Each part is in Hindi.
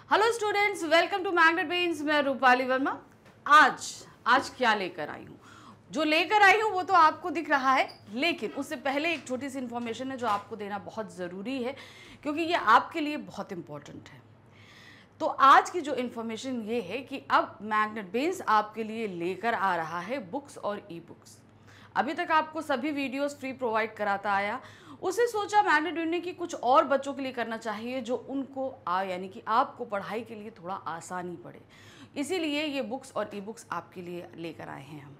Hello students, welcome to magnet brains. मैं रूपाली वर्मा। आज क्या लेकर आई हूँ? जो लेकर आई हूँ वो तो आपको दिख रहा है, लेकिन उससे पहले एक छोटी सी इन्फॉर्मेशन है जो आपको देना बहुत ज़रूरी है, क्योंकि ये आपके लिए बहुत इंपॉर्टेंट है। तो आज की जो इन्फॉर्मेशन ये है कि अब मैग्नेट ब्रेन्स आपके लिए लेकर आ रहा है बुक्स और ई बुक्स। अभी तक आपको सभी वीडियोस फ्री प्रोवाइड कराता आया, उसे सोचा मैग्नेट ब्रेन ने कि कुछ और बच्चों के लिए करना चाहिए जो उनको यानी कि आपको पढ़ाई के लिए थोड़ा आसानी पड़े। इसीलिए ये बुक्स और ई बुक्स आपके लिए लेकर आए हैं हम।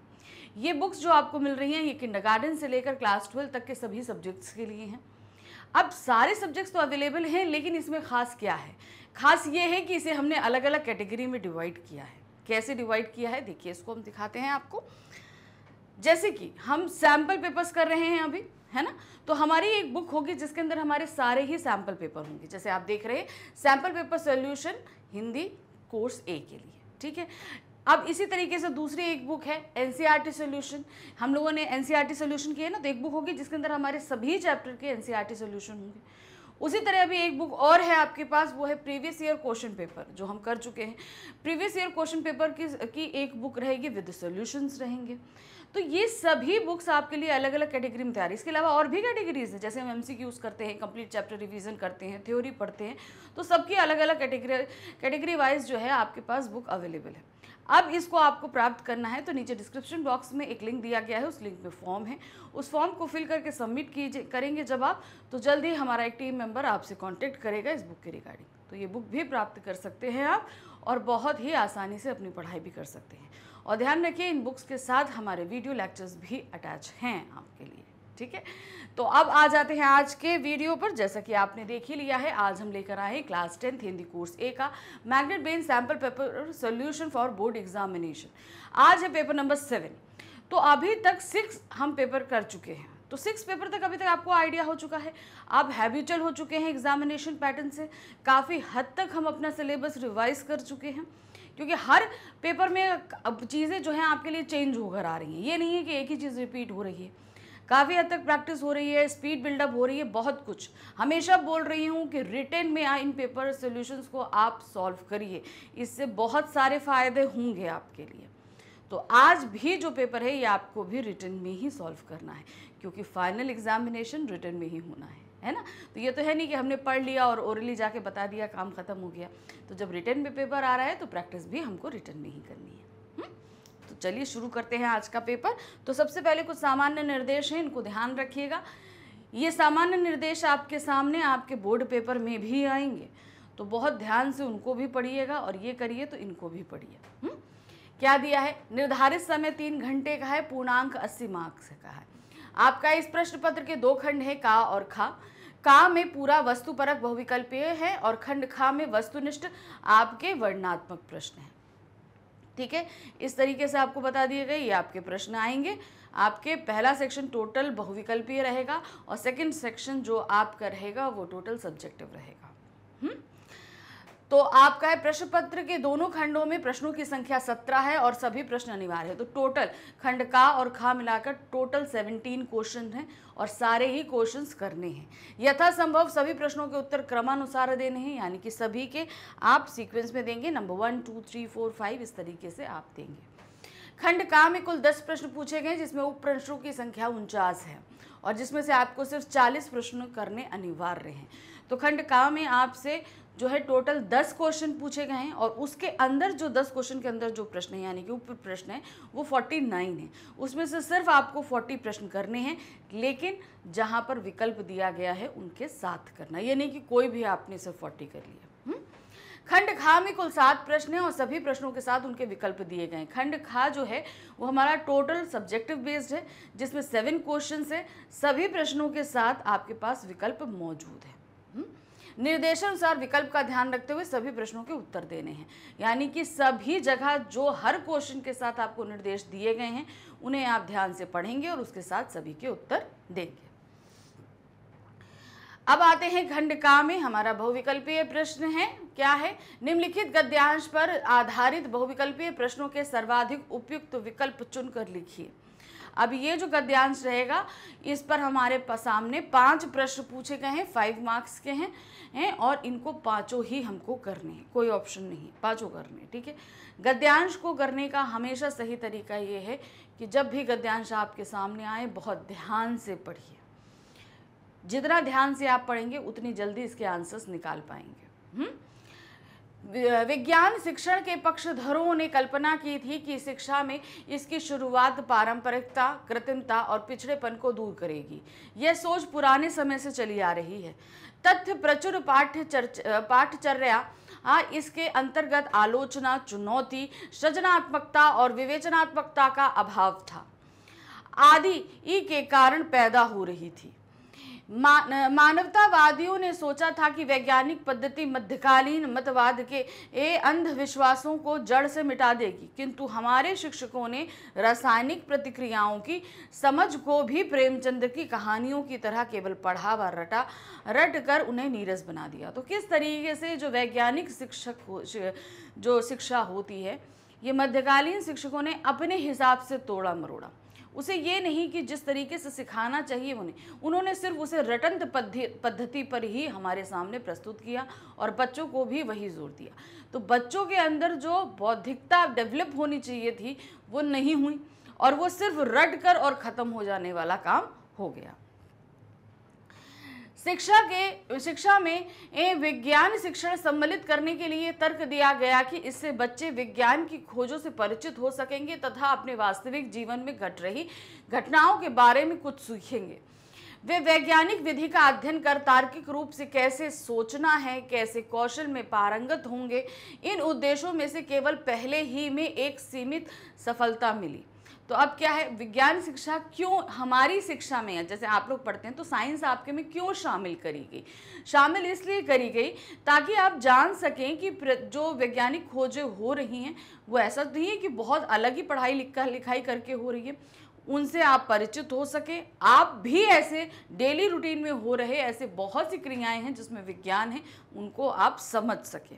ये बुक्स जो आपको मिल रही हैं ये किंडरगार्टन से लेकर क्लास 12 तक के सभी सब्जेक्ट्स के लिए हैं। अब सारे सब्जेक्ट्स तो अवेलेबल हैं, लेकिन इसमें खास क्या है? खास ये है कि इसे हमने अलग अलग कैटेगरी में डिवाइड किया है। कैसे डिवाइड किया है देखिए, इसको हम दिखाते हैं आपको। जैसे कि हम सैम्पल पेपर्स कर रहे हैं अभी, है ना, तो हमारी एक बुक होगी जिसके अंदर हमारे सारे ही सैम्पल पेपर होंगे। जैसे आप देख रहे हैं sample paper solution Hindi course A के लिए, ठीक है। अब इसी तरीके से दूसरी एक बुक है एनसीईआरटी सॉल्यूशन। हम लोगों ने एनसीईआरटी सॉल्यूशन की है ना, तो एक बुक होगी जिसके अंदर हमारे सभी चैप्टर के एनसीईआरटी सॉल्यूशन होंगे। उसी तरह अभी एक बुक और है आपके पास, वो है प्रीवियस ईयर क्वेश्चन पेपर जो हम कर चुके हैं। प्रीवियस ईयर क्वेश्चन पेपर की एक बुक रहेगी विद सॉल्यूशंस रहेंगे। तो ये सभी बुक्स आपके लिए अलग अलग कैटेगरी में तैयार है। इसके अलावा और भी कैटेगरीज हैं, जैसे हम एमसीक्यूज करते हैं, कंप्लीट चैप्टर रिवीजन करते हैं, थ्योरी पढ़ते हैं, तो सबकी अलग अलग कैटेगरी वाइज जो है आपके पास बुक अवेलेबल है। अब इसको आपको प्राप्त करना है तो नीचे डिस्क्रिप्शन बॉक्स में एक लिंक दिया गया है, उस लिंक में फॉर्म है। उस फॉर्म को फिल करके सबमिट करेंगे जब आप, तो जल्द ही हमारा एक टीम मेंबर आपसे कांटेक्ट करेगा इस बुक के रिगार्डिंग। तो ये बुक भी प्राप्त कर सकते हैं आप, और बहुत ही आसानी से अपनी पढ़ाई भी कर सकते हैं। और ध्यान रखिए इन बुक्स के साथ हमारे वीडियो लेक्चर्स भी अटैच हैं आपके लिए, ठीक है। तो अब आ जाते हैं आज के वीडियो पर। जैसा कि आपने देख ही लिया है, आज हम लेकर आए हैं क्लास 10 हिंदी कोर्स ए का magnet brain sample paper solution for board examination. आज है पेपर नंबर 7। तो अभी तक 6 हम पेपर कर चुके हैं, तो 6 पेपर तक अभी तक आपको आइडिया हो चुका है, आप हैबिचुअल हो चुके हैं एग्जामिनेशन पैटर्न से। काफ़ी हद तक हम अपना सिलेबस रिवाइज कर चुके हैं, क्योंकि हर पेपर में अब चीज़ें जो हैं आपके लिए चेंज होकर आ रही हैं। ये नहीं है कि एक ही चीज़ रिपीट हो रही है, काफ़ी हद तक प्रैक्टिस हो रही है, स्पीड बिल्डअप हो रही है, बहुत कुछ। हमेशा बोल रही हूँ कि रिटन में इन पेपर सॉल्यूशंस को आप सॉल्व करिए, इससे बहुत सारे फ़ायदे होंगे आपके लिए। तो आज भी जो पेपर है ये आपको भी रिटन में ही सॉल्व करना है, क्योंकि फाइनल एग्जामिनेशन रिटन में ही होना है ना। तो ये तो है नहीं कि हमने पढ़ लिया और ओरली जाके बता दिया, काम खत्म हो गया। तो जब रिटन में पेपर आ रहा है तो प्रैक्टिस भी हमको रिटन में ही करनी है। तो चलिए शुरू करते हैं आज का पेपर। तो सबसे पहले कुछ सामान्य निर्देश हैं, इनको ध्यान रखिएगा। ये सामान्य निर्देश आपके सामने आपके बोर्ड पेपर में भी आएंगे, तो बहुत ध्यान से उनको भी पढ़िएगा, और ये करिए तो इनको भी पढ़िए। क्या दिया है? निर्धारित समय 3 घंटे का है, पूर्णांक 80 मार्क्स का है। आपका इस प्रश्न पत्र के 2 खंड है, का और खा। का में पूरा वस्तुपरक बहुविकल्पीय है, और खंड खा में वस्तुनिष्ठ आपके वर्णनात्मक प्रश्न है, ठीक है। इस तरीके से आपको बता दिए गए ये आपके प्रश्न आएंगे। आपके पहला सेक्शन टोटल बहुविकल्पीय रहेगा, और सेकंड सेक्शन जो आपका रहेगा वो टोटल सब्जेक्टिव रहेगा। तो आपका है प्रश्न पत्र के दोनों खंडों में प्रश्नों की संख्या 17 है, और सभी प्रश्न अनिवार्य है। तो टोटल खंड का और खा मिलाकर टोटल 17 क्वेश्चन हैं, और सारे ही क्वेश्चंस करने हैं। यथासंभव सभी प्रश्नों के उत्तर क्रमानुसार देने हैं, यानी कि सभी के आप सीक्वेंस में देंगे, नंबर 1 2 3 4 5 इस तरीके से आप देंगे। खंड का में कुल 10 प्रश्न पूछे गए, जिसमें उप प्रश्नों की संख्या 49 है, और जिसमें से आपको सिर्फ 40 प्रश्न करने अनिवार्य हैं। तो खंड का में आपसे जो है टोटल 10 क्वेश्चन पूछे गए हैं, और उसके अंदर जो 10 क्वेश्चन के अंदर जो प्रश्न है यानी कि उप प्रश्न है वो 49 है। उसमें से सिर्फ आपको 40 प्रश्न करने हैं, लेकिन जहां पर विकल्प दिया गया है उनके साथ करना, ये नहीं कि कोई भी आपने सिर्फ 40 कर लिया। खंड खा में कुल 7 प्रश्न हैं, और सभी प्रश्नों के साथ उनके विकल्प दिए गए हैं। खंड खा जो है वो हमारा टोटल सब्जेक्टिव बेस्ड है, जिसमें 7 क्वेश्चन है, सभी प्रश्नों के साथ आपके पास विकल्प मौजूद है। निर्देशानुसार विकल्प का ध्यान रखते हुए सभी प्रश्नों के उत्तर देने हैं, यानी कि सभी जगह जो हर क्वेश्चन के साथ आपको निर्देश दिए गए हैं उन्हें आप ध्यान से पढ़ेंगे और उसके साथ सभी के उत्तर देंगे। अब आते हैं खंड का में, हमारा बहुविकल्पीय प्रश्न है। क्या है? निम्नलिखित गद्यांश पर आधारित बहुविकल्पीय प्रश्नों के सर्वाधिक उपयुक्त विकल्प चुनकर लिखिए। अब ये जो गद्यांश रहेगा इस पर हमारे सामने 5 प्रश्न पूछे गए हैं, 5 मार्क्स के हैं और इनको पांचों ही हमको करने हैं, कोई ऑप्शन नहीं, पांचों करने हैं, ठीक है। गद्यांश को करने का हमेशा सही तरीका ये है कि जब भी गद्यांश आपके सामने आए बहुत ध्यान से पढ़िए। जितना ध्यान से आप पढ़ेंगे उतनी जल्दी इसके आंसर्स निकाल पाएंगे। विज्ञान शिक्षण के पक्षधरों ने कल्पना की थी कि शिक्षा में इसकी शुरुआत पारंपरिकता, कृत्रिमता और पिछड़ेपन को दूर करेगी। यह सोच पुराने समय से चली आ रही है। तथ्य प्रचुर पाठचर्या इसके अंतर्गत आलोचना, चुनौती, सृजनात्मकता और विवेचनात्मकता का अभाव था आदि के कारण पैदा हो रही थी। मानवतावादियों ने सोचा था कि वैज्ञानिक पद्धति मध्यकालीन मतवाद के अंधविश्वासों को जड़ से मिटा देगी, किंतु हमारे शिक्षकों ने रासायनिक प्रतिक्रियाओं की समझ को भी प्रेमचंद की कहानियों की तरह केवल पढ़ा व रट कर उन्हें नीरस बना दिया। तो किस तरीके से जो वैज्ञानिक जो शिक्षा होती है ये मध्यकालीन शिक्षकों ने अपने हिसाब से तोड़ा मरोड़ा, उसे ये नहीं कि जिस तरीके से सिखाना चाहिए उन्होंने सिर्फ उसे रटंत पद्धति पर ही हमारे सामने प्रस्तुत किया और बच्चों को भी वही जोर दिया। तो बच्चों के अंदर जो बौद्धिकता डेवलप होनी चाहिए थी वो नहीं हुई और वो सिर्फ रट कर और ख़त्म हो जाने वाला काम हो गया। शिक्षा में विज्ञान शिक्षण सम्मिलित करने के लिए तर्क दिया गया कि इससे बच्चे विज्ञान की खोजों से परिचित हो सकेंगे तथा अपने वास्तविक जीवन में घट रही घटनाओं के बारे में कुछ सीखेंगे। वे वैज्ञानिक विधि का अध्ययन कर तार्किक रूप से कैसे सोचना है, कैसे कौशल में पारंगत होंगे। इन उद्देश्यों में से केवल पहले ही में एक सीमित सफलता मिली। तो अब क्या है, विज्ञान शिक्षा क्यों हमारी शिक्षा में है, जैसे आप लोग पढ़ते हैं तो साइंस आपके में क्यों शामिल करी गई? शामिल इसलिए करी गई ताकि आप जान सकें कि जो वैज्ञानिक खोजें हो रही हैं वो ऐसा नहीं है कि बहुत अलग ही पढ़ाई लिखाई करके हो रही है, उनसे आप परिचित हो सकें। आप भी ऐसे डेली रूटीन में हो रहे ऐसे बहुत सी क्रियाएं हैं जिसमें विज्ञान है, उनको आप समझ सकें।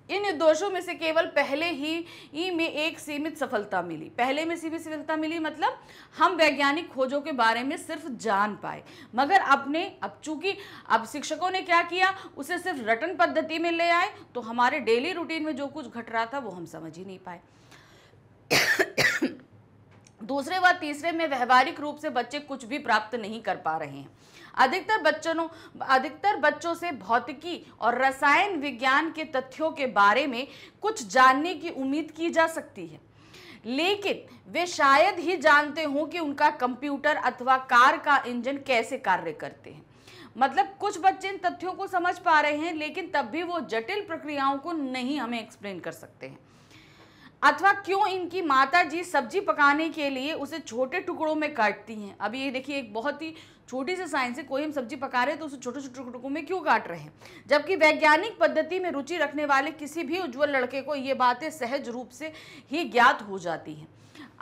इन दोषों में से केवल पहले ही में एक सीमित सफलता मिली। पहले में सीमित सफलता मिली मतलब हम वैज्ञानिक खोजों के बारे में सिर्फ जान पाए, मगर अब चूंकि अब शिक्षकों ने क्या किया, उसे सिर्फ रटन पद्धति में ले आए तो हमारे डेली रूटीन में जो कुछ घट रहा था वो हम समझ ही नहीं पाए। दूसरे व तीसरे में व्यवहारिक रूप से बच्चे कुछ भी प्राप्त नहीं कर पा रहे हैं। अधिकतर बच्चों से भौतिकी और रसायन विज्ञान के तथ्यों के बारे में कुछ जानने की उम्मीद की जा सकती है, लेकिन वे शायद ही जानते हों कि उनका कंप्यूटर अथवा कार का इंजन कैसे कार्य करते हैं। मतलब कुछ बच्चे इन तथ्यों को समझ पा रहे हैं लेकिन तब भी वो जटिल प्रक्रियाओं को नहीं हमें एक्सप्लेन कर सकते हैं। अथवा क्यों इनकी माता जी सब्जी पकाने के लिए उसे छोटे टुकड़ों में काटती हैं। अब ये देखिए, एक बहुत ही छोटी सी साइंस है, कोई हम सब्जी पका रहे हैं तो उसे छोटे छोटे टुकड़ों में क्यों काट रहे हैं, जबकि वैज्ञानिक पद्धति में रुचि रखने वाले किसी भी उज्जवल लड़के को ये बातें सहज रूप से ही ज्ञात हो जाती हैं।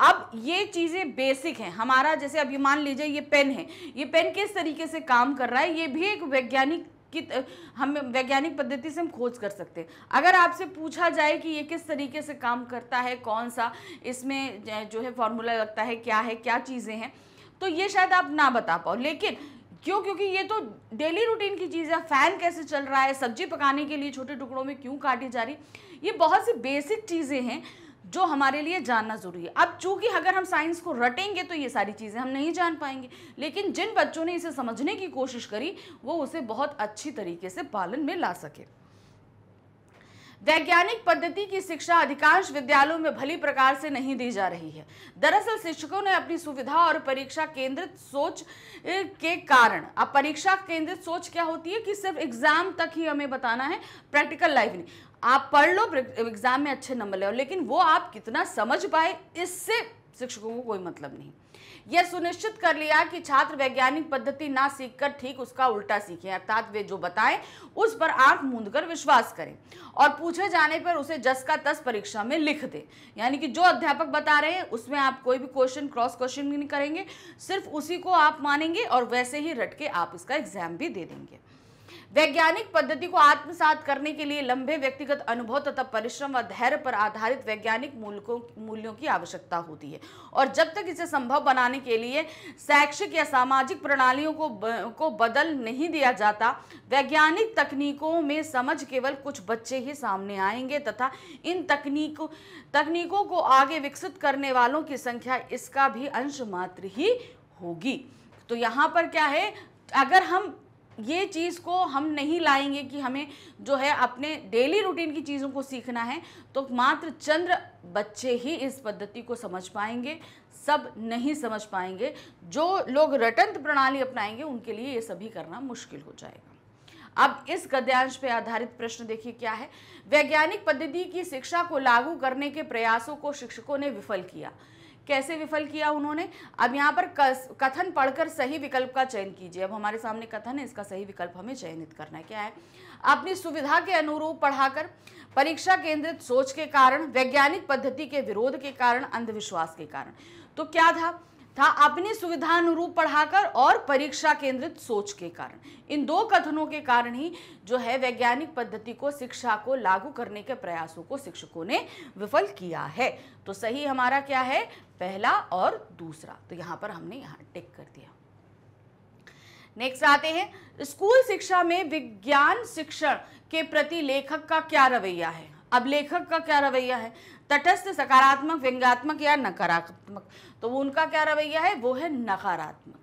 अब ये चीज़ें बेसिक हैं हमारा, जैसे अब ये मान लीजिए ये पेन है, ये पेन किस तरीके से काम कर रहा है ये भी एक हम वैज्ञानिक पद्धति से हम खोज कर सकते हैं। अगर आपसे पूछा जाए कि ये किस तरीके से काम करता है, कौन सा इसमें जो है फॉर्मूला लगता है, क्या चीज़ें हैं, तो ये शायद आप ना बता पाओ। लेकिन क्योंकि ये तो डेली रूटीन की चीज़ है, फ़ैन कैसे चल रहा है, सब्जी पकाने के लिए छोटे टुकड़ों में क्यों काटी जा रही, ये बहुत सी बेसिक चीज़ें हैं जो हमारे लिए जानना ज़रूरी है। अब चूंकि अगर हम साइंस को रटेंगे तो ये सारी चीज़ें हम नहीं जान पाएंगे, लेकिन जिन बच्चों ने इसे समझने की कोशिश करी वो उसे बहुत अच्छी तरीके से पालन में ला सके। वैज्ञानिक पद्धति की शिक्षा अधिकांश विद्यालयों में भली प्रकार से नहीं दी जा रही है। दरअसल शिक्षकों ने अपनी सुविधा और परीक्षा केंद्रित सोच के कारण, अब परीक्षा केंद्रित सोच क्या होती है कि सिर्फ एग्जाम तक ही हमें बताना है, प्रैक्टिकल लाइफ नहीं। आप पढ़ लो, एग्जाम में अच्छे नंबर ले, लेकिन वो आप कितना समझ पाए इससे शिक्षकों को कोई मतलब नहीं। यह सुनिश्चित कर लिया कि छात्र वैज्ञानिक पद्धति ना सीखकर ठीक उसका उल्टा सीखें, अर्थात वे जो बताएं उस पर आंख मूंदकर विश्वास करें और पूछे जाने पर उसे जस का तस परीक्षा में लिख दें। यानी कि जो अध्यापक बता रहे हैं उसमें आप कोई भी क्वेश्चन क्रॉस क्वेश्चन नहीं करेंगे, सिर्फ उसी को आप मानेंगे और वैसे ही रट के आप इसका एग्जाम भी दे देंगे। वैज्ञानिक पद्धति को आत्मसात करने के लिए लंबे व्यक्तिगत अनुभव तथा परिश्रम व धैर्य पर आधारित वैज्ञानिक मूल्यों की आवश्यकता होती है, और जब तक इसे संभव बनाने के लिए शैक्षिक या सामाजिक प्रणालियों को बदल नहीं दिया जाता, वैज्ञानिक तकनीकों में समझ केवल कुछ बच्चे ही सामने आएंगे तथा इन तकनीकों को आगे विकसित करने वालों की संख्या इसका भी अंश मात्र ही होगी। तो यहाँ पर क्या है, अगर हम ये चीज़ को हम नहीं लाएंगे कि हमें जो है अपने डेली रूटीन की चीज़ों को सीखना है, तो मात्र चंद बच्चे ही इस पद्धति को समझ पाएंगे, सब नहीं समझ पाएंगे। जो लोग रटंत प्रणाली अपनाएंगे उनके लिए ये सभी करना मुश्किल हो जाएगा। अब इस गद्यांश पे आधारित प्रश्न देखिए क्या है। वैज्ञानिक पद्धति की शिक्षा को लागू करने के प्रयासों को शिक्षकों ने विफल किया। कैसे विफल किया उन्होंने? अब यहाँ पर कथन पढ़कर सही विकल्प का चयन कीजिए। अब हमारे सामने कथन है, इसका सही विकल्प हमें चयनित करना है। क्या है? अपनी सुविधा के अनुरूप पढ़ाकर, परीक्षा केंद्रित सोच के कारण, वैज्ञानिक पद्धति के विरोध के कारण, अंधविश्वास के कारण। तो क्या था अपनी सुविधा अनुरूप पढ़ाकर और परीक्षा केंद्रित सोच के कारण। इन दो कथनों के कारण ही जो है वैज्ञानिक पद्धति को, शिक्षा को लागू करने के प्रयासों को शिक्षकों ने विफल किया है। तो सही हमारा क्या है? पहला और दूसरा। तो यहां पर हमने यहां टिक कर दिया। नेक्स्ट आते हैं, स्कूल शिक्षा में विज्ञान शिक्षण के प्रति लेखक का क्या रवैया है? अब लेखक का क्या रवैया है? तटस्थ, सकारात्मक, व्यंग्यात्मक या नकारात्मक? तो वो उनका क्या रवैया है? वो है नकारात्मक।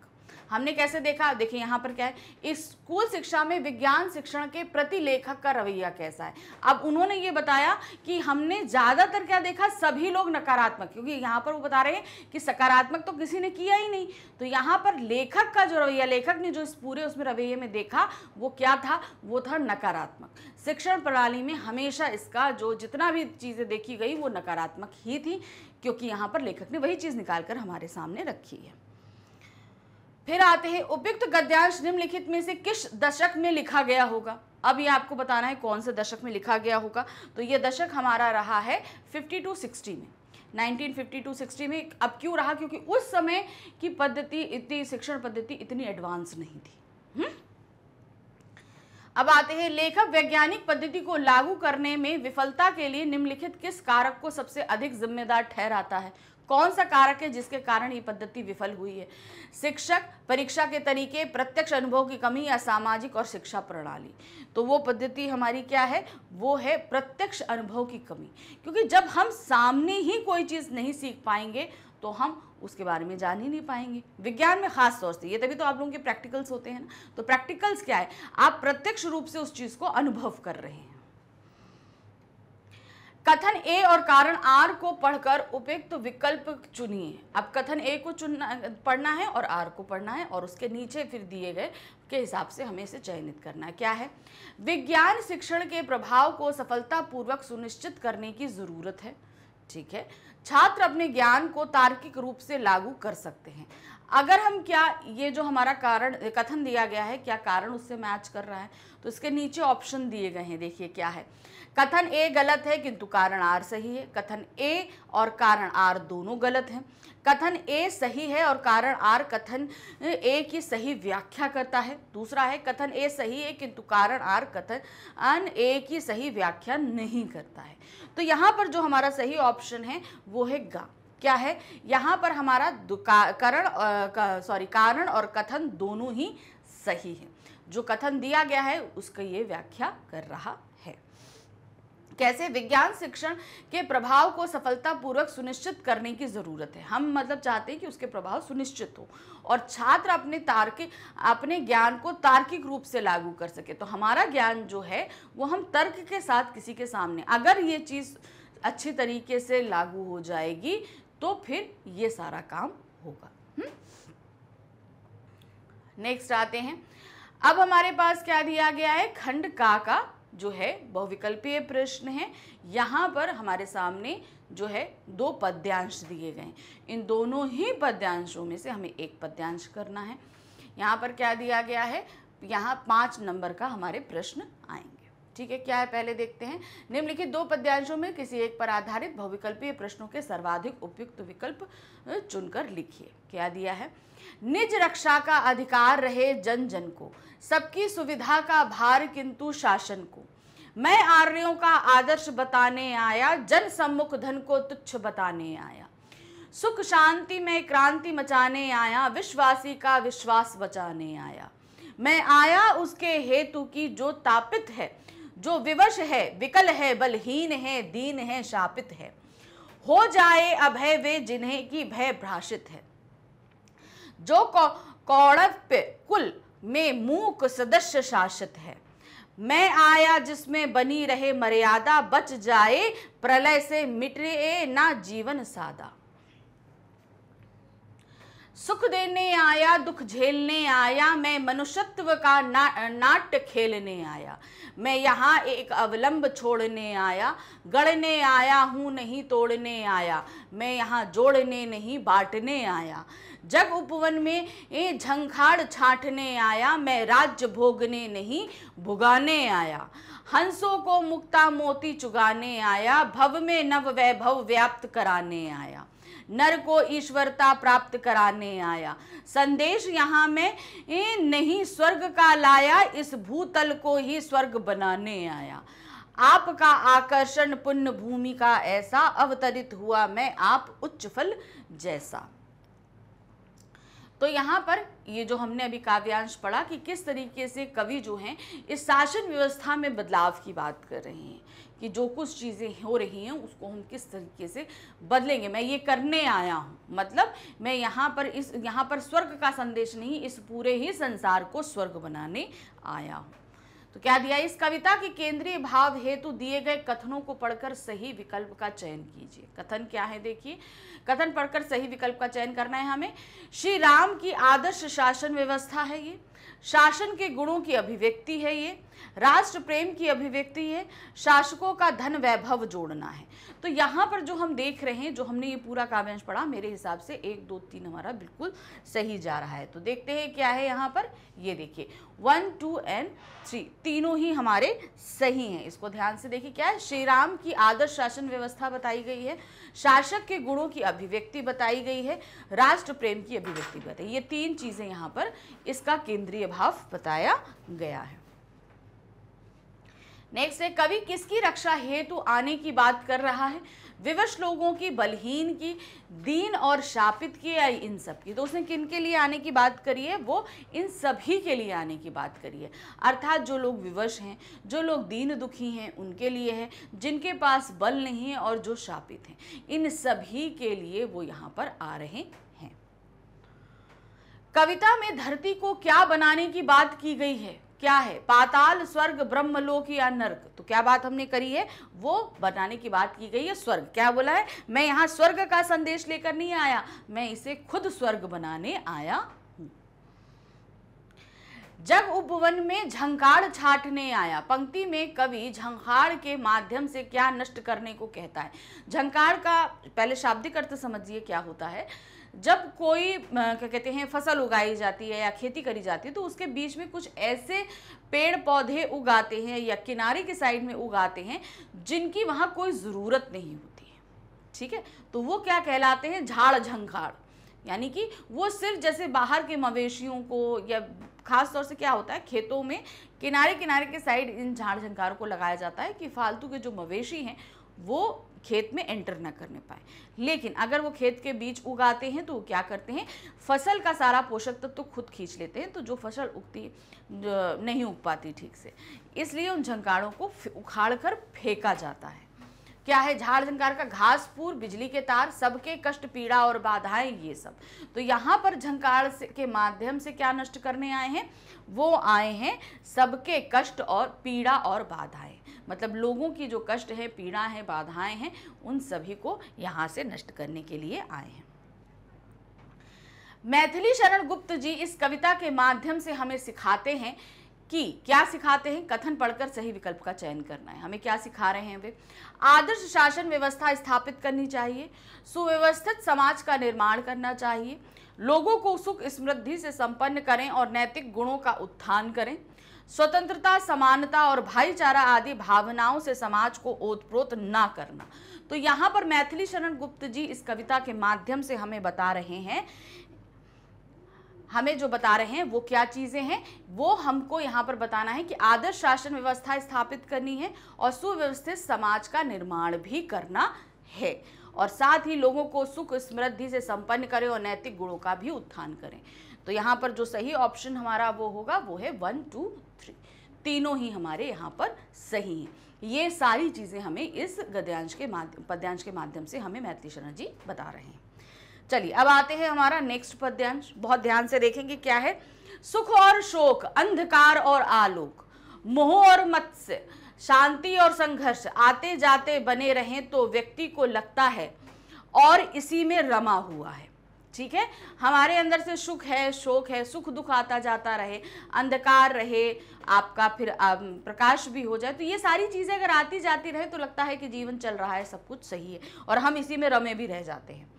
हमने कैसे देखा? देखिए यहाँ पर क्या है, इस स्कूल शिक्षा में विज्ञान शिक्षण के प्रति लेखक का रवैया कैसा है। अब उन्होंने ये बताया कि हमने ज्यादातर क्या देखा, सभी लोग नकारात्मक, क्योंकि यहाँ पर वो बता रहे हैं कि सकारात्मक तो किसी ने किया ही नहीं। तो यहाँ पर लेखक का जो रवैया, लेखक ने जो इस पूरे उसमें रवैये में देखा वो क्या था? वो था नकारात्मक। शिक्षण प्रणाली में हमेशा इसका जो जितना भी चीजें देखी गई वो नकारात्मक ही थी, क्योंकि यहाँ पर लेखक ने वही चीज निकालकर हमारे सामने रखी है। फिर आते हैं, उपयुक्त गद्यांश निम्नलिखित में से किस दशक में लिखा गया होगा? अब ये आपको बताना है कौन से दशक में लिखा गया होगा। तो ये दशक हमारा रहा है 52-60 में, 1952-60 में। अब क्यों रहा? क्योंकि उस समय की पद्धति, इतनी शिक्षण पद्धति इतनी एडवांस नहीं थी। अब आते हैं, लेखक वैज्ञानिक पद्धति को लागू करने में विफलता के लिए निम्नलिखित किस कारक को सबसे अधिक जिम्मेदार ठहराता है? कौन सा कारक है जिसके कारण ये पद्धति विफल हुई है? शिक्षक, परीक्षा के तरीके, प्रत्यक्ष अनुभव की कमी या सामाजिक और शिक्षा प्रणाली? तो वो पद्धति हमारी क्या है? वो है प्रत्यक्ष अनुभव की कमी। क्योंकि जब हम सामने ही कोई चीज़ नहीं सीख पाएंगे तो हम उसके बारे में जान ही नहीं पाएंगे। विज्ञान में खास तौर से ये तभी तो आप लोगों के प्रैक्टिकल्स होते हैं ना। तो प्रैक्टिकल्स क्या है? आप प्रत्यक्ष रूप से उस चीज़ को अनुभव कर रहे हैं। कथन ए और कारण आर को पढ़कर उपयुक्त विकल्प चुनिए। अब कथन ए को पढ़ना है और आर को पढ़ना है, और उसके नीचे फिर दिए गए के हिसाब से हमें इसे चयनित करना है। क्या है? विज्ञान शिक्षण के प्रभाव को सफलतापूर्वक सुनिश्चित करने की जरूरत है। ठीक है, छात्र अपने ज्ञान को तार्किक रूप से लागू कर सकते हैं। अगर हम क्या, ये जो हमारा कारण कथन दिया गया है, क्या कारण उससे मैच कर रहा है? तो इसके नीचे ऑप्शन दिए गए हैं, देखिए क्या है। कथन ए गलत है किंतु कारण आर सही है। कथन ए और कारण आर दोनों गलत हैं। कथन ए सही है और कारण आर कथन ए की सही व्याख्या करता है। दूसरा है, कथन ए सही है किंतु कारण आर कथन ए की सही व्याख्या नहीं करता है। तो यहाँ पर जो हमारा सही ऑप्शन है वो है गा। क्या है? यहाँ पर हमारा कारण और कथन दोनों ही सही है। जो कथन दिया गया है उसका ये व्याख्या कर रहा है। कैसे? विज्ञान शिक्षण के प्रभाव को सफलतापूर्वक सुनिश्चित करने की जरूरत है। हम मतलब चाहते हैं कि उसके प्रभाव सुनिश्चित हो और छात्र अपने ज्ञान को तार्किक रूप से लागू कर सके। तो हमारा ज्ञान जो है वो हम तर्क के साथ किसी के सामने, अगर ये चीज अच्छी तरीके से लागू हो जाएगी तो फिर ये सारा काम होगा। नेक्स्ट आते हैं, अब हमारे पास क्या दिया गया है? खंड का जो है बहुविकल्पीय प्रश्न है। यहाँ पर हमारे सामने जो है दो पद्यांश दिए गए हैं। इन दोनों ही पद्यांशों में से हमें एक पद्यांश करना है। यहाँ पर क्या दिया गया है? यहाँ 5 नंबर का हमारे प्रश्न आएंगे। ठीक है, क्या है पहले देखते हैं। निम्नलिखित दो पद्यांशों में किसी एक पर आधारित बहुविकल्पीय प्रश्नों के सर्वाधिक उपयुक्त विकल्प चुनकर लिखिए। क्या दिया है, निज रक्षा का अधिकार रहे जन जन को, सबकी सुविधा का भार किंतु शासन को। मैं आर्यों का आदर्श बताने आया, जन सम्मुख धन को तुच्छ बताने आया। सुख शांति में क्रांति मचाने आया, विश्वासी का विश्वास बचाने आया। मैं आया उसके हेतु की जो तापित है, जो विवश है विकल है, बलहीन है दीन है शापित है। हो जाए अभय वे जिन्हें की भय भ्राषित है। जो कौड़व्य कुल में मूक सदस्य शासित है। मैं आया जिसमें बनी रहे मर्यादा, बच जाए प्रलय से मिटे ना जीवन सादा। सुख देने आया दुख झेलने आया, मैं मनुष्यत्व का नाट्य खेलने आया। मैं यहाँ एक अवलंब छोड़ने आया, गढ़ने आया हूँ नहीं तोड़ने आया। मैं यहाँ जोड़ने नहीं बांटने आया। जग उपवन में झंखाड़ छांटने आया, मैं राज्य भोगने नहीं भुगाने आया। हंसों को मुक्ता मोती चुगाने आया, भव में नव वैभव व्याप्त कराने आया। नर को ईश्वरता प्राप्त कराने आया। संदेश यहाँ में नहीं स्वर्ग का लाया, इस भूतल को ही स्वर्ग बनाने आया। आपका आकर्षण पुण्य भूमि का ऐसा, अवतरित हुआ मैं आप उच्च फल जैसा। तो यहाँ पर ये जो हमने अभी काव्यांश पढ़ा कि किस तरीके से कवि जो हैं इस शासन व्यवस्था में बदलाव की बात कर रहे हैं कि जो कुछ चीज़ें हो रही हैं उसको हम किस तरीके से बदलेंगे। मैं ये करने आया हूँ, मतलब मैं यहाँ पर स्वर्ग का संदेश नहीं, इस पूरे ही संसार को स्वर्ग बनाने आया हूँ। तो क्या दिया, इस कविता के केंद्रीय भाव हेतु दिए गए कथनों को पढ़कर सही विकल्प का चयन कीजिए। कथन क्या है देखिए, कथन पढ़कर सही विकल्प का चयन करना है हमें। श्री राम की आदर्श शासन व्यवस्था है ये, शासन के गुणों की अभिव्यक्ति है ये, राष्ट्र प्रेम की अभिव्यक्ति है, शासकों का धन वैभव जोड़ना है। तो यहाँ पर जो हम देख रहे हैं, जो हमने ये पूरा काव्यांश पढ़ा, मेरे हिसाब से 1, 2, 3 हमारा बिल्कुल सही जा रहा है। तो देखते हैं क्या है यहाँ पर, ये देखिए 1, 2 एंड 3 तीनों ही हमारे सही हैं। इसको ध्यान से देखिए, क्या है, श्री राम की आदर्श शासन व्यवस्था बताई गई है, शासक के गुणों की अभिव्यक्ति बताई गई है, राष्ट्र प्रेम की अभिव्यक्ति बताई। ये 3 चीजें यहाँ पर इसका केंद्रीय भाव बताया गया है। नेक्स्ट है, कवि किसकी रक्षा हेतु आने की बात कर रहा है? विवश लोगों की, बलहीन की, दीन और शापित की, या इन सब की? तो उसने किन के लिए आने की बात करी है? वो इन सभी के लिए आने की बात करी है। अर्थात जो लोग विवश हैं, जो लोग दीन दुखी हैं, उनके लिए है, जिनके पास बल नहीं है और जो शापित हैं, इन सभी के लिए वो यहाँ पर आ रहे हैं। कविता में धरती को क्या बनाने की बात की गई है? क्या है? पाताल, स्वर्ग, ब्रह्मलोक या नर्क? तो क्या बात हमने करी है? वो बनाने की बात की गई है स्वर्ग। क्या बोला है? मैं यहाँ स्वर्ग का संदेश लेकर नहीं आया, मैं इसे खुद स्वर्ग बनाने आया हूं। जग उपवन में झंखाड़ छाटने आया। पंक्ति में कवि झंखाड़ के माध्यम से क्या नष्ट करने को कहता है? झंखाड़ का पहले शाब्दिक अर्थ समझिए क्या होता है। जब कोई क्या कहते हैं फसल उगाई जाती है या खेती करी जाती है, तो उसके बीच में कुछ ऐसे पेड़ पौधे उगाते हैं या किनारे के साइड में उगाते हैं जिनकी वहाँ कोई ज़रूरत नहीं होती है, ठीक है। तो वो क्या कहलाते हैं? झाड़ झंखाड़। यानी कि वो सिर्फ जैसे बाहर के मवेशियों को, या खास तौर से क्या होता है, खेतों में किनारे किनारे के साइड इन झाड़ झंखाड़ को लगाया जाता है कि फालतू के जो मवेशी हैं वो खेत में एंटर ना करने पाए। लेकिन अगर वो खेत के बीच उगाते हैं तो वो क्या करते हैं? फसल का सारा पोषक तत्व तो खुद खींच लेते हैं, तो जो फसल उगती नहीं उग पाती ठीक से, इसलिए उन झंखाड़ों को उखाड़ कर फेंका जाता है। क्या है? झाड़ झंखाड़ का घास फूस, बिजली के तार, सबके कष्ट पीड़ा और बाधाएं, ये सब। तो यहाँ पर झंखाड़ के माध्यम से क्या नष्ट करने आए हैं? वो आए हैं सबके कष्ट और पीड़ा और बाधाएं, मतलब लोगों की जो कष्ट है, पीड़ा है, बाधाएं हैं, उन सभी को यहाँ से नष्ट करने के लिए आए हैं। मैथिली शरण गुप्त जी इस कविता के माध्यम से हमें सिखाते हैं कि क्या सिखाते हैं? कथन पढ़कर सही विकल्प का चयन करना है। हमें क्या सिखा रहे हैं वे? आदर्श शासन व्यवस्था स्थापित करनी चाहिए, सुव्यवस्थित समाज का निर्माण करना चाहिए, लोगों को सुख समृद्धि से संपन्न करें और नैतिक गुणों का उत्थान करें, स्वतंत्रता, समानता और भाईचारा आदि भावनाओं से समाज को ओतप्रोत ना करना। तो यहाँ पर मैथिली शरण गुप्त जी इस कविता के माध्यम से हमें बता रहे हैं, हमें जो बता रहे हैं वो क्या चीजें हैं, वो हमको यहाँ पर बताना है कि आदर्श शासन व्यवस्था स्थापित करनी है और सुव्यवस्थित समाज का निर्माण भी करना है, और साथ ही लोगों को सुख समृद्धि से संपन्न करें और नैतिक गुणों का भी उत्थान करें। तो यहाँ पर जो सही ऑप्शन हमारा वो होगा वो है 1, 2, 3, तीनों ही हमारे यहाँ पर सही हैं। ये सारी चीजें हमें इस पद्यांश के माध्यम से हमें मैथिली शरण जी बता रहे हैं। चलिए अब आते हैं हमारा नेक्स्ट पद्यांश, बहुत ध्यान से देखेंगे क्या है। सुख और शोक, अंधकार और आलोक, मोह और मत्स्य, शांति और संघर्ष आते जाते बने रहें तो व्यक्ति को लगता है और इसी में रमा हुआ है। ठीक है, हमारे अंदर से सुख है, शोक है, सुख दुख आता जाता रहे, अंधकार रहे आपका, फिर प्रकाश भी हो जाए, तो ये सारी चीजें अगर आती जाती रहे तो लगता है कि जीवन चल रहा है, सब कुछ सही है, और हम इसी में रमे भी रह जाते हैं।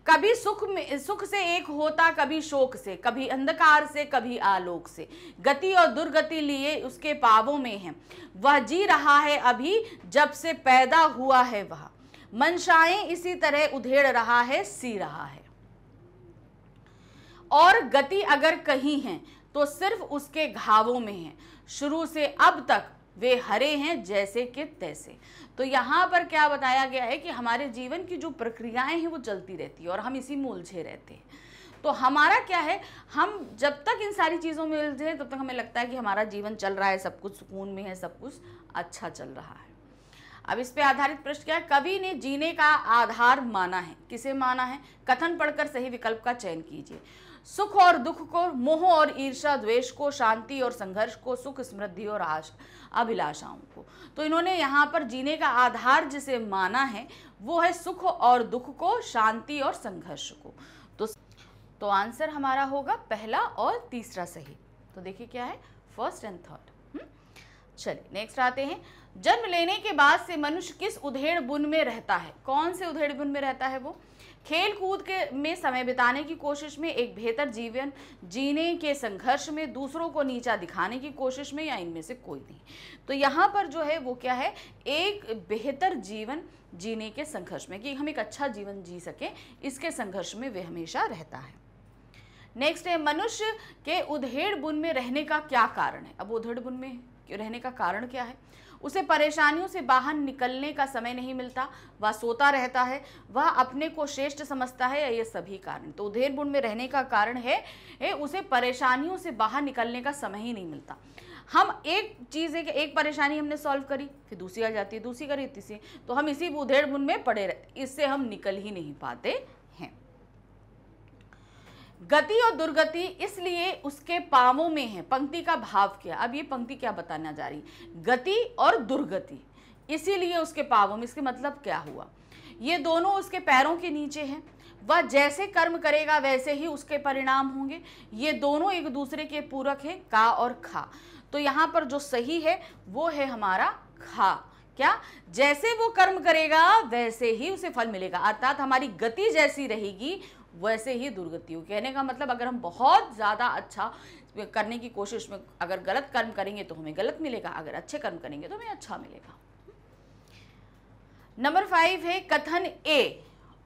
कभी सुख से एक होता, कभी शोक से, कभी अंधकार से, कभी आलोक से, गति और दुर्गति लिए उसके पावों में है, वह जी रहा है अभी जब से पैदा हुआ है वह, मनशाएं इसी तरह उधेड़ रहा है, सी रहा है, और गति अगर कहीं है तो सिर्फ उसके घावों में है, शुरू से अब तक वे हरे हैं जैसे कि तैसे। तो यहाँ पर क्या बताया गया है कि हमारे जीवन की जो प्रक्रियाएं हैं वो चलती रहती है और हम इसी में उलझे रहते हैं। तो हमारा क्या है, हम जब तक इन सारी चीज़ों में उलझे तब तक हमें लगता है कि हमारा जीवन चल रहा है, सब कुछ सुकून में है, सब कुछ अच्छा चल रहा है। अब इस पे आधारित प्रश्न क्या है, कवि ने जीने का आधार माना है, किसे माना है, कथन पढ़कर सही विकल्प का चयन कीजिए। सुख और दुख को, मोह और ईर्ष्या द्वेष को, शांति और संघर्ष को, सुख समृद्धि और अभिलाषाओं को। तो इन्होंने यहाँ पर जीने का आधार जिसे माना है वो है सुख और दुख को, शांति और संघर्ष को। तो आंसर हमारा होगा पहला और तीसरा सही। तो देखिए क्या है, फर्स्ट एंड थर्ड। चलिए नेक्स्ट आते हैं। जन्म लेने के बाद से मनुष्य किस उधेड़ बुन में रहता है, कौन से उधेड़ बुन में रहता है वो, खेल कूद के में समय बिताने की कोशिश में, एक बेहतर जीवन जीने के संघर्ष में, दूसरों को नीचा दिखाने की कोशिश में, या इनमें से कोई नहीं। तो यहाँ पर जो है वो क्या है, एक बेहतर जीवन जीने के संघर्ष में, कि हम एक अच्छा जीवन जी सके, इसके संघर्ष में वे हमेशा रहता है। नेक्स्ट है, मनुष्य के उधेड़ बुन में रहने का क्या कारण है। अब उधेड़ बुन में रहने का कारण क्या है, उसे परेशानियों से बाहर निकलने का समय नहीं मिलता, वह सोता रहता है, वह अपने को श्रेष्ठ समझता है, या ये सभी कारण। तो उधेड़ बुन में रहने का कारण है उसे परेशानियों से बाहर निकलने का समय ही नहीं मिलता। हम एक चीज़ है कि एक परेशानी हमने सॉल्व करी, फिर दूसरी आ जाती है, दूसरी करी, तीसरी, तो हम इसी उधेड़ बुन में पड़े रहते, इससे हम निकल ही नहीं पाते हैं। गति और दुर्गति इसलिए उसके पावों में है, पंक्ति का भाव क्या। अब ये पंक्ति क्या बताना जा रही, गति और दुर्गति इसीलिए उसके पावों में, इसके मतलब क्या हुआ, ये दोनों उसके पैरों के नीचे हैं, वह जैसे कर्म करेगा वैसे ही उसके परिणाम होंगे, ये दोनों एक दूसरे के पूरक हैं, का और खा। तो यहाँ पर जो सही है वो है हमारा खा। क्या, जैसे वो कर्म करेगा वैसे ही उसे फल मिलेगा, अर्थात हमारी गति जैसी रहेगी वैसे ही दुर्गति हो। कहने का मतलब अगर हम बहुत ज़्यादा अच्छा करने की कोशिश में अगर गलत कर्म करेंगे तो हमें गलत मिलेगा, अगर अच्छे कर्म करेंगे तो हमें अच्छा मिलेगा। नंबर 5 है, कथन ए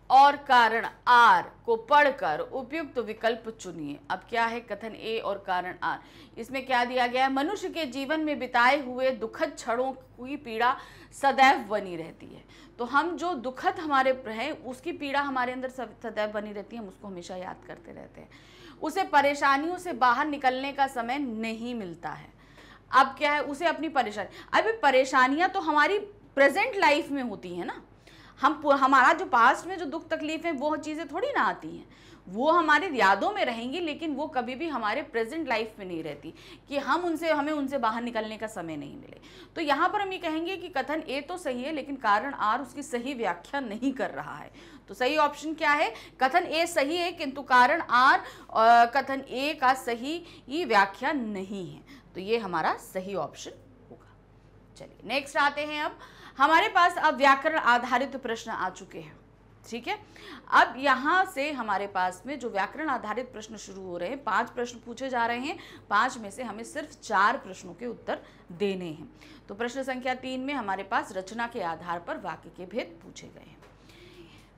और कारण आर को पढ़कर उपयुक्त विकल्प चुनिए। अब क्या है कथन ए और कारण आर, इसमें क्या दिया गया है, मनुष्य के जीवन में बिताए हुए दुखद क्षणों की पीड़ा सदैव बनी रहती है। तो हम जो दुखद हमारे हैं उसकी पीड़ा हमारे अंदर सदैव बनी रहती है, हम उसको हमेशा याद करते रहते हैं। उसे परेशानियों से बाहर निकलने का समय नहीं मिलता है। अब क्या है, उसे अपनी परेशानियां तो हमारी प्रेजेंट लाइफ में होती है ना, हमारा जो पास्ट में जो दुख तकलीफ है वो चीज़ें थोड़ी ना आती हैं, वो हमारे यादों में रहेंगी, लेकिन वो कभी भी हमारे प्रेजेंट लाइफ में नहीं रहती कि हमें उनसे बाहर निकलने का समय नहीं मिले। तो यहाँ पर हम ये कहेंगे कि कथन ए तो सही है लेकिन कारण आर उसकी सही व्याख्या नहीं कर रहा है। तो सही ऑप्शन क्या है, कथन ए सही है किंतु कारण आर कथन ए का सही व्याख्या नहीं है। तो ये हमारा सही ऑप्शन होगा। चलिए नेक्स्ट आते हैं। अब हमारे पास अब व्याकरण आधारित प्रश्न आ चुके हैं। ठीक है। अब यहाँ से हमारे पास में जो व्याकरण आधारित प्रश्न शुरू हो रहे हैं, 5 प्रश्न पूछे जा रहे हैं, 5 में से हमें सिर्फ 4 प्रश्नों के उत्तर देने हैं। तो प्रश्न संख्या 3 में हमारे पास रचना के आधार पर वाक्य के भेद पूछे गए हैं।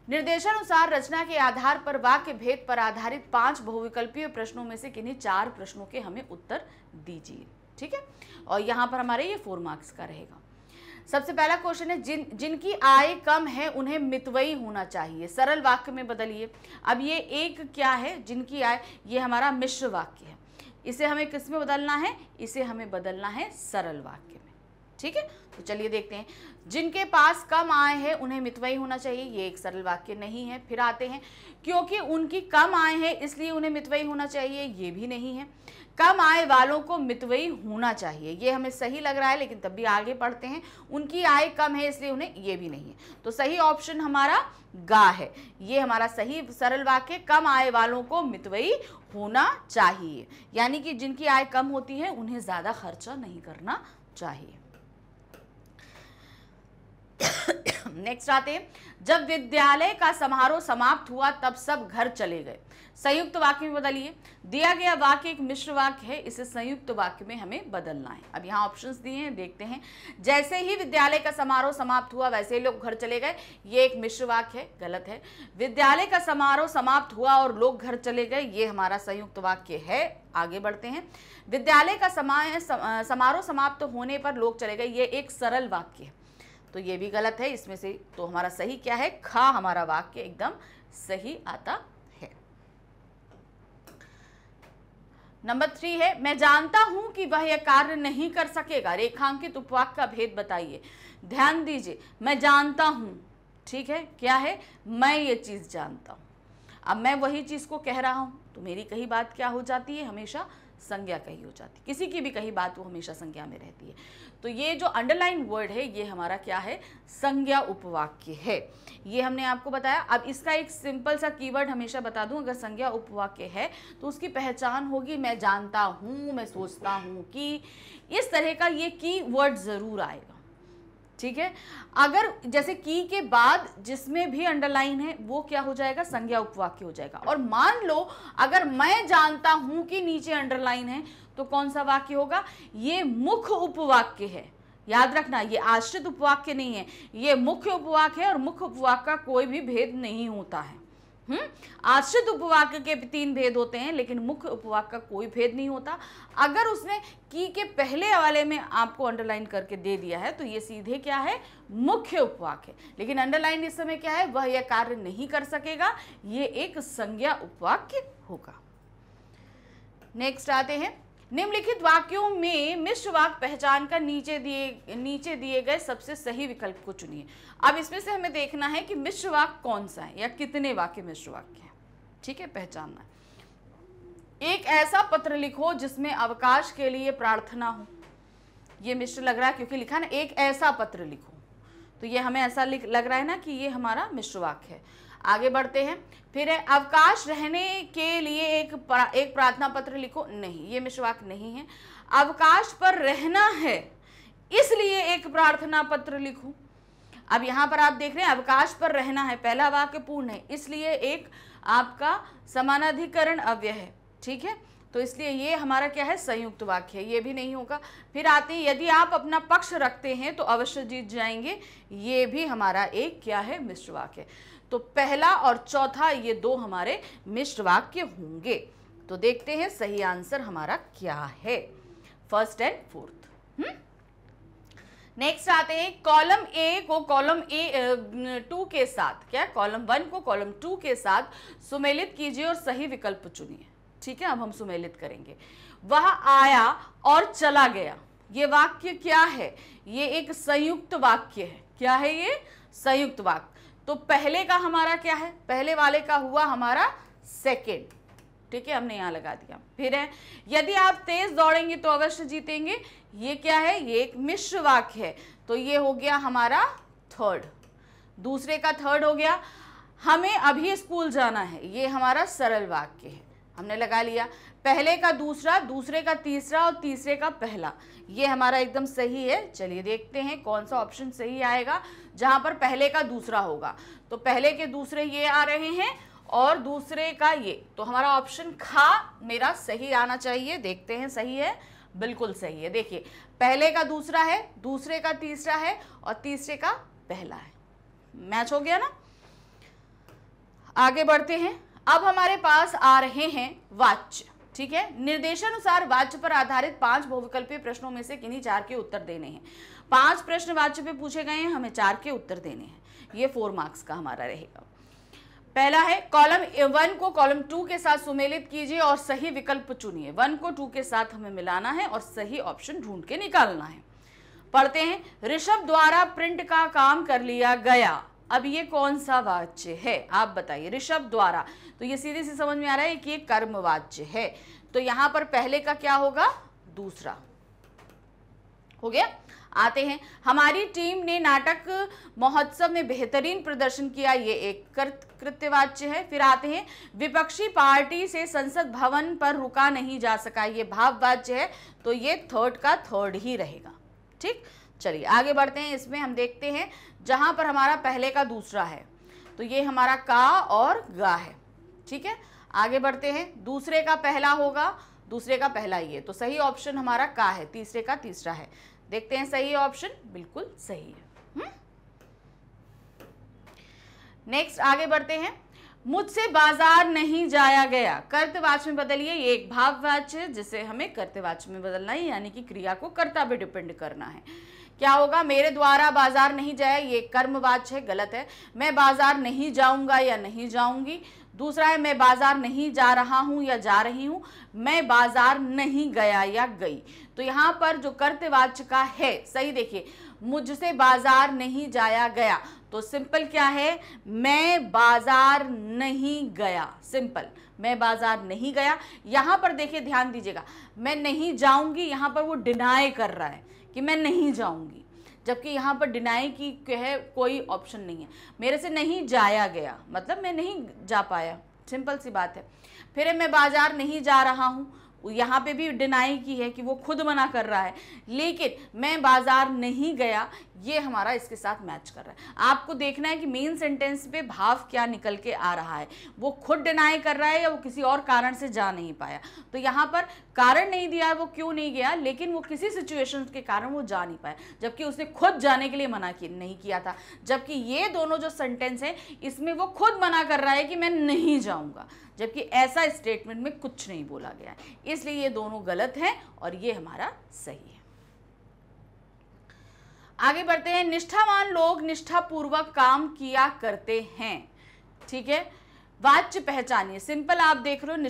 निर्देशानुसार रचना के आधार पर वाक्य भेद पर आधारित 5 बहुविकल्पीय प्रश्नों में से किन्हीं 4 प्रश्नों के हमें उत्तर दीजिए। ठीक है, और यहाँ पर हमारे ये 4 मार्क्स का रहेगा। सबसे पहला क्वेश्चन है, जिनकी आय कम है उन्हें मितव्ययी होना चाहिए, सरल वाक्य में बदलिए। अब ये एक क्या है, जिनकी आय, ये हमारा मिश्र वाक्य है, इसे हमें किस में बदलना है, इसे हमें बदलना है सरल वाक्य में। ठीक है, तो चलिए देखते हैं। जिनके पास कम आय है उन्हें मितव्ययी होना चाहिए, ये एक सरल वाक्य नहीं है। फिर आते हैं, क्योंकि उनकी कम आय है इसलिए उन्हें मितव्ययी होना चाहिए, ये भी नहीं है। कम आय वालों को मितव्ययी होना चाहिए, ये हमें सही लग रहा है, लेकिन तब भी आगे पढ़ते हैं। उनकी आय कम है इसलिए उन्हें, ये भी नहीं है। तो सही ऑप्शन हमारा गा है, ये हमारा सही सरल वाक्य, कम आय वालों को मितव्ययी होना चाहिए, यानी कि जिनकी आय कम होती है उन्हें ज्यादा खर्चा नहीं करना चाहिए। नेक्स्ट आते हैं, जब विद्यालय का समारोह समाप्त हुआ तब सब घर चले गए, संयुक्त वाक्य में बदलिए। दिया गया वाक्य एक मिश्र वाक्य है, इसे संयुक्त वाक्य में हमें बदलना है। अब यहाँ ऑप्शंस दिए हैं, देखते हैं। जैसे ही विद्यालय का समारोह समाप्त हुआ वैसे ही लोग घर चले गए, ये एक मिश्र वाक्य है, गलत है। विद्यालय का समारोह समाप्त हुआ और लोग घर चले गए, ये हमारा संयुक्त वाक्य है। आगे बढ़ते हैं। विद्यालय का समारोह समाप्त होने पर लोग चले गए, ये एक सरल वाक्य है, तो ये भी गलत है। इसमें से तो हमारा सही क्या है, खा हमारा वाक्य एकदम सही आता है। नंबर 3 है, मैं जानता हूं कि वह यह कार्य नहीं कर सकेगा, रेखांकित उपवाक्य का भेद बताइए। ध्यान दीजिए, मैं जानता हूं, ठीक है, क्या है, मैं ये चीज जानता हूं। अब मैं वही चीज को कह रहा हूं, तो मेरी कही बात क्या हो जाती है, हमेशा संज्ञा कही हो जाती है। किसी की भी कही बात वो हमेशा संज्ञा में रहती है। तो ये जो अंडरलाइन वर्ड है ये हमारा क्या है, संज्ञा उपवाक्य है, ये हमने आपको बताया। अब इसका एक सिंपल सा कीवर्ड हमेशा बता दूं, अगर संज्ञा उपवाक्य है तो उसकी पहचान होगी मैं जानता हूं, मैं सोचता हूं कि, इस तरह का ये कीवर्ड जरूर आएगा। ठीक है, अगर जैसे की के बाद जिसमें भी अंडरलाइन है वो क्या हो जाएगा, संज्ञा उपवाक्य हो जाएगा। और मान लो अगर मैं जानता हूं कि नीचे अंडरलाइन है तो कौन सा वाक्य होगा, ये मुख्य उपवाक्य है। याद रखना, ये आश्रित उपवाक्य नहीं है, ये मुख्य उपवाक्य है, और मुख्य उपवाक्य का कोई भी भेद नहीं होता है। आश्रित उपवाक्य के 3 भेद होते हैं, लेकिन मुख्य उपवाक्य का कोई भेद नहीं होता। अगर उसने की के पहले वाले में आपको अंडरलाइन करके दे दिया है तो ये सीधे क्या है, मुख्य उपवाक्य है। लेकिन अंडरलाइन इस समय क्या है, वह यह कार्य नहीं कर सकेगा, ये एक संज्ञा उपवाक्य होगा। नेक्स्ट आते हैं, निम्नलिखित वाक्यों में मिश्र वाक्य पहचान कर नीचे दिए गए सबसे सही विकल्प को चुनिए। अब इसमें से हमें देखना है कि मिश्र वाक्य कौन सा है या कितने वाक्य मिश्र वाक्य हैं। ठीक है, पहचानना है। एक ऐसा पत्र लिखो जिसमें अवकाश के लिए प्रार्थना हो, ये मिश्र लग रहा है क्योंकि लिखा ना एक ऐसा पत्र लिखो, तो ये हमें ऐसा लग रहा है ना कि ये हमारा मिश्र वाक्य है। आगे बढ़ते हैं, फिर है अवकाश रहने के लिए एक प्रार्थना पत्र लिखो, नहीं ये मिश्र वाक्य नहीं है। अवकाश पर रहना है इसलिए एक प्रार्थना पत्र लिखो। अब यहाँ पर आप देख रहे हैं अवकाश पर रहना है, पहला वाक्य पूर्ण है, इसलिए एक आपका समानाधिकरण अव्यय है। ठीक है, तो इसलिए ये हमारा क्या है, संयुक्त वाक्य है, ये भी नहीं होगा। फिर आते हैं, यदि आप अपना पक्ष रखते हैं तो अवश्य जीत जाएंगे, ये भी हमारा एक क्या है, मिश्र वाक्य। तो पहला और चौथा ये 2 हमारे मिश्र वाक्य होंगे। तो देखते हैं सही आंसर हमारा क्या है, फर्स्ट एंड फोर्थ। नेक्स्ट आते हैं, कॉलम ए को कॉलम 2 के साथ, क्या कॉलम 1 को कॉलम 2 के साथ सुमेलित कीजिए और सही विकल्प चुनिए। ठीक है, अब हम सुमेलित करेंगे। वह आया और चला गया, ये वाक्य क्या है, ये एक संयुक्त वाक्य है। क्या है ये, संयुक्त वाक्य। तो पहले का हमारा क्या है, पहले वाले का हुआ हमारा सेकेंड। ठीक है, हमने यहां लगा दिया। फिर है, यदि आप तेज दौड़ेंगे तो अवश्य जीतेंगे, ये क्या है, ये एक मिश्र वाक्य है, तो ये हो गया हमारा थर्ड। दूसरे का थर्ड हो गया, हमें अभी स्कूल जाना है, ये हमारा सरल वाक्य है। हमने लगा लिया। पहले का दूसरा, दूसरे का तीसरा और तीसरे का पहला, ये हमारा एकदम सही है। चलिए देखते हैं कौन सा ऑप्शन सही आएगा जहां पर पहले का दूसरा होगा। तो पहले के दूसरे ये आ रहे हैं और दूसरे का ये, तो हमारा ऑप्शन खा मेरा सही आना चाहिए। देखते हैं सही है, बिल्कुल सही है। देखिए पहले का दूसरा है, दूसरे का तीसरा है और तीसरे का पहला है। मैच हो गया ना। आगे बढ़ते हैं। अब हमारे पास आ रहे हैं वाच्य। ठीक है, निर्देशानुसार वाच्य पर आधारित 5 बहुविकल्पीय प्रश्नों में से किन्हीं 4 के उत्तर देने हैं। 5 प्रश्न वाच्य पे पूछे गए हैं, हमें 4 के उत्तर देने हैं। ये 4 मार्क्स का हमारा रहेगा। पहला है कॉलम 1 को कॉलम 2 के साथ सुमेलित कीजिए और सही विकल्प चुनिए। 1 को 2 के साथ हमें मिलाना है और सही ऑप्शन ढूंढ के निकालना है। पढ़ते हैं। ऋषभ द्वारा प्रिंट का काम कर लिया गया। अब ये कौन सा वाच्य है आप बताइए। ऋषभ द्वारा, तो ये सीधे से समझ में आ रहा है कि ये कर्म वाच्य है। तो यहां पर पहले का क्या होगा, दूसरा हो गया। आते हैं, हमारी टीम ने नाटक महोत्सव में बेहतरीन प्रदर्शन किया, ये एक कृत्यवाच्य है। फिर आते हैं, विपक्षी पार्टी से संसद भवन पर रुका नहीं जा सका, ये भाववाच्य है। तो ये थर्ड का थर्ड ही रहेगा। ठीक, चलिए आगे बढ़ते हैं। इसमें हम देखते हैं जहां पर हमारा पहले का दूसरा है, तो ये हमारा का और गा है। ठीक है, आगे बढ़ते हैं। दूसरे का पहला होगा, दूसरे का पहला ही है, तो सही ऑप्शन हमारा का है, तीसरे का तीसरा है। देखते हैं सही ऑप्शन, बिल्कुल सही है। नेक्स्ट आगे बढ़ते हैं। मुझसे बाजार नहीं जाया गया, कर्तवाच्य में बदलिए। ये एक भाववाच्य है जिसे हमें कर्तवाच्य में बदलना है, यानी कि क्रिया को कर्ता पे डिपेंड करना है। क्या होगा, मेरे द्वारा बाजार नहीं जाया, ये कर्मवाच्य है, गलत है। मैं बाजार नहीं जाऊंगा या नहीं जाऊंगी। दूसरा है मैं बाजार नहीं जा रहा हूं या जा रही हूं। मैं बाजार नहीं गया या गई। तो यहां पर जो कर्तवाच्य का है सही देखिए, मुझसे बाजार नहीं जाया गया, तो सिंपल क्या है, मैं बाजार नहीं गया। सिंपल, मैं बाजार नहीं गया। यहां पर देखिए ध्यान दीजिएगा, मैं नहीं जाऊंगी, यहां पर वो डिनाई कर रहा है कि मैं नहीं जाऊंगी, जबकि यहाँ पर डिनाई की है कोई ऑप्शन नहीं है। मेरे से नहीं जाया गया मतलब मैं नहीं जा पाया, सिंपल सी बात है। फिर मैं बाजार नहीं जा रहा हूँ, यहाँ पे भी डिनाई की है कि वो खुद मना कर रहा है, लेकिन मैं बाजार नहीं गया, ये हमारा इसके साथ मैच कर रहा है। आपको देखना है कि मेन सेंटेंस पे भाव क्या निकल के आ रहा है, वो खुद डिनाई कर रहा है या वो किसी और कारण से जा नहीं पाया। तो यहाँ पर कारण नहीं दिया है वो क्यों नहीं गया, लेकिन वो किसी सिचुएशन के कारण वो जा नहीं पाया, जबकि उसने खुद जाने के लिए मना नहीं किया था। जबकि ये दोनों जो सेंटेंस है इसमें वो खुद मना कर रहा है कि मैं नहीं जाऊंगा, जबकि ऐसा स्टेटमेंट में कुछ नहीं बोला गया है। इसलिए ये दोनों गलत हैं और ये हमारा सही है। आगे बढ़ते हैं। निष्ठावान लोग निष्ठापूर्वक काम किया करते हैं। ठीक है, वाच्य पहचानिए। सिंपल आप देख रहे हो,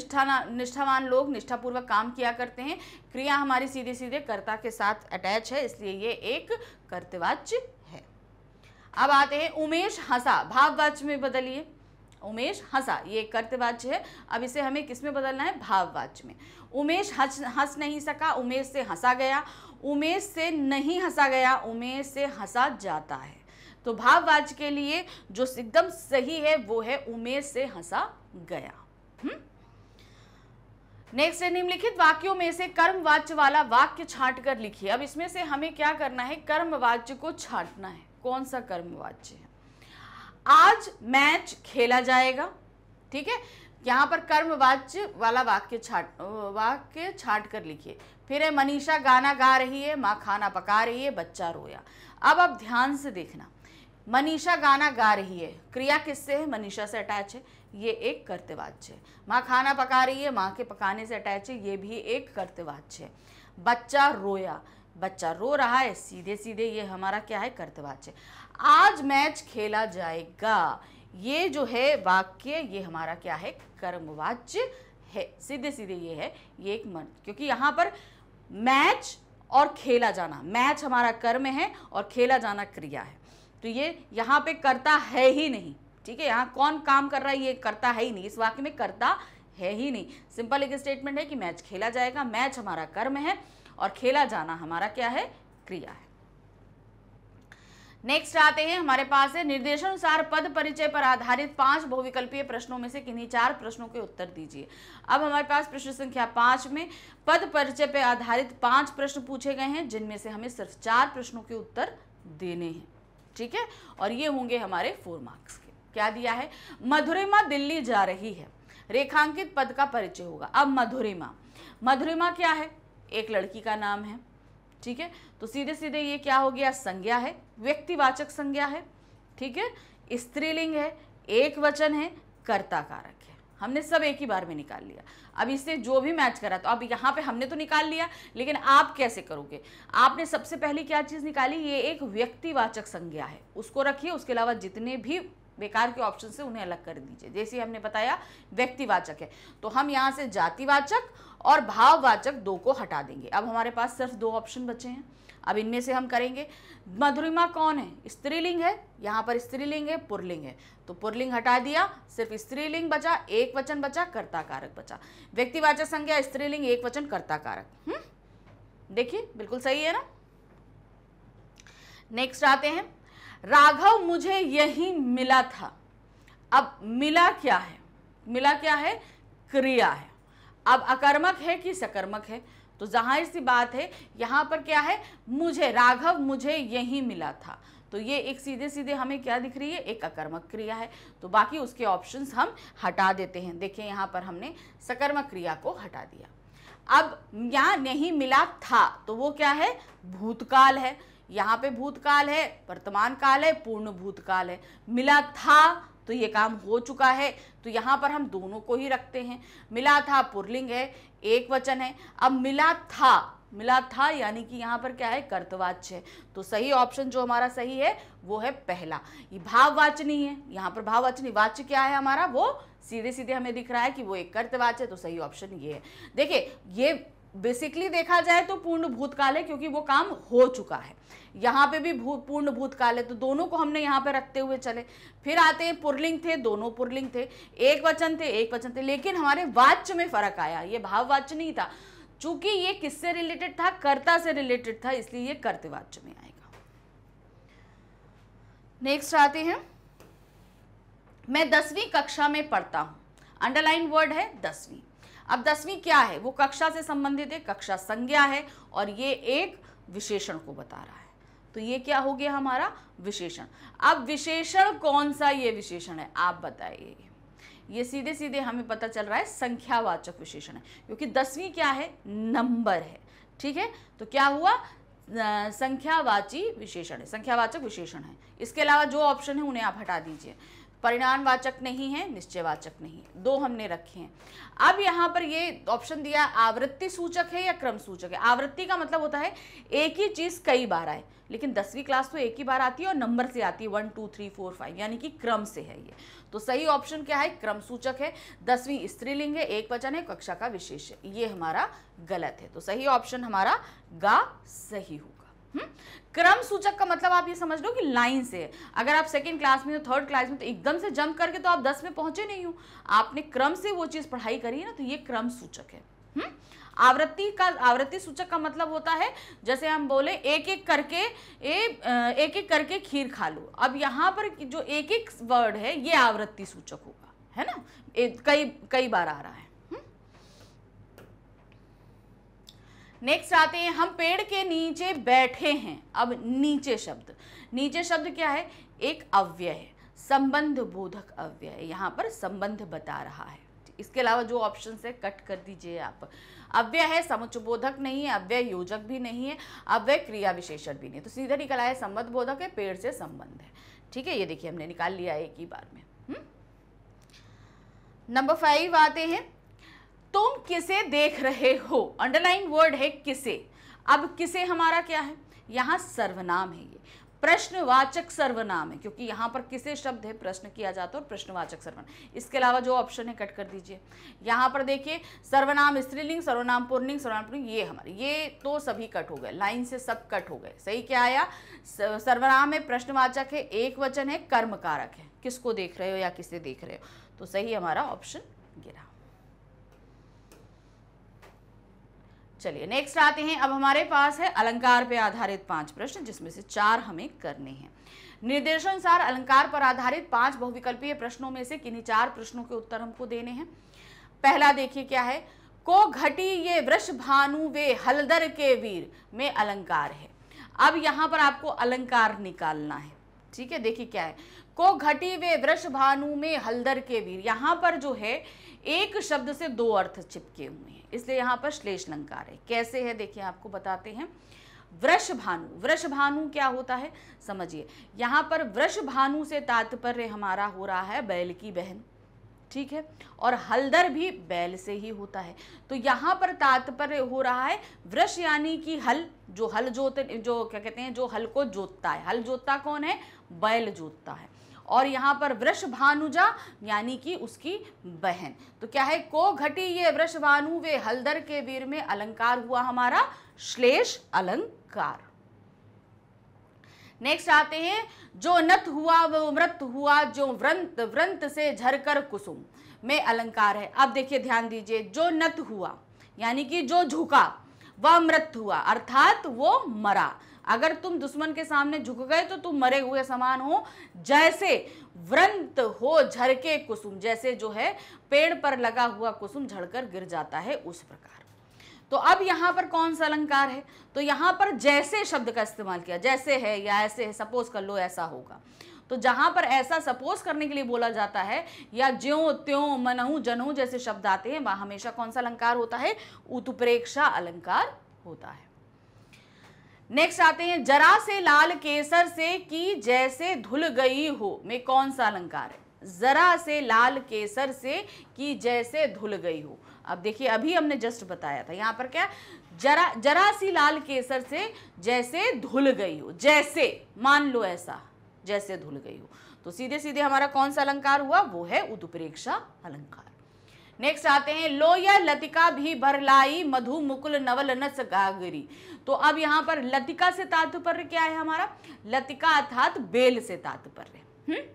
निष्ठावान लोग निष्ठापूर्वक काम किया करते हैं। क्रिया हमारी सीधे सीधे कर्ता के साथ अटैच है, इसलिए ये एक कर्तवाच्य है। अब आते हैं, उमेश हंसा, भाववाच्य में बदलिए। उमेश हंसा, ये कर्तवाच्य है। अब इसे हमें किस में बदलना है, भाववाच्य में। उमेश हंस नहीं सका, उमेश से हंसा गया। उमेश से नहीं हंसा गया, उमेश से हंसा जाता है। तो भाववाच्य के लिए जो एकदम सही है वो है उमेश से हंसा गया। नेक्स्ट है, निम्नलिखित वाक्यों में से कर्मवाच्य वाला वाक्य छांट कर लिखिए। अब इसमें से हमें क्या करना है, कर्मवाच्य को छांटना है। कौन सा कर्मवाच्य है, आज मैच खेला जाएगा। ठीक है, यहाँ पर कर्मवाच्य वाला वाक्य छांट कर लिखिए। फिर है, मनीषा गाना गा रही है, माँ खाना पका रही है, बच्चा रोया। अब आप ध्यान से देखना, मनीषा गाना गा रही है, क्रिया किससे है, मनीषा से अटैच है, ये एक कर्तवाच्य है। माँ खाना पका रही है, माँ के पकाने से अटैच है, ये भी एक कर्तवाच्य है। बच्चा रोया, बच्चा रो रहा है, सीधे सीधे ये हमारा क्या है, कर्तवाच्य। आज मैच खेला जाएगा, ये जो है वाक्य ये हमारा क्या है, कर्मवाच्य है। सीधे सीधे ये है, ये एक मन, क्योंकि यहाँ पर मैच और खेला जाना, मैच हमारा कर्म है और खेला जाना क्रिया है, तो ये यहाँ पे कर्ता है ही नहीं। ठीक है, यहाँ कौन काम कर रहा है, ये कर्ता है ही नहीं, इस वाक्य में कर्ता है ही नहीं। सिंपल एक स्टेटमेंट है कि मैच खेला जाएगा, मैच हमारा कर्म है और खेला जाना हमारा क्या है, क्रिया है। नेक्स्ट आते हैं, हमारे पास है निर्देशानुसार पद परिचय पर आधारित 5 बहुविकल्पीय प्रश्नों में से किन्हीं 4 प्रश्नों के उत्तर दीजिए। अब हमारे पास प्रश्न संख्या 5 में पद परिचय पर आधारित 5 प्रश्न पूछे गए हैं, जिनमें से हमें सिर्फ 4 प्रश्नों के उत्तर देने हैं, ठीक है, और ये होंगे हमारे 4 मार्क्स के। क्या दिया है, मधुरिमा दिल्ली जा रही है, रेखांकित पद का परिचय होगा। अब मधुरिमा क्या है, एक लड़की का नाम है, ठीक है, तो सीधे सीधे ये क्या हो गया, संज्ञा है, व्यक्तिवाचक संज्ञा है, ठीक है, स्त्रीलिंग है, एक वचन है, कर्ता कारक है। हमने सब एक ही बार में निकाल लिया। अब इससे जो भी मैच करा, तो अब यहाँ पे हमने तो निकाल लिया, लेकिन आप कैसे करोगे, आपने सबसे पहले क्या चीज निकाली, ये एक व्यक्तिवाचक संज्ञा है, उसको रखिए, उसके अलावा जितने भी बेकार के ऑप्शन से उन्हें अलग कर दीजिए। जैसे हमने बताया व्यक्तिवाचक है, तो हम यहाँ से जातिवाचक और भाववाचक 2 को हटा देंगे। अब हमारे पास सिर्फ 2 ऑप्शन बचे हैं। अब इनमें से हम करेंगे, मधुरिमा कौन है, स्त्रीलिंग है, यहाँ पर स्त्रीलिंग है, पुल्लिंग है, तो पुल्लिंग हटा दिया, सिर्फ स्त्रीलिंग बचा, एक वचन बचा, कर्ता कारक बचा। व्यक्तिवाचक संज्ञा स्त्रीलिंग, एक वचन, कर्ता कारक। देखिए बिल्कुल सही है ना। नेक्स्ट आते हैं, राघव मुझे यही मिला था। अब मिला क्या है, मिला क्या है, क्रिया है। अब अकर्मक है कि सकर्मक है, तो जाहिर सी बात है यहाँ पर क्या है, मुझे, राघव मुझे यही मिला था, तो ये एक सीधे सीधे हमें क्या दिख रही है, एक अकर्मक क्रिया है, तो बाकी उसके ऑप्शंस हम हटा देते हैं। देखिए यहाँ पर हमने सकर्मक क्रिया को हटा दिया। अब यहाँ नहीं मिला था, तो वो क्या है, भूतकाल है, यहाँ पे भूतकाल है, वर्तमान काल है, पूर्ण भूतकाल है। मिला था तो ये काम हो चुका है, तो यहाँ पर हम दोनों को ही रखते हैं। मिला था पुल्लिंग है, एक वचन है। अब मिला था यानी कि यहाँ पर क्या है, कर्तवाच्य है, तो सही ऑप्शन जो हमारा सही है वो है पहला। ये भाववाचनी है, यहाँ पर भाववाचनी, वाच्य क्या है हमारा, वो सीधे सीधे हमें दिख रहा है कि वो एक कर्तवाच्य है, तो सही ऑप्शन ये है। देखिए ये बेसिकली देखा जाए तो पूर्ण भूतकाल है, क्योंकि वो काम हो चुका है। यहाँ पे भी पूर्ण भूतकाल है, तो दोनों को हमने यहाँ पे रखते हुए चले। फिर आते हैं पुल्लिंग थे, दोनों पुल्लिंग थे, एक वचन थे, लेकिन हमारे वाच्य में फर्क आया, ये भाववाच्य नहीं था, चूंकि ये किससे रिलेटेड था, कर्ता से रिलेटेड था, इसलिए ये कर्तवाच्य में आएगा। नेक्स्ट आते हैं, मैं 10वीं कक्षा में पढ़ता हूं, अंडरलाइन वर्ड है 10वीं। अब 10वीं क्या है, वो कक्षा से संबंधित है, कक्षा संज्ञा है, और ये एक विशेषण को बता रहा है, तो ये क्या हो गया हमारा, विशेषण। अब विशेषण कौन सा ये विशेषण है, आप बताइए। ये सीधे सीधे हमें पता चल रहा है संख्यावाचक विशेषण है, क्योंकि 10वीं क्या है, नंबर है, ठीक है, तो क्या हुआ, संख्यावाची विशेषण है, संख्यावाचक विशेषण है। इसके अलावा जो ऑप्शन है उन्हें आप हटा दीजिए। परिणामवाचक नहीं है, निश्चयवाचक नहीं है, 2 हमने रखे हैं। अब यहाँ पर ये ऑप्शन दिया, आवृत्ति सूचक है या क्रम सूचक है। आवृत्ति का मतलब होता है एक ही चीज कई बार आए, लेकिन 10वीं क्लास तो एक ही बार आती है और नंबर से आती है, 1 2 3 4 5, यानी कि क्रम से है ये, तो सही ऑप्शन क्या है, क्रम सूचक है। 10वीं स्त्रीलिंग है, एक वचन है, कक्षा का विशेष है, ये हमारा गलत है, तो सही ऑप्शन हमारा गा सही होगा। क्रम सूचक का मतलब आप ये समझ लो कि लाइन से है। अगर आप 2nd क्लास में, तो 3rd क्लास में, तो एकदम से जंप करके तो आप 10 में पहुंचे नहीं हो, आपने क्रम से वो चीज पढ़ाई करी है ना, तो ये क्रम सूचक है। आवृत्ति सूचक का मतलब होता है, जैसे हम बोले एक एक करके खीर खा लो। अब यहाँ पर जो एक एक वर्ड है ये आवृत्ति सूचक होगा, है ना, कई बार आ रहा है। नेक्स्ट आते हैं, हम पेड़ के नीचे बैठे हैं। अब नीचे शब्द क्या है, एक अव्यय है, संबंध बोधक अव्यय है, यहाँ पर संबंध बता रहा है। इसके अलावा जो ऑप्शन है कट कर दीजिए आप। अव्यय है, समुच्चयबोधक नहीं है, अव्यय योजक भी नहीं है, अव्यय क्रिया विशेषण भी नहीं है, तो सीधा निकला है संबंध बोधक है, पेड़ से संबंध है, ठीक है, ये देखिए हमने निकाल लिया एक ही बार में। नंबर 5 आते हैं, तुम किसे देख रहे हो, अंडरलाइन वर्ड है किसे। अब किसे हमारा क्या है, यहाँ सर्वनाम है, ये प्रश्नवाचक सर्वनाम है, क्योंकि यहाँ पर किसे शब्द है, प्रश्न किया जाता है और प्रश्नवाचक सर्वनाम। इसके अलावा जो ऑप्शन है कट कर दीजिए। यहाँ पर देखिए सर्वनाम स्त्रीलिंग, सर्वनाम पुल्लिंग, सर्वनाम पुल्लिंग, ये हमारे ये तो सभी कट हो गए, लाइन से सब कट हो गए। सही क्या आया, सर्वनाम है, प्रश्नवाचक है, एक वचन है, कर्म कारक है, किसको देख रहे हो या किसे देख रहे हो, तो सही हमारा ऑप्शन गिरा। चलिए नेक्स्ट आते हैं, अब हमारे पास है अलंकार पे आधारित 5 प्रश्न, जिसमें से 4 हमें करने हैं। निर्देशानुसार अलंकार पर आधारित 5 बहुविकल्पीय प्रश्नों में से किन्हीं 4 प्रश्नों के उत्तर हमको देने हैं। पहला देखिए क्या है, को घटी ये वृष भानु वे हलदर के वीर में अलंकार है। अब यहां पर आपको अलंकार निकालना है, ठीक है। देखिए क्या है, को घटी वे वृष भानु में हलदर के वीर, यहां पर जो है एक शब्द से 2 अर्थ चिपके हुए हैं, इसलिए यहां पर श्लेष अलंकार है। कैसे है देखिए आपको बताते हैं। वृष भानु, वृष भानु क्या होता है समझिए। यहां पर वृष भानु से तात्पर्य हमारा हो रहा है बैल की बहन, ठीक है, और हलदर भी बैल से ही होता है। तो यहाँ पर तात्पर्य हो रहा है वृष यानी कि हल, जो हल जो क्या कहते हैं, जो हल को जोतता है। हल जोतता कौन है, बैल जोतता है। और यहाँ पर वृष भानुजा यानी कि उसकी बहन। तो क्या है, को घटी ये वृष भानु वे हलदर के वीर में अलंकार हुआ हमारा श्लेष अलंकार। नेक्स्ट आते हैं, जो नत हुआ वो मृत हुआ, जो व्रंत व्रंत से झरकर कुसुम में अलंकार है। अब देखिए ध्यान दीजिए, जो नत हुआ यानी कि जो झुका, वह मृत हुआ अर्थात वो मरा। अगर तुम दुश्मन के सामने झुक गए तो तुम मरे हुए समान हो। जैसे व्रंत हो झरके कुसुम, जैसे जो है पेड़ पर लगा हुआ कुसुम झड़कर गिर जाता है, उस प्रकार। तो अब यहाँ पर कौन सा अलंकार है, तो यहाँ पर जैसे शब्द का इस्तेमाल किया। जैसे है या ऐसे है, सपोज कर लो ऐसा होगा। तो जहां पर ऐसा सपोज करने के लिए बोला जाता है, या ज्यों त्यों मनहु जनहु जैसे शब्द आते हैं, वहां हमेशा कौन सा अलंकार होता है, उत्प्रेक्षा अलंकार होता है। नेक्स्ट आते हैं, जरा से लाल केसर से की जैसे धुल गई हो में कौन सा अलंकार है। जरा से लाल केसर से की जैसे धुल गई हो। अब देखिए अभी हमने जस्ट बताया था, यहाँ पर क्या, जरा सी लाल केसर से जैसे धुल गई हो, जैसे मान लो ऐसा, जैसे धुल गई हो। तो सीधे सीधे हमारा कौन सा अलंकार हुआ, वो है उत्प्रेक्षा अलंकार। नेक्स्ट आते हैं, लोया लतिका भी भरलाई मधु मुकुल नवल नस गागरी। तो अब यहाँ पर लतिका से तात्पर्य क्या है हमारा, लतिका अर्थात बेल से तात्पर्य।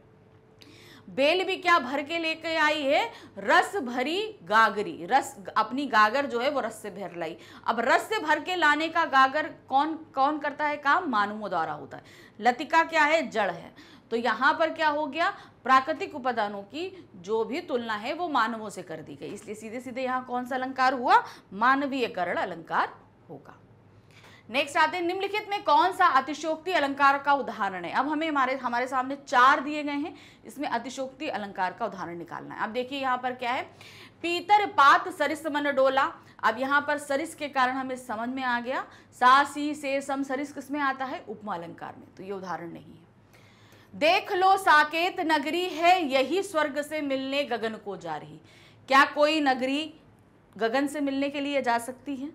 बेल भी क्या भर के लेके आई है, रस भरी गागरी। रस, अपनी गागर जो है वो रस से भर लाई। अब रस से भर के लाने का गागर कौन कौन करता है काम, मानवों द्वारा होता है। लतिका क्या है, जड़ है। तो यहाँ पर क्या हो गया, प्राकृतिक उपादानों की जो भी तुलना है वो मानवों से कर दी गई, इसलिए सीधे सीधे यहाँ कौन सा अलंकार हुआ, मानवीयकरण अलंकार होगा। नेक्स्ट आते हैं, निम्नलिखित में कौन सा अतिशयोक्ति अलंकार का उदाहरण है। अब हमें हमारे सामने 4 दिए गए हैं, इसमें अतिशयोक्ति अलंकार का उदाहरण निकालना है। अब देखिए यहाँ पर क्या है, पीतर पात सरिस मन डोला। अब यहाँ पर सरिस के कारण हमें समझ में आ गया, सा सी से सम सरिस किसमें आता है, उपमा अलंकार में। तो ये उदाहरण नहीं है। देख लो साकेत नगरी है यही स्वर्ग से मिलने गगन को जा रही। क्या कोई नगरी गगन से मिलने के लिए जा सकती है,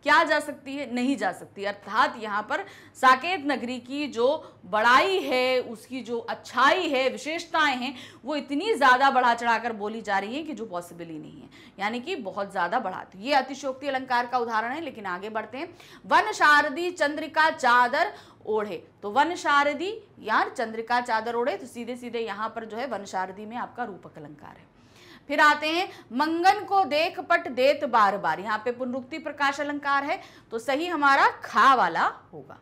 क्या जा सकती है, नहीं जा सकती। अर्थात यहाँ पर साकेत नगरी की जो बड़ाई है, उसकी जो अच्छाई है, विशेषताएं हैं, वो इतनी ज़्यादा बढ़ा चढ़ाकर बोली जा रही है कि जो पॉसिबल ही नहीं है, यानी कि बहुत ज़्यादा बढ़ाती। ये अतिशयोक्ति अलंकार का उदाहरण है। लेकिन आगे बढ़ते हैं, वन शारदी चंद्रिका चादर ओढ़े। तो वन शारदी यार चंद्रिका चादर ओढ़े, तो सीधे सीधे यहाँ पर जो है वन शारदी में आपका रूपक अलंकार है। फिर आते हैं, मंगन को देख पट देत बार बार। यहाँ पे पुनरुक्ति प्रकाश अलंकार है, तो सही हमारा खा वाला होगा।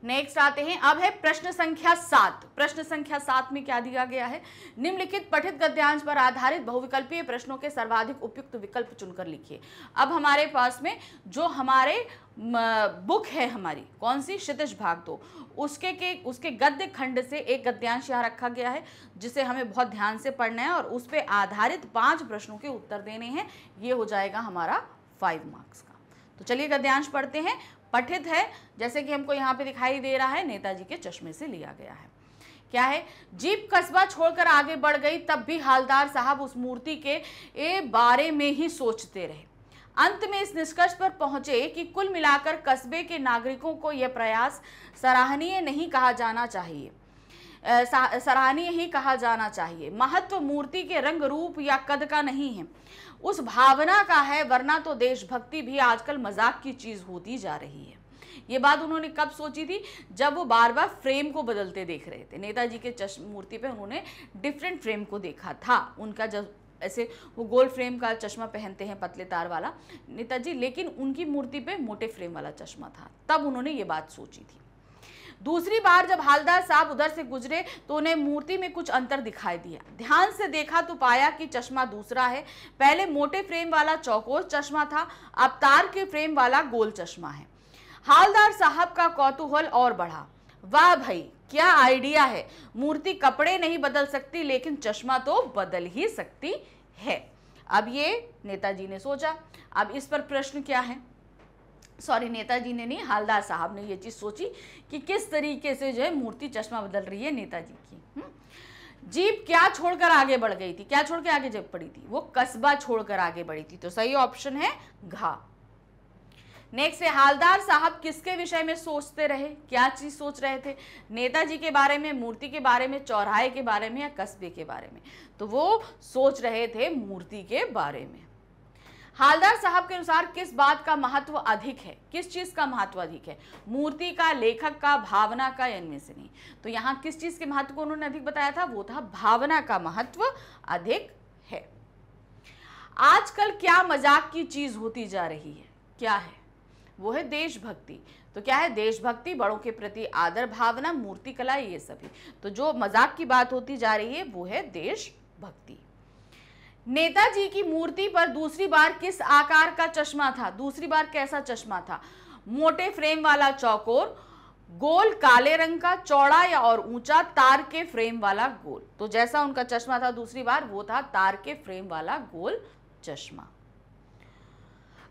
नेक्स्ट आते हैं, अब है प्रश्न संख्या 7। प्रश्न संख्या 7 में क्या दिया गया है, निम्नलिखित पठित गद्यांश पर आधारित बहुविकल्पीय प्रश्नों के सर्वाधिक उपयुक्त विकल्प चुनकर लिखिए। अब हमारे पास में जो हमारे बुक है हमारी, कौन सी, क्षितिज भाग 2, उसके गद्य खंड से एक गद्यांश यहाँ रखा गया है, जिसे हमें बहुत ध्यान से पढ़ना है और उस पर आधारित 5 प्रश्नों के उत्तर देने हैं। ये हो जाएगा हमारा 5 मार्क्स का। तो चलिए गद्यांश पढ़ते हैं। पठित है, जैसे कि हमको यहाँ पे दिखाई दे रहा है, नेताजी के चश्मे से लिया गया है। क्या है, जीप कस्बा छोड़कर आगे बढ़ गई, तब भी हालदार साहब उस मूर्ति के बारे में ही सोचते रहे। अंत में इस निष्कर्ष पर पहुंचे कि कुल मिलाकर कस्बे के नागरिकों को यह प्रयास सराहनीय नहीं कहा जाना चाहिए, सराहनीय ही कहा जाना चाहिए। महत्व मूर्ति के रंग रूप या कद का नहीं है, उस भावना का है, वरना तो देशभक्ति भी आजकल मजाक की चीज होती जा रही है। ये बात उन्होंने कब सोची थी, जब वो बार बार फ्रेम को बदलते देख रहे थे। नेताजी के मूर्ति पे उन्होंने डिफरेंट फ्रेम को देखा था, उनका जब ऐसे वो गोल फ्रेम का चश्मा पहनते हैं, पतले तार वाला नेताजी, लेकिन उनकी मूर्ति पे मोटे फ्रेम वाला चश्मा था। तब उन्होंने ये बात सोची थी। दूसरी बार जब हालदार साहब उधर से गुजरे तो उन्हें मूर्ति में कुछ अंतर दिखाई दिया। ध्यान से देखा तो पाया कि चश्मा दूसरा है। पहले मोटे फ्रेम वाला चौकोर चश्मा था, अब तार के फ्रेम वाला गोल चश्मा है। हालदार साहब का कौतूहल और बढ़ा। वाह भाई, क्या आइडिया है। मूर्ति कपड़े नहीं बदल सकती, लेकिन चश्मा तो बदल ही सकती है। अब ये नेताजी ने सोचा। अब इस पर प्रश्न क्या है, सॉरी नेताजी ने नहीं, हालदार साहब ने ये चीज सोची कि किस तरीके से जो है मूर्ति चश्मा बदल रही है नेताजी की। जीप क्या छोड़कर आगे बढ़ गई थी, क्या छोड़ के आगे जब पड़ी थी, वो कस्बा छोड़कर आगे बढ़ी थी। तो सही ऑप्शन है घा। नेक्स्ट है, हालदार साहब किसके विषय में सोचते रहे, क्या चीज सोच रहे थे, नेताजी के बारे में, मूर्ति के बारे में, चौराहे के बारे में या कस्बे के बारे में। तो वो सोच रहे थे मूर्ति के बारे में। हालदार साहब के अनुसार किस बात का महत्व अधिक है, किस चीज का महत्व अधिक है, मूर्ति का, लेखक का, भावना का, या इनमें से नहीं। तो यहाँ किस चीज के महत्व को उन्होंने अधिक बताया था, वो था भावना का महत्व अधिक है। आजकल क्या मजाक की चीज होती जा रही है, क्या है, वो है देशभक्ति। तो क्या है, देशभक्ति, बड़ों के प्रति आदर भावना, मूर्ति कला, ये सभी। तो जो मजाक की बात होती जा रही है वो है देशभक्ति। नेताजी की मूर्ति पर दूसरी बार किस आकार का चश्मा था, दूसरी बार कैसा चश्मा था, मोटे फ्रेम वाला चौकोर, गोल काले रंग का, चौड़ा या और ऊंचा, तार के फ्रेम वाला गोल। तो जैसा उनका चश्मा था दूसरी बार वो था तार के फ्रेम वाला गोल चश्मा।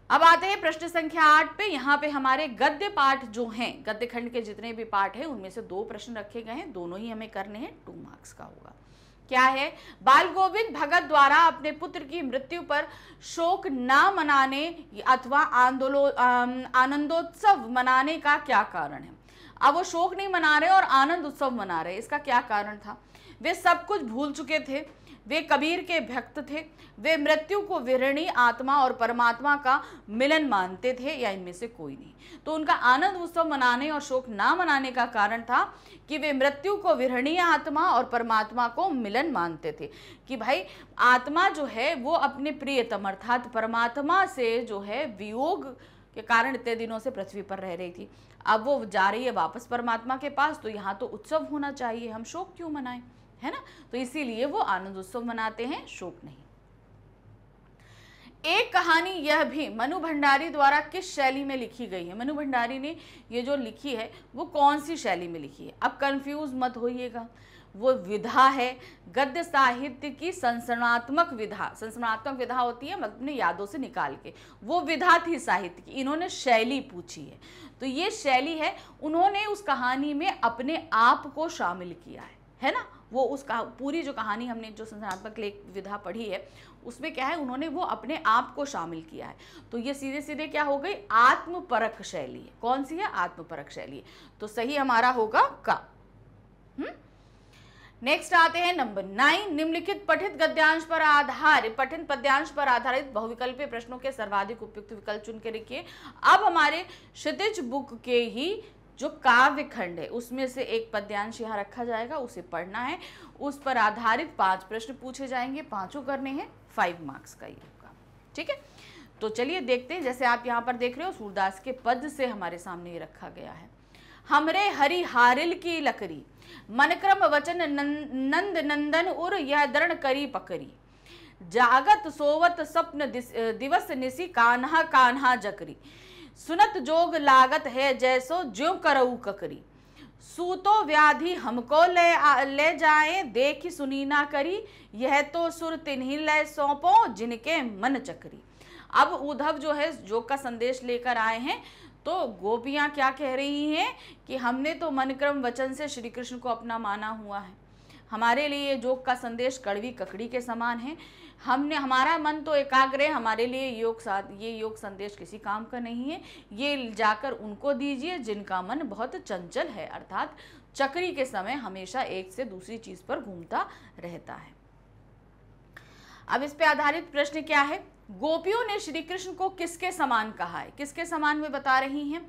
अब आते हैं प्रश्न संख्या 8 पे। यहाँ पे हमारे गद्य पाठ जो हैं, गद्य खंड के जितने भी पाठ हैं उनमें से 2 प्रश्न रखे गए हैं, दोनों ही हमें करने हैं, 2 मार्क्स का होगा। क्या है, बाल गोविंद भगत द्वारा अपने पुत्र की मृत्यु पर शोक न मनाने अथवा आनंदोत्सव मनाने का क्या कारण है। अब वो शोक नहीं मना रहे और आनंद उत्सव मना रहे, इसका क्या कारण था। वे सब कुछ भूल चुके थे, वे कबीर के भक्त थे, वे मृत्यु को विरणी आत्मा और परमात्मा का मिलन मानते थे, या इनमें से कोई नहीं। तो उनका आनंद उत्सव मनाने और शोक ना मनाने का कारण था कि वे मृत्यु को विरणी आत्मा और परमात्मा को मिलन मानते थे। कि भाई आत्मा जो है वो अपने प्रियतम अर्थात परमात्मा से जो है वियोग के कारण इतने दिनों से पृथ्वी पर रह रही थी, अब वो जा रही है वापस परमात्मा के पास, तो यहाँ तो उत्सव होना चाहिए, हम शोक क्यों मनाएं, है ना। तो इसीलिए वो आनंद उत्सव मनाते हैं, शोक नहीं। एक कहानी यह भी मनु भंडारी द्वारा किस शैली में लिखी गई है। मनु भंडारी ने ये जो लिखी है वो कौन सी शैली में लिखी है। अब कंफ्यूज मत होइएगा, वो विधा है गद्य साहित्य की संस्मरणात्मक विधा। संस्मरणात्मक विधा होती है अपने यादों से निकाल के, वो विधा थी साहित्य की। इन्होंने शैली पूछी है, तो ये शैली है, उन्होंने उस कहानी में अपने आप को शामिल किया है ना। वो उस पूरी जो कहानी हमने जो संस्मरणात्मक लेख विधा पढ़ी है उसमें क्या है, उन्होंने वो अपने आप को शामिल किया है। तो ये सीधे सीधे क्या हो गई, आत्मपरक शैली है। कौन सी है, आत्मपरक शैली। तो सही हमारा होगा का। नेक्स्ट आते हैं नंबर 9। निम्नलिखित पठित गद्यांश पर आधारित पठित पद्यांश पर आधारित बहुविकल्पीय प्रश्नों के सर्वाधिक उपयुक्त विकल्प चुन के लिखिए। अब हमारे क्षितिज बुक के ही जो काव्य खंड है उसमें से एक पद्यांश यहाँ रखा जाएगा, उसे पढ़ना है, उस पर आधारित 5 प्रश्न पूछे जाएंगे, 5 करने हैं, 5 मार्क्स का ये होगा। ठीक है, तो चलिए देखते हैं। जैसे आप यहाँ पर देख रहे हो सूरदास के पद से हमारे सामने ये रखा गया है। हमरे हरि हारिल की लकड़ी, मनक्रम वचन नंद नंदन उर यह दृढ़ करी पकड़ी, जागत सोवत स्वप्न दिवस निसी कान्हा कान्हा जकरी, सुनत जोग लागत है जैसो ज्यों करऊ ककरी, सूतो व्याधि हमको ले जाए देखी सुनी ना करी, यह तो सुर तिन्ही ले सौंपो जिनके मन चकरी। अब उद्धव जो है जोग का संदेश लेकर आए हैं, तो गोपियां क्या कह रही हैं कि हमने तो मनक्रम वचन से श्री कृष्ण को अपना माना हुआ है, हमारे लिए जोग का संदेश कड़वी ककड़ी के समान है, हमारा मन तो एकाग्र है, हमारे लिए ये योग संदेश किसी काम का नहीं है, ये जाकर उनको दीजिए जिनका मन बहुत चंचल है, अर्थात चक्री के समय हमेशा एक से दूसरी चीज पर घूमता रहता है। अब इस पे आधारित प्रश्न क्या है, गोपियों ने श्री कृष्ण को किसके समान कहा है, किसके समान वे बता रही हैं,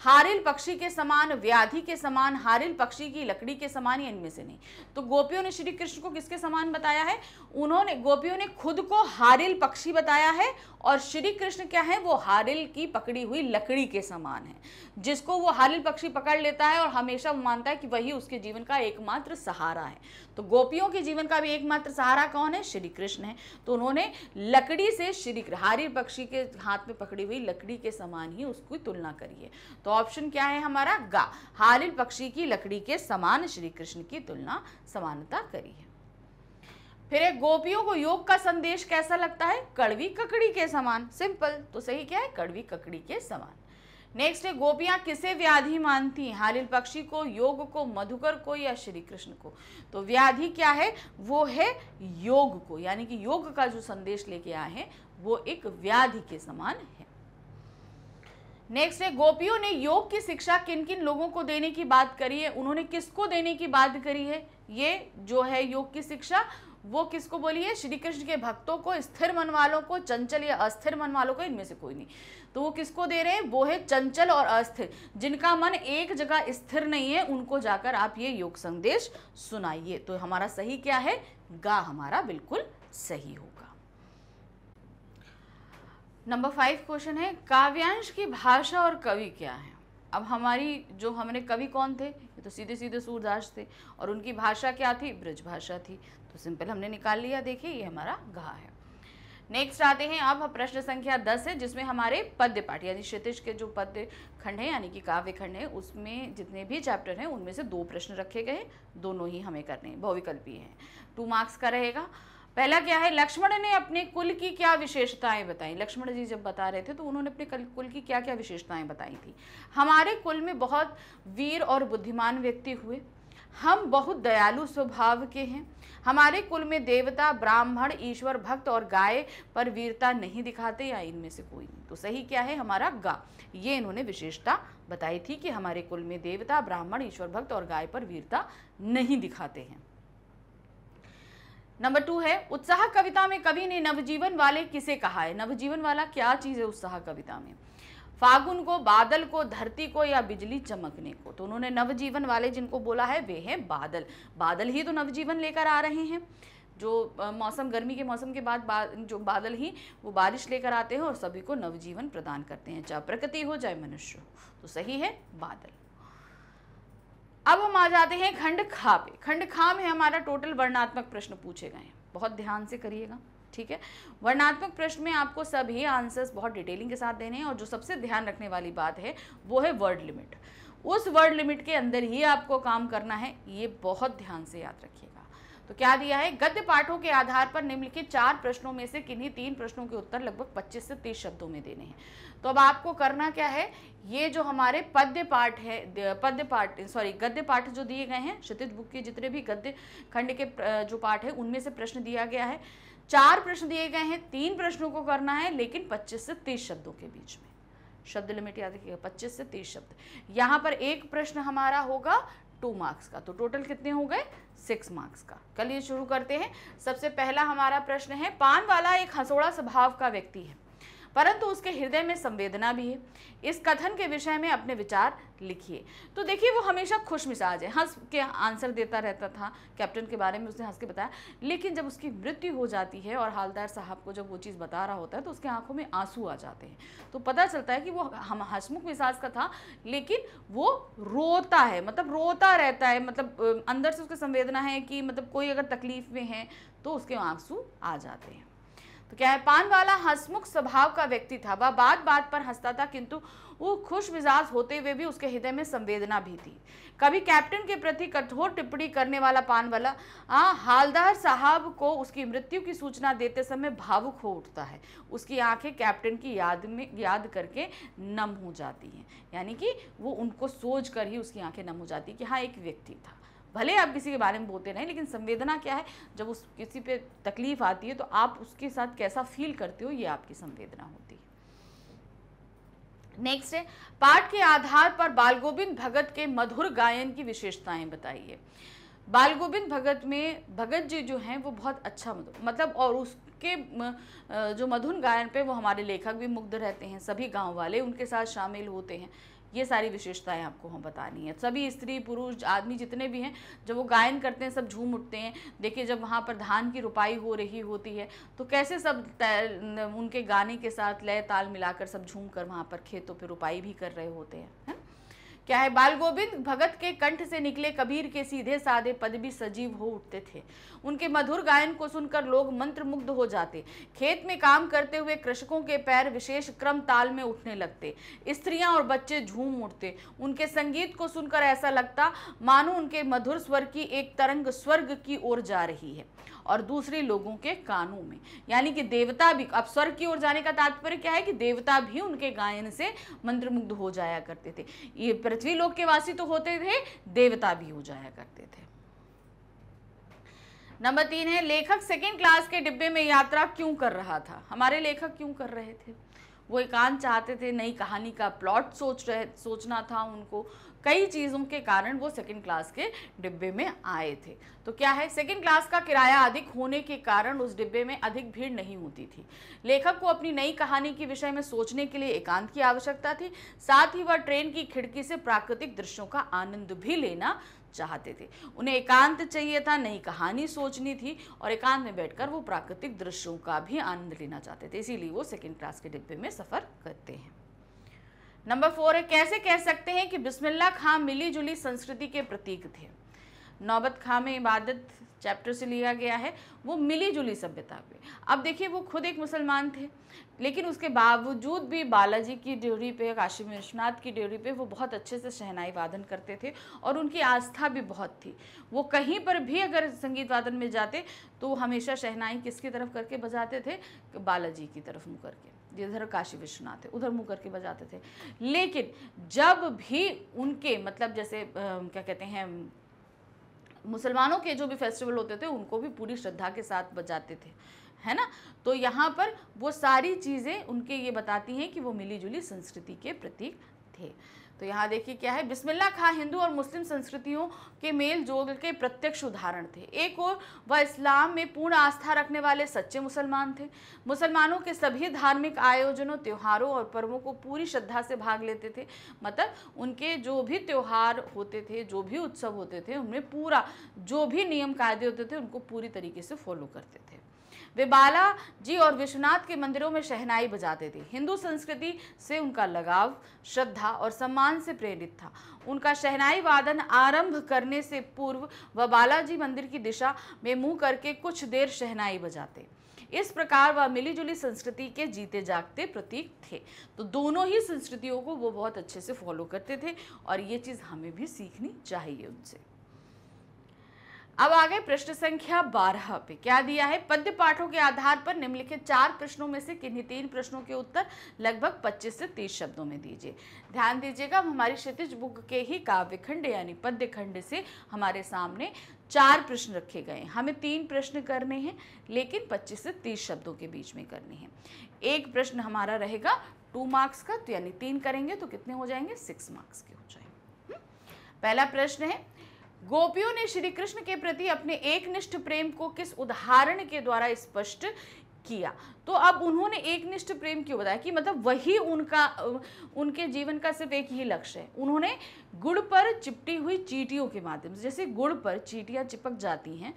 हारिल पक्षी के समान, व्याधि के समान, हारिल पक्षी की लकड़ी के समान, या इनमें से नहीं। तो गोपियों ने श्री कृष्ण को किसके समान बताया है? गोपियों ने खुद को हारिल पक्षी बताया है, और श्री कृष्ण क्या है? वो हारिल की पकड़ी हुई लकड़ी के समान है, जिसको वो हारिल पक्षी पकड़ लेता है और हमेशा वो मानता है कि वही उसके जीवन का एकमात्र सहारा है। तो गोपियों के जीवन का भी एकमात्र सहारा कौन है? श्री कृष्ण है। तो उन्होंने लकड़ी से हारिल पक्षी के हाथ में पकड़ी हुई लकड़ी के समान ही उसकी तुलना करी है। तो ऑप्शन क्या है हमारा? गा, हारिल पक्षी की लकड़ी के समान श्री कृष्ण की तुलना, समानता करी है। फिर एक, गोपियों को योग का संदेश कैसा लगता है? कड़वी ककड़ी के समान। सिंपल। तो सही क्या है? कड़वी ककड़ी के समान। नेक्स्ट है, गोपियां किसे व्याधि मानती हैं? हारिल पक्षी को, योग को, मधुकर को, या श्री कृष्ण को? तो व्याधि क्या है? वो है योग को, यानी कि योग का जो संदेश लेके आए हैं वो एक व्याधि के समान है। नेक्स्ट है, गोपियों ने योग की शिक्षा किन किन लोगों को देने की बात करी है? उन्होंने किसको देने की बात करी है? ये जो है योग की शिक्षा, वो किसको बोली है? श्री कृष्ण के भक्तों को, स्थिर मन वालों को, चंचल या अस्थिर मन वालों को, इनमें से कोई नहीं। तो वो किसको दे रहे हैं? वो है चंचल और अस्थिर, जिनका मन एक जगह स्थिर नहीं है, उनको जाकर आप ये योग संदेश सुनाइए। तो हमारा सही क्या है? गा हमारा बिल्कुल सही होगा। नंबर 5 क्वेश्चन है, काव्यांश की भाषा और कवि क्या है? अब हमने कवि कौन थे? ये तो सीधे सीधे सूरदास थे, और उनकी भाषा क्या थी? ब्रज भाषा थी। तो सिंपल हमने निकाल लिया। देखिए ये हमारा गा है। नेक्स्ट आते हैं अब प्रश्न संख्या 10 है, जिसमें हमारे पद्य पाठ यानी क्षितिज के जो पद्य खंड है यानी कि काव्य खंड है, उसमें जितने भी चैप्टर हैं उनमें से 2 प्रश्न रखे गए, दोनों ही हमें करने हैं, बहुविकल्पी हैं, 2 मार्क्स का रहेगा। पहला क्या है? लक्ष्मण ने अपने कुल की क्या विशेषताएं बताई? लक्ष्मण जी जब बता रहे थे तो उन्होंने अपने कुल की क्या क्या विशेषताएं बताई थी? हमारे कुल में बहुत वीर और बुद्धिमान व्यक्ति हुए, हम बहुत दयालु स्वभाव के हैं, हमारे कुल में देवता, ब्राह्मण, ईश्वर भक्त और गाय पर वीरता नहीं दिखाते, या इनमें से कोई नहीं। तो सही क्या है हमारा? गा। ये इन्होंने विशेषता बताई थी कि हमारे कुल में देवता, ब्राह्मण, ईश्वर भक्त और गाय पर वीरता नहीं दिखाते हैं। नंबर 2 है, उत्साह कविता में कवि ने नवजीवन वाले किसे कहा है? नवजीवन वाला क्या चीज है उत्साह कविता में? फागुन को, बादल को, धरती को, या बिजली चमकने को? तो उन्होंने नवजीवन वाले जिनको बोला है वे हैं बादल। बादल ही तो नवजीवन लेकर आ रहे हैं। जो मौसम, गर्मी के मौसम के बाद जो बादल ही वो बारिश लेकर आते हैं और सभी को नवजीवन प्रदान करते हैं, चाहे प्रकृति हो चाहे मनुष्य हो। तो सही है बादल। अब हम आ जाते हैं खंड खा पे। खंड खा में हमारा टोटल वर्णात्मक प्रश्न पूछे गए हैं, बहुत ध्यान से करिएगा, ठीक है। वर्णात्मक प्रश्न में आपको सभी आंसर्स बहुत डिटेलिंग के साथ देने हैं, और जो सबसे ध्यान रखने वाली बात है वो है वर्ड लिमिट। उस वर्ड लिमिट के अंदर ही आपको काम करना है, ये बहुत ध्यान से याद रखिएगा। तो क्या दिया है? गद्य पाठों के आधार पर निम्नलिखित 4 प्रश्नों में से किन्हीं 3 प्रश्नों के उत्तर लगभग 25 से 30 शब्दों में देने हैं। तो अब आपको करना क्या है, ये जो हमारे गद्य पाठ जो दिए गए हैं, क्षितिज बुक के जितने भी गद्य खंड के जो पाठ है उनमें से प्रश्न दिया गया है। 4 प्रश्न दिए गए हैं, 3 प्रश्नों को करना है, लेकिन 25 से 30 शब्दों के बीच में। शब्द लिमिट याद रखिएगा, 25 से 30 शब्द। यहाँ पर एक प्रश्न हमारा होगा 2 मार्क्स का, तो टोटल कितने हो गए? 6 मार्क्स का। चलिए शुरू करते हैं। सबसे पहला हमारा प्रश्न है, पान वाला एक हंसोड़ा स्वभाव का व्यक्ति है, परंतु उसके हृदय में संवेदना भी है। इस कथन के विषय में अपने विचार लिखिए। तो देखिए वो हमेशा खुश मिजाज है, हंस के आंसर देता रहता था, कैप्टन के बारे में उसने हंस के बताया, लेकिन जब उसकी मृत्यु हो जाती है और हवलदार साहब को जब वो चीज़ बता रहा होता है तो उसके आंखों में आंसू आ जाते हैं। तो पता चलता है कि वो हम हंसमुख मिजाज का था, लेकिन वो रोता है, मतलब रोता रहता है, मतलब अंदर से उसकी संवेदना है कि मतलब कोई अगर तकलीफ में है तो उसके आंसू आ जाते हैं। तो क्या है? पान वाला हंसमुख स्वभाव का व्यक्ति था, वह बात बात पर हंसता था, किंतु वो खुश मिजाज होते हुए भी उसके हृदय में संवेदना भी थी। कभी कैप्टन के प्रति कठोर टिप्पणी करने वाला पान वाला हालदार साहब को उसकी मृत्यु की सूचना देते समय भावुक हो उठता है। उसकी आंखें कैप्टन की याद करके नम हो जाती हैं, यानी कि वो उनको सोच कर ही उसकी आंखें नम हो जाती कि हाँ एक व्यक्ति था। भले आप किसी के बारे में बोलते नहीं, लेकिन संवेदना क्या है, जब उस किसी पे तकलीफ आती है तो आप उसके साथ कैसा फील करते हो, ये आपकी संवेदना होती है। नेक्स्ट है, पाठ के आधार पर बाल गोविंद भगत के मधुर गायन की विशेषताएं बताइए। बाल गोविंद भगत में भगत जी जो हैं वो बहुत अच्छा मतलब, और उसके जो मधुर गायन पे वो हमारे लेखक भी मुग्ध रहते हैं, सभी गांव वाले उनके साथ शामिल होते हैं। ये सारी विशेषताएं आपको हम बतानी है। सभी स्त्री पुरुष आदमी जितने भी हैं जब वो गायन करते हैं सब झूम उठते हैं। देखिए जब वहाँ पर धान की रुपाई हो रही होती है तो कैसे सब उनके गाने के साथ लय ताल मिलाकर सब झूम कर वहाँ पर खेतों पर रुपाई भी कर रहे होते हैं, है? क्या है, बाल गोविंद भगत के कंठ से निकले कबीर के सीधे साधे पद भी सजीव हो उठते थे। उनके मधुर गायन को सुनकर लोग मंत्रमुग्ध हो जाते। खेत में काम करते हुए कृषकों के पैर विशेष क्रम ताल में उठने लगते। स्त्रियां और बच्चे झूम उठते। उनके संगीत को सुनकर ऐसा लगता मानो उनके मधुर स्वर की एक तरंग स्वर्ग की ओर जा रही है और दूसरे लोगों के कानों में, यानी कि देवता भी, अब स्वर्ग की ओर जाने का तात्पर्य क्या है कि देवता भी उनके गायन से मंत्रमुग्ध हो जाया करते थे। ये पृथ्वी लोक के वासी तो होते थे, देवता भी हो जाया करते थे। नंबर 3 है, लेखक सेकेंड क्लास के डिब्बे में यात्रा क्यों कर रहा था? हमारे लेखक क्यों कर रहे थे? वो एकांत चाहते थे, नई कहानी का प्लॉट सोचना था उनको, कई चीज़ों के कारण वो सेकंड क्लास के डिब्बे में आए थे। तो क्या है, सेकंड क्लास का किराया अधिक होने के कारण उस डिब्बे में अधिक भीड़ नहीं होती थी। लेखक को अपनी नई कहानी के विषय में सोचने के लिए एकांत की आवश्यकता थी। साथ ही वह ट्रेन की खिड़की से प्राकृतिक दृश्यों का आनंद भी लेना चाहते थे। उन्हें एकांत चाहिए था, नई कहानी सोचनी थी और एकांत में बैठकर वो प्राकृतिक दृश्यों का भी आनंद लेना चाहते थे, इसीलिए वो सेकंड क्लास के डिब्बे में सफर करते हैं। नंबर 4 है, कैसे कह सकते हैं कि बिस्मिल्लाह खां मिली जुली संस्कृति के प्रतीक थे? नौबत खां में इबादत चैप्टर से लिया गया है, वो मिली जुली सभ्यता पे। अब देखिए वो खुद एक मुसलमान थे, लेकिन उसके बावजूद भी बालाजी की ड्योढ़ी पे, काशी विश्वनाथ की ड्योढ़ी पे वो बहुत अच्छे से शहनाई वादन करते थे और उनकी आस्था भी बहुत थी। वो कहीं पर भी अगर संगीत वादन में जाते तो वो हमेशा शहनाई किसकी तरफ करके बजाते थे? बालाजी की तरफ मुँह करके, जिधर काशी विश्वनाथ है उधर मुँह करके बजाते थे। लेकिन जब भी उनके मतलब जैसे क्या कहते हैं, मुसलमानों के जो भी फेस्टिवल होते थे उनको भी पूरी श्रद्धा के साथ बजाते थे, है ना। तो यहाँ पर वो सारी चीज़ें उनके ये बताती हैं कि वो मिली जुली संस्कृति के प्रतीक थे। तो यहाँ देखिए क्या है, बिस्मिल्लाह खां हिंदू और मुस्लिम संस्कृतियों के मेल जोल के प्रत्यक्ष उदाहरण थे। एक और वह इस्लाम में पूर्ण आस्था रखने वाले सच्चे मुसलमान थे। मुसलमानों के सभी धार्मिक आयोजनों, त्योहारों और पर्वों को पूरी श्रद्धा से भाग लेते थे। मतलब उनके जो भी त्योहार होते थे, जो भी उत्सव होते थे, उनमें पूरा जो भी नियम कायदे होते थे उनको पूरी तरीके से फॉलो करते थे। वे बालाजी और विश्वनाथ के मंदिरों में शहनाई बजाते थे। हिंदू संस्कृति से उनका लगाव श्रद्धा और सम्मान से प्रेरित था। उनका शहनाई वादन आरंभ करने से पूर्व वह बालाजी मंदिर की दिशा में मुंह करके कुछ देर शहनाई बजाते। इस प्रकार वह मिलीजुली संस्कृति के जीते जागते प्रतीक थे। तो दोनों ही संस्कृतियों को वो बहुत अच्छे से फॉलो करते थे और ये चीज़ हमें भी सीखनी चाहिए उनसे। अब आगे प्रश्न संख्या 12 पे क्या दिया है, पद्य पाठों के आधार पर निम्नलिखित 4 प्रश्नों में से किन्हीं 3 प्रश्नों के उत्तर लगभग 25 से 30 शब्दों में दीजिए। ध्यान दीजिएगा, हमारी क्षितिज बुक के ही काव्य खंड यानी पद्य खंड से हमारे सामने 4 प्रश्न रखे गए हैं। हमें 3 प्रश्न करने हैं, लेकिन 25 से 30 शब्दों के बीच में करने हैं। एक प्रश्न हमारा रहेगा 2 मार्क्स का, तो यानी 3 करेंगे तो कितने हो जाएंगे, 6 मार्क्स के हो जाएंगे। पहला प्रश्न है, गोपियों ने श्री कृष्ण के प्रति अपने एकनिष्ठ प्रेम को किस उदाहरण के द्वारा स्पष्ट किया? तो अब उन्होंने एकनिष्ठ प्रेम क्यों बताया कि मतलब वही उनके जीवन का सिर्फ एक ही लक्ष्य है। उन्होंने गुड़ पर चिपटी हुई चींटियों के माध्यम से, जैसे गुड़ पर चींटियां चिपक जाती हैं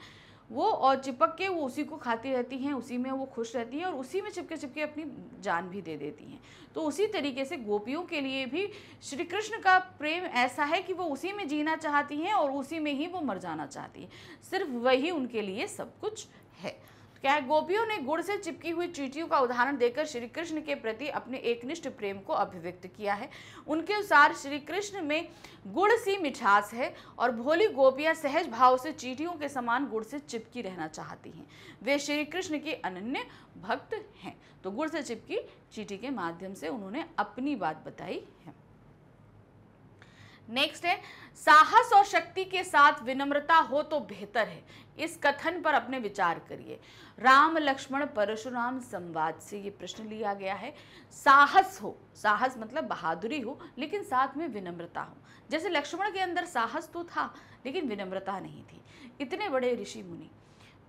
वो और चिपक के वो उसी को खाती रहती हैं, उसी में वो खुश रहती हैं और उसी में चिपके चिपके अपनी जान भी दे देती हैं। तो उसी तरीके से गोपियों के लिए भी श्री कृष्ण का प्रेम ऐसा है कि वो उसी में जीना चाहती हैं और उसी में ही वो मर जाना चाहती हैं। सिर्फ वही उनके लिए सब कुछ है। क्या है, गोपियों ने गुड़ से चिपकी हुई चींटियों का उदाहरण देकर श्री कृष्ण के प्रति अपने एकनिष्ठ प्रेम को अभिव्यक्त किया है। उनके अनुसार श्री कृष्ण में गुड़ सी मिठास है और भोली गोपियां सहज भाव से चींटियों के समान गुड़ से चिपकी रहना चाहती हैं। वे श्री कृष्ण के अनन्य भक्त हैं। तो गुड़ से चिपकी चींटी के माध्यम से उन्होंने अपनी बात बताई है। नेक्स्ट है, साहस और शक्ति के साथ विनम्रता हो तो बेहतर है। इस कथन पर अपने विचार करिए। राम लक्ष्मण परशुराम संवाद से ये प्रश्न लिया गया है। साहस हो, साहस मतलब बहादुरी हो, लेकिन साथ में विनम्रता हो। जैसे लक्ष्मण के अंदर साहस तो था लेकिन विनम्रता नहीं थी। इतने बड़े ऋषि मुनि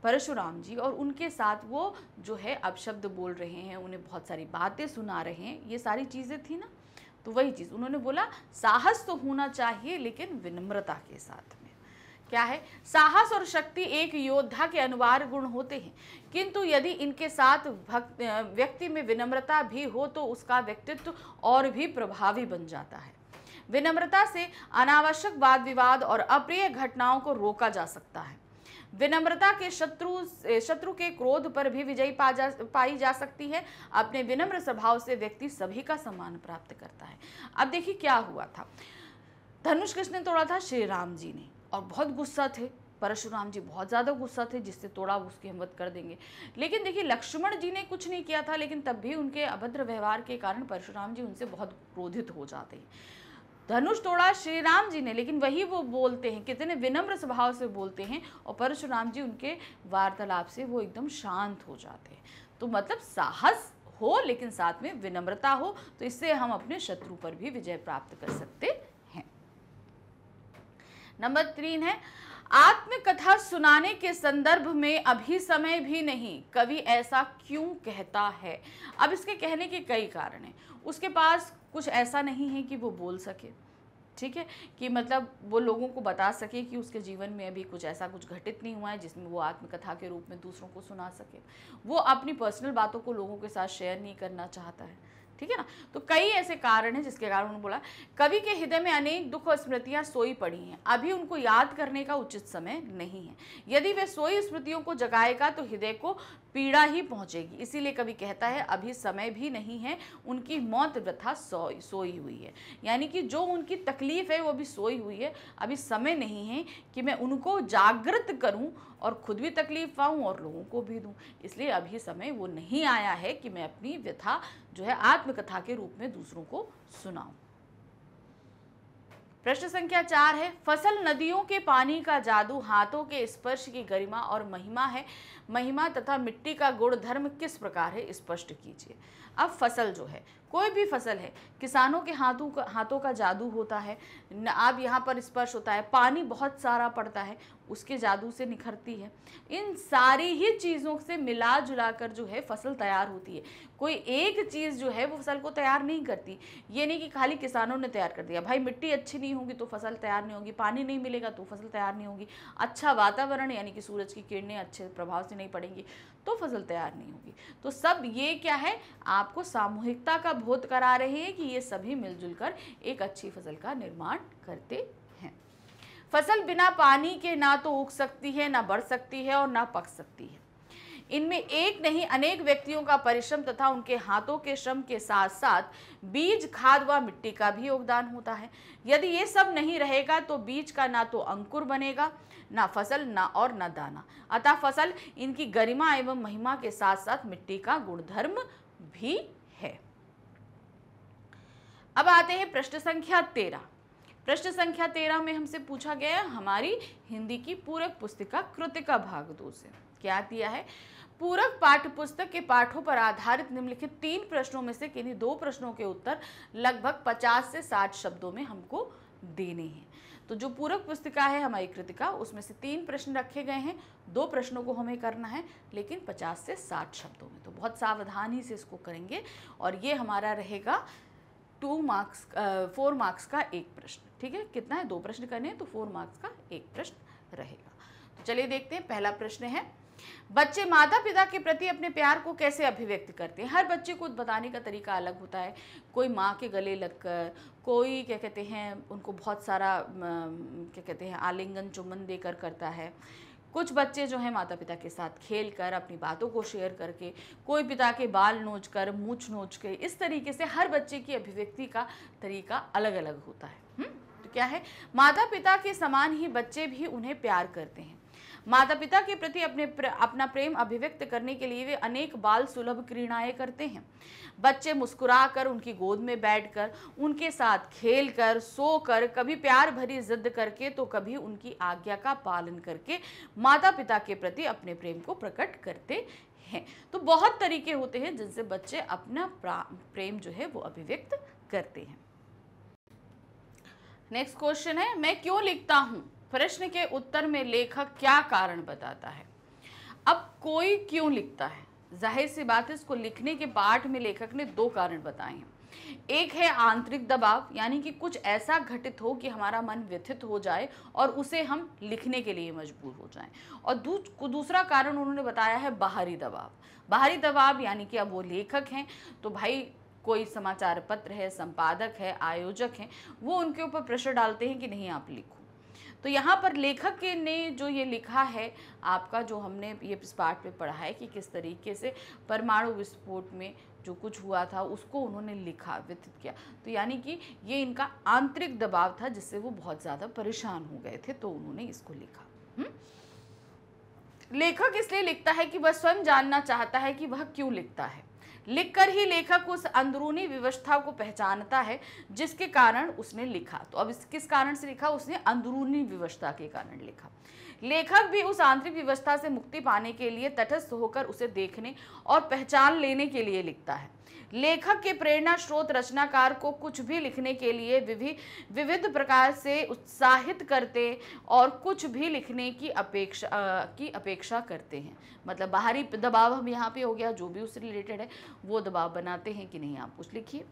परशुराम जी और उनके साथ वो जो है अपशब्द बोल रहे हैं, उन्हें बहुत सारी बातें सुना रहे हैं, ये सारी चीज़ें थी ना। तो वही चीज उन्होंने बोला, साहस तो होना चाहिए लेकिन विनम्रता के साथ में। क्या है? साहस और शक्ति एक योद्धा के अनिवार्य गुण होते हैं, किंतु यदि इनके साथ व्यक्ति में विनम्रता भी हो तो उसका व्यक्तित्व और भी प्रभावी बन जाता है। विनम्रता से अनावश्यक वाद विवाद और अप्रिय घटनाओं को रोका जा सकता है। विनम्रता के शत्रु के क्रोध पर भी विजयी पाई जा सकती है। अपने विनम्र स्वभाव से व्यक्ति सभी का सम्मान प्राप्त करता है। अब देखिए क्या हुआ था, धनुष किसने तोड़ा था? श्री राम जी ने, और बहुत गुस्सा थे परशुराम जी, बहुत ज्यादा गुस्सा थे, जिससे तोड़ा उसकी हम वध कर देंगे। लेकिन देखिए लक्ष्मण जी ने कुछ नहीं किया था, लेकिन तब भी उनके अभद्र व्यवहार के कारण परशुराम जी उनसे बहुत क्रोधित हो जाते हैं। धनुष तोड़ा श्री राम जी ने, लेकिन वही वो बोलते हैं, कितने विनम्र स्वभाव से बोलते हैं, और परशुराम जी उनके वार्तालाप से वो एकदम शांत हो जाते हैं। तो मतलब साहस हो लेकिन साथ में विनम्रता हो, तो इससे हम अपने शत्रु पर भी विजय प्राप्त कर सकते हैं। नंबर 3 है, आत्मकथा सुनाने के संदर्भ में अभी समय भी नहीं, कवि ऐसा क्यों कहता है? अब इसके कहने के कई कारण हैं। उसके पास कुछ ऐसा नहीं है कि वो बोल सके, ठीक है, कि मतलब वो लोगों को बता सके कि उसके जीवन में अभी कुछ ऐसा कुछ घटित नहीं हुआ है जिसमें वो आत्मकथा के रूप में दूसरों को सुना सके। वो अपनी पर्सनल बातों को लोगों के साथ शेयर नहीं करना चाहता है, ठीक है ना। तो कई ऐसे कारण हैं जिसके कारण उन्होंने बोला, कवि के हृदय में अनेक दुख और स्मृतियां सोई पड़ी हैं, अभी उनको याद करने का उचित समय नहीं है। यदि वे सोई स्मृतियों को जगाएगा तो हृदय को पीड़ा ही पहुंचेगी। इसीलिए कवि कहता है अभी समय भी नहीं है, उनकी मौत वृथा सोई हुई है। यानी कि जो उनकी तकलीफ है वो अभी सोई हुई है, अभी समय नहीं है कि मैं उनको जागृत करूं और खुद भी तकलीफ पाऊं और लोगों को भी दूं। इसलिए अभी समय वो नहीं आया है कि मैं अपनी व्यथा जो है आत्मकथा के रूप में दूसरों को सुनाऊं। प्रश्न संख्या 4 है, फसल नदियों के पानी का जादू, हाथों के स्पर्श की गरिमा और महिमा है। महिमा तथा मिट्टी का गुण धर्म किस प्रकार है, स्पष्ट कीजिए। अब फसल जो है, कोई भी फसल है, किसानों के हाथों का जादू होता है। अब यहाँ पर स्पर्श होता है, पानी बहुत सारा पड़ता है, उसके जादू से निखरती है। इन सारी ही चीज़ों से मिला जुला कर जो है फसल तैयार होती है। कोई एक चीज़ जो है वो फसल को तैयार नहीं करती। ये नहीं कि खाली किसानों ने तैयार कर दिया, भाई मिट्टी अच्छी नहीं होगी तो फसल तैयार नहीं होगी, पानी नहीं मिलेगा तो फसल तैयार नहीं होगी, अच्छा वातावरण यानी कि सूरज की किरणें अच्छे प्रभाव से नहीं पड़ेंगी तो फसल तैयार नहीं होगी। तो सब ये क्या है, आपको सामूहिकता का बोध करा रहे हैं कि ये सभी मिलजुल कर एक अच्छी फसल का निर्माण करते हैं। फसल बिना पानी के ना तो उग सकती है, ना बढ़ सकती है और ना पक सकती है। इनमें एक नहीं अनेक व्यक्तियों का परिश्रम तथा उनके हाथों के श्रम के साथ साथ बीज, खाद व मिट्टी का भी योगदान होता है। यदि ये सब नहीं रहेगा तो बीज का ना तो अंकुर बनेगा, ना फसल, ना और ना दाना। अतः फसल इनकी गरिमा एवं महिमा के साथ साथ मिट्टी का गुणधर्म भी है। अब आते हैं प्रश्न संख्या 13। प्रश्न संख्या 13 में हमसे पूछा गया है हमारी हिंदी की पूरक पुस्तिका कृतिका भाग 2 से। क्या दिया है, पूरक पाठ्य पुस्तक के पाठों पर आधारित निम्नलिखित 3 प्रश्नों में से किन्हीं 2 प्रश्नों के उत्तर लगभग 50 से 60 शब्दों में हमको देने हैं। तो जो पूरक पुस्तिका है हमारी कृतिका, उसमें से 3 प्रश्न रखे गए हैं, 2 प्रश्नों को हमें करना है लेकिन 50 से 60 शब्दों में। तो बहुत सावधानी से इसको करेंगे और ये हमारा रहेगा 4 मार्क्स का एक प्रश्न, ठीक है। कितना है, 2 प्रश्न करने हैं तो 4 मार्क्स का एक प्रश्न रहेगा। तो चलिए देखते हैं, पहला प्रश्न है, बच्चे माता पिता के प्रति अपने प्यार को कैसे अभिव्यक्त करते हैं? हर बच्चे को बताने का तरीका अलग होता है। कोई माँ के गले लगकर, कोई क्या कहते हैं उनको बहुत सारा क्या कहते हैं आलिंगन चुम्बन देकर करता है। कुछ बच्चे जो हैं माता पिता के साथ खेल कर, अपनी बातों को शेयर करके, कोई पिता के बाल नोच कर, मूछ नोच के, इस तरीके से हर बच्चे की अभिव्यक्ति का तरीका अलग अलग होता है। तो क्या है, माता पिता के समान ही बच्चे भी उन्हें प्यार करते हैं। माता पिता के प्रति अपना प्रेम अभिव्यक्त करने के लिए वे अनेक बाल सुलभ क्रीड़ाएं करते हैं। बच्चे मुस्कुराकर, उनकी गोद में बैठकर, उनके साथ खेलकर, सोकर, कभी प्यार भरी जिद करके तो कभी उनकी आज्ञा का पालन करके माता पिता के प्रति अपने प्रेम को प्रकट करते हैं। तो बहुत तरीके होते हैं जिनसे बच्चे अपना प्रेम जो है वो अभिव्यक्त करते हैं। नेक्स्ट क्वेश्चन है, मैं क्यों लिखता हूँ? प्रश्न के उत्तर में लेखक क्या कारण बताता है? अब कोई क्यों लिखता है, जाहिर सी बात है इसको लिखने के पाठ में लेखक ने 2 कारण बताए हैं। एक है आंतरिक दबाव, यानी कि कुछ ऐसा घटित हो कि हमारा मन व्यथित हो जाए और उसे हम लिखने के लिए मजबूर हो जाएं। और दूसरा कारण उन्होंने बताया है बाहरी दबाव। बाहरी दबाव यानी कि अब वो लेखक हैं तो भाई कोई समाचार पत्र है, संपादक है, आयोजक हैं, वो उनके ऊपर प्रेशर डालते हैं कि नहीं आप लिखो। तो यहाँ पर लेखक ने जो ये लिखा है आपका, जो हमने ये इस पाठ में पढ़ा है कि किस तरीके से परमाणु विस्फोट में जो कुछ हुआ था उसको उन्होंने लिखा, व्यतीत किया। तो यानी कि ये इनका आंतरिक दबाव था जिससे वो बहुत ज़्यादा परेशान हो गए थे, तो उन्होंने इसको लिखा। लेखक इसलिए लिखता है कि वह स्वयं जानना चाहता है कि वह क्यों लिखता है। लिखकर ही लेखक उस अंदरूनी व्यवस्था को पहचानता है जिसके कारण उसने लिखा। तो अब इस किस कारण से लिखा? उसने अंदरूनी व्यवस्था के कारण लिखा। लेखक भी उस आंतरिक व्यवस्था से मुक्ति पाने के लिए तटस्थ होकर उसे देखने और पहचान लेने के लिए लिखता है। लेखक के प्रेरणा स्रोत रचनाकार को कुछ भी लिखने के लिए विविध प्रकार से उत्साहित करते और कुछ भी लिखने की अपेक्षा करते हैं। मतलब बाहरी दबाव हम यहाँ पे हो गया, जो भी उससे रिलेटेड है वो दबाव बनाते हैं कि नहीं आप कुछ लिखिए।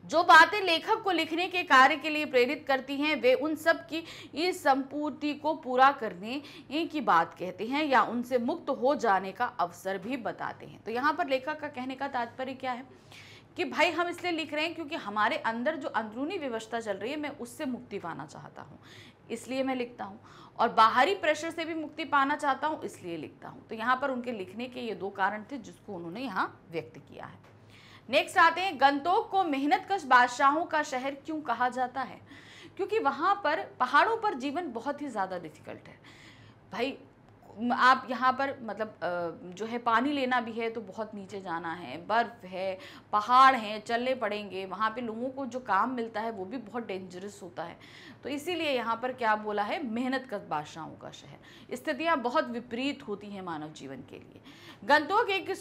जो बातें लेखक को लिखने के कार्य के लिए प्रेरित करती हैं वे उन सब की इस संपूर्ति को पूरा करने की बात कहते हैं या उनसे मुक्त हो जाने का अवसर भी बताते हैं। तो यहाँ पर लेखक का कहने का तात्पर्य क्या है कि भाई हम इसलिए लिख रहे हैं क्योंकि हमारे अंदर जो अंदरूनी व्यवस्था चल रही है मैं उससे मुक्ति पाना चाहता हूँ, इसलिए मैं लिखता हूँ। और बाहरी प्रेशर से भी मुक्ति पाना चाहता हूँ, इसलिए लिखता हूँ। तो यहाँ पर उनके लिखने के ये दो कारण थे जिसको उन्होंने यहाँ व्यक्त किया है। नेक्स्ट आते हैं, गंतोक को मेहनतकश बादशाहों का शहर क्यों कहा जाता है? क्योंकि वहाँ पर पहाड़ों पर जीवन बहुत ही ज़्यादा डिफिकल्ट है भाई। आप यहाँ पर मतलब जो है पानी लेना भी है तो बहुत नीचे जाना है, बर्फ़ है, पहाड़ हैं, चलने पड़ेंगे। वहाँ पे लोगों को जो काम मिलता है वो भी बहुत डेंजरस होता है। तो इसीलिए यहाँ पर क्या बोला है? मेहनत का बादशाहों का शहर। स्थितियाँ बहुत विपरीत होती हैं मानव जीवन के लिए। गंतोक एक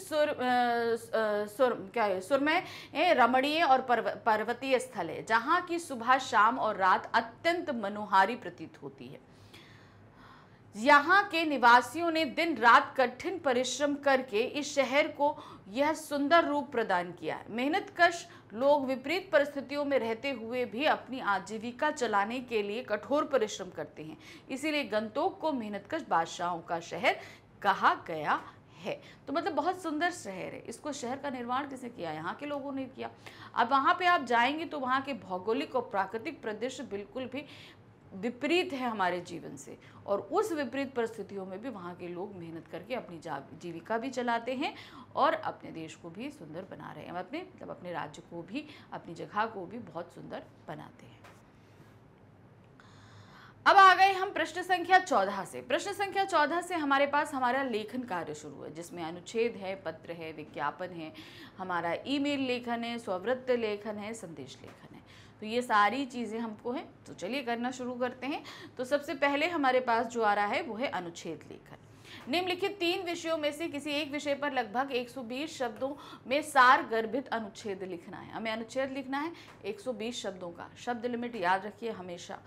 सुरमय रमणीय और पर्वतीय स्थल है जहाँ की सुबह, शाम और रात अत्यंत मनोहारी प्रतीत होती है। यहाँ के निवासियों ने दिन रात कठिन परिश्रम करके इस शहर को यह सुंदर रूप प्रदान किया है। मेहनतकश लोग विपरीत परिस्थितियों में रहते हुए भी अपनी आजीविका चलाने के लिए कठोर परिश्रम करते हैं, इसीलिए गंतोक को मेहनतकश बादशाहों का शहर कहा गया है। तो मतलब बहुत सुंदर शहर है। इसको शहर का निर्माण किसने किया? यहाँ के लोगों ने किया। अब वहाँ पे आप जाएंगे तो वहाँ के भौगोलिक और प्राकृतिक परिदृश्य बिल्कुल भी विपरीत है हमारे जीवन से, और उस विपरीत परिस्थितियों में भी वहाँ के लोग मेहनत करके अपनी जीविका भी चलाते हैं और अपने देश को भी सुंदर बना रहे हैं, अपने राज्य को भी, अपनी जगह को भी बहुत सुंदर बनाते हैं। अब आ गए हम प्रश्न संख्या 14 से। प्रश्न संख्या 14 से हमारे पास हमारा लेखन कार्य शुरू है जिसमें अनुच्छेद है, पत्र है, विज्ञापन है, हमारा ईमेल लेखन है, स्ववृत्त लेखन है, संदेश लेखन है। तो ये सारी चीज़ें हमको हैं। तो चलिए करना शुरू करते हैं। तो सबसे पहले हमारे पास जो आ रहा है वो है अनुच्छेद लेखन। निम्नलिखित 3 विषयों में से किसी एक विषय पर लगभग 120 शब्दों में सार गर्भित अनुच्छेद लिखना है। हमें अनुच्छेद लिखना है 120 शब्दों का। शब्द लिमिट याद रखिए हमेशा,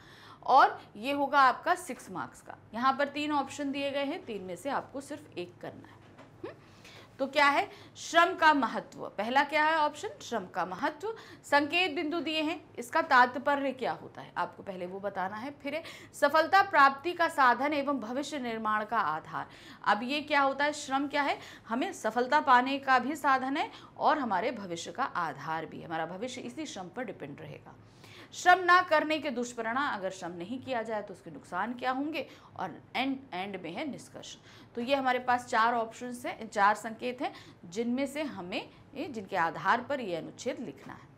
और ये होगा आपका 6 मार्क्स का। यहाँ पर 3 ऑप्शन दिए गए हैं, 3 में से आपको सिर्फ एक करना है। तो क्या है? श्रम का महत्व। पहला क्या है ऑप्शन? श्रम का महत्व। संकेत बिंदु दिए हैं, इसका तात्पर्य क्या होता है आपको पहले वो बताना है। फिर है सफलता प्राप्ति का साधन एवं भविष्य निर्माण का आधार। अब ये क्या होता है? श्रम क्या है? हमें सफलता पाने का भी साधन है और हमारे भविष्य का आधार भी। हमारा भविष्य इसी श्रम पर डिपेंड रहेगा। श्रम ना करने के दुष्परिणाम, अगर श्रम नहीं किया जाए तो उसके नुकसान क्या होंगे, और एंड में है निष्कर्ष। तो ये हमारे पास 4 ऑप्शंस हैं, 4 संकेत हैं जिनमें से हमें जिनके आधार पर ये अनुच्छेद लिखना है।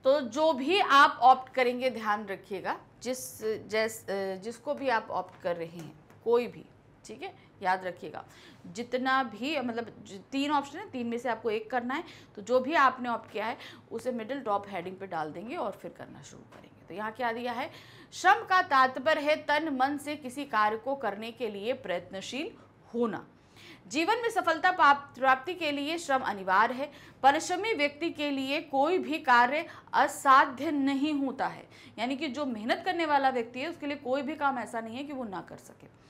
तो जो भी आप ऑप्ट करेंगे ध्यान रखिएगा, जिसको भी आप ऑप्ट कर रहे हैं, कोई भी, ठीक है, याद रखिएगा। जितना भी मतलब 3 ऑप्शन है, 3 में से आपको एक करना है। तो जो भी आपने ऑप्ट किया है उसे मिडिल टॉप हेडिंग पे डाल देंगे और फिर करना शुरू करेंगे। तो यहाँ क्या दिया है? श्रम का तात्पर्य है तन मन से किसी कार्य को करने के लिए प्रयत्नशील होना। जीवन में सफलता प्राप्ति के लिए श्रम अनिवार्य है। परिश्रमी व्यक्ति के लिए कोई भी कार्य असाध्य नहीं होता है, यानी कि जो मेहनत करने वाला व्यक्ति है उसके लिए कोई भी काम ऐसा नहीं है कि वो ना कर सके।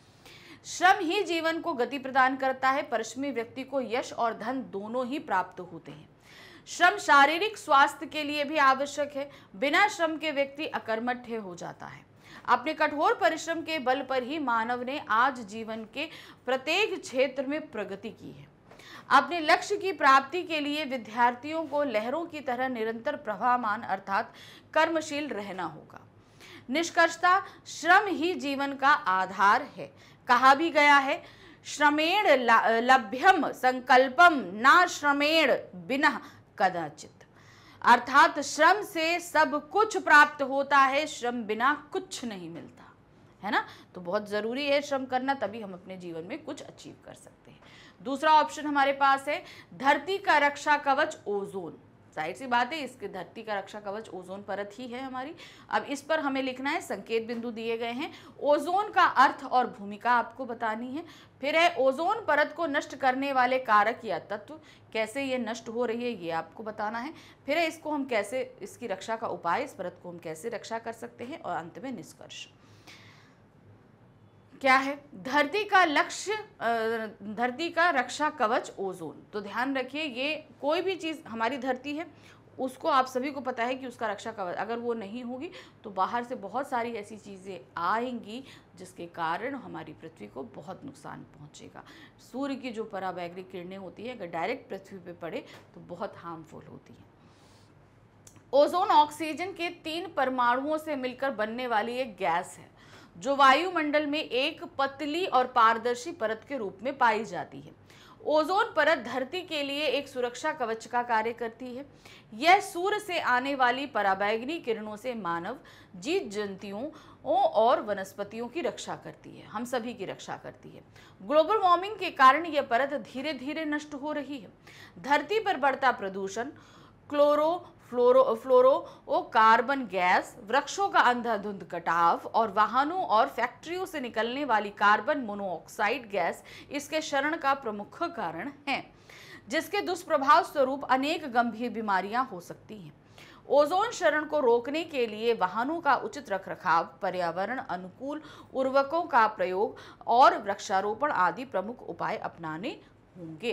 श्रम ही जीवन को गति प्रदान करता है। परिश्रमी व्यक्ति को यश और धन दोनों ही प्राप्त होते हैं। श्रम शारीरिक स्वास्थ्य के लिए भी आवश्यक है। बिना श्रम के व्यक्ति अकर्मठ हो जाता है। अपने कठोर परिश्रम के बल पर ही मानव ने आज जीवन के प्रत्येक क्षेत्र में प्रगति की है। अपने लक्ष्य की प्राप्ति के लिए विद्यार्थियों को लहरों की तरह निरंतर प्रवाहमान अर्थात कर्मशील रहना होगा। निष्कर्षतः श्रम ही जीवन का आधार है। कहा भी गया है, श्रमेण लभ्यम संकल्पम ना श्रमेण बिना कदाचित। अर्थात श्रम से सब कुछ प्राप्त होता है, श्रम बिना कुछ नहीं मिलता है ना। तो बहुत जरूरी है श्रम करना, तभी हम अपने जीवन में कुछ अचीव कर सकते हैं। दूसरा ऑप्शन हमारे पास है धरती का रक्षा कवच ओजोन। जाहिर सी बात है, इसके धरती का रक्षा कवच ओजोन परत ही है हमारी। अब इस पर हमें लिखना है, संकेत बिंदु दिए गए हैं। ओजोन का अर्थ और भूमिका आपको बतानी है। फिर है ओजोन परत को नष्ट करने वाले कारक या तत्व, कैसे ये नष्ट हो रही है ये आपको बताना है। फिर है इसको हम कैसे, इसकी रक्षा का उपाय, इस परत को हम कैसे रक्षा कर सकते हैं। और अंत में निष्कर्ष क्या है, धरती का रक्षा कवच ओजोन। तो ध्यान रखिए, ये कोई भी चीज़ हमारी धरती है, उसको आप सभी को पता है कि उसका रक्षा कवच अगर वो नहीं होगी तो बाहर से बहुत सारी ऐसी चीज़ें आएंगी जिसके कारण हमारी पृथ्वी को बहुत नुकसान पहुंचेगा। सूर्य की जो पराबैंगनी किरणें होती है, अगर डायरेक्ट पृथ्वी पे पड़े तो बहुत हार्मफुल होती है। ओजोन ऑक्सीजन के 3 परमाणुओं से मिलकर बनने वाली एक गैस है जो वायुमंडल में एक पतली और पारदर्शी परत के रूप में पाई जाती है। ओजोन परत धरती के लिए एक सुरक्षा कवच का कार्य करती है। यह सूर्य से आने वाली पराबैंगनी किरणों से मानव, जीव जंतुओं और वनस्पतियों की रक्षा करती है, हम सभी की रक्षा करती है। ग्लोबल वार्मिंग के कारण यह परत धीरे धीरे नष्ट हो रही है। धरती पर बढ़ता प्रदूषण, कार्बन गैस, वृक्षों का अंधाधुंध कटाव और वाहनों और फैक्ट्रियों से निकलने वाली कार्बन मोनोऑक्साइड गैस इसके क्षरण का प्रमुख कारण है, जिसके दुष्प्रभाव स्वरूप अनेक गंभीर बीमारियां हो सकती हैं। ओजोन क्षरण को रोकने के लिए वाहनों का उचित रखरखाव, पर्यावरण अनुकूल उर्वरकों का प्रयोग और वृक्षारोपण आदि प्रमुख उपाय अपनाने होंगे।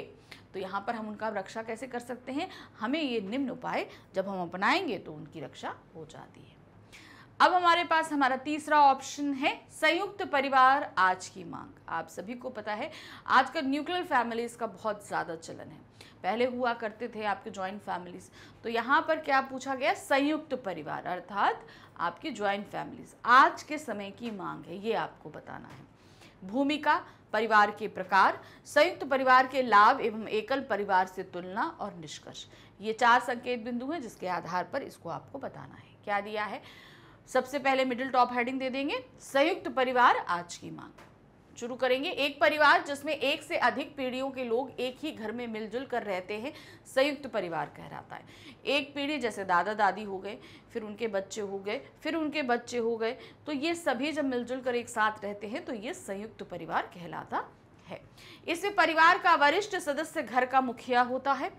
तो यहाँ पर हम उनका रक्षा कैसे कर सकते हैं, हमें ये निम्न उपाय जब हम अपनाएंगे तो उनकी रक्षा हो जाती है। अब हमारे पास हमारा तीसरा ऑप्शन है संयुक्त परिवार आज की मांग। आप सभी को पता है आजकल न्यूक्लियर फैमिलीज का बहुत ज़्यादा चलन है। पहले हुआ करते थे आपके जॉइंट फैमिलीज, तो यहाँ पर क्या पूछा गया, संयुक्त परिवार अर्थात आपकी जॉइंट फैमिलीज आज के समय की मांग है, ये आपको बताना है। भूमिका, परिवार के प्रकार, संयुक्त परिवार के लाभ एवं एकल परिवार से तुलना और निष्कर्ष, ये 4 संकेत बिंदु हैं जिसके आधार पर इसको आपको बताना है। क्या दिया है, सबसे पहले मिडिल टॉप हेडिंग दे देंगे, संयुक्त परिवार आज की मांग। शुरू करेंगे, एक परिवार जिसमें एक से अधिक पीढ़ियों के लोग एक ही घर में मिलजुल कर रहते हैं संयुक्त परिवार कहलाता है। एक पीढ़ी जैसे दादा दादी हो गए, फिर उनके बच्चे हो गए, फिर उनके बच्चे हो गए, तो ये सभी जब मिलजुल कर एक साथ रहते हैं तो ये संयुक्त परिवार कहलाता है। इससे परिवार का वरिष्ठ सदस्य घर का मुखिया होता है,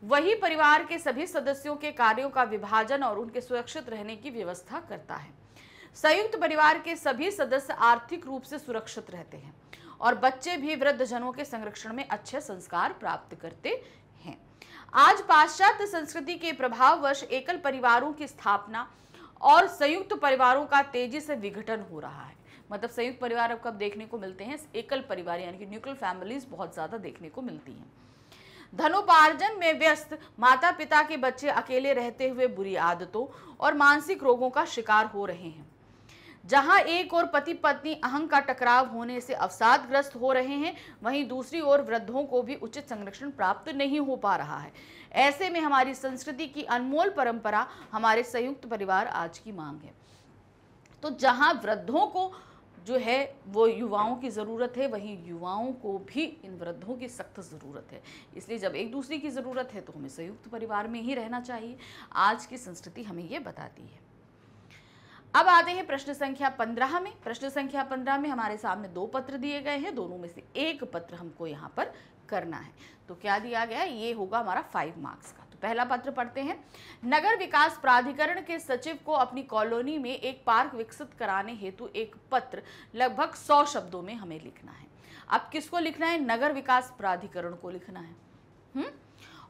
वही परिवार के सभी सदस्यों के कार्यों का विभाजन और उनके सुरक्षित रहने की व्यवस्था करता है। संयुक्त परिवार के सभी सदस्य आर्थिक रूप से सुरक्षित रहते हैं और बच्चे भी वृद्धजनों के संरक्षण में अच्छे संस्कार प्राप्त करते हैं। आज पाश्चात्य संस्कृति के प्रभाववश एकल परिवारों की स्थापना और संयुक्त परिवारों का तेजी से विघटन हो रहा है। मतलब संयुक्त परिवार अब कब देखने को मिलते हैं, एकल परिवार यानी कि न्यूक्लियर फैमिलीज बहुत ज्यादा देखने को मिलती हैं। धनोपार्जन में व्यस्त माता पिता के बच्चे अकेले रहते हुए बुरी आदतों और मानसिक रोगों का शिकार हो रहे हैं। जहां एक और पति पत्नी अहं का टकराव होने से अवसादग्रस्त हो रहे हैं, वहीं दूसरी ओर वृद्धों को भी उचित संरक्षण प्राप्त नहीं हो पा रहा है। ऐसे में हमारी संस्कृति की अनमोल परंपरा हमारे संयुक्त परिवार आज की मांग है। तो जहां वृद्धों को जो है वो युवाओं की ज़रूरत है, वहीं युवाओं को भी इन वृद्धों की सख्त ज़रूरत है। इसलिए जब एक दूसरे की ज़रूरत है तो हमें संयुक्त परिवार में ही रहना चाहिए। आज की संस्कृति हमें ये बताती है। अब आते हैं प्रश्न संख्या 15 में। प्रश्न संख्या 15 में हमारे सामने 2 पत्र दिए गए हैं, दोनों में से एक पत्र हमको यहाँ पर करना है। तो क्या दिया गया, ये होगा हमारा 5 मार्क्स का। तो पहला पत्र पढ़ते हैं। नगर विकास प्राधिकरण के सचिव को अपनी कॉलोनी में एक पार्क विकसित कराने हेतु एक पत्र लगभग 100 शब्दों में हमें लिखना है। अब किसको लिखना है, नगर विकास प्राधिकरण को लिखना है।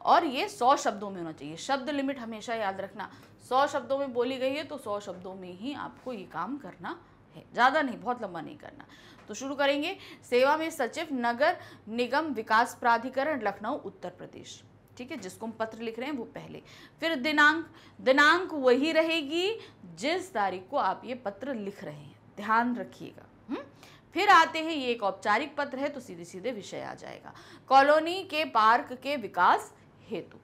और ये 100 शब्दों में होना चाहिए। शब्द लिमिट हमेशा याद रखना, 100 शब्दों में बोली गई है तो 100 शब्दों में ही आपको ये काम करना है, ज़्यादा नहीं, बहुत लंबा नहीं करना। तो शुरू करेंगे। सेवा में सचिव, नगर निगम विकास प्राधिकरण, लखनऊ उत्तर प्रदेश। ठीक है, जिसको हम पत्र लिख रहे हैं वो पहले। फिर दिनांक वही रहेगी जिस तारीख को आप ये पत्र लिख रहे हैं, ध्यान रखिएगा। फिर आते हैं, ये एक औपचारिक पत्र है तो सीधे सीधे विषय आ जाएगा, कॉलोनी के पार्क के विकास हेतु।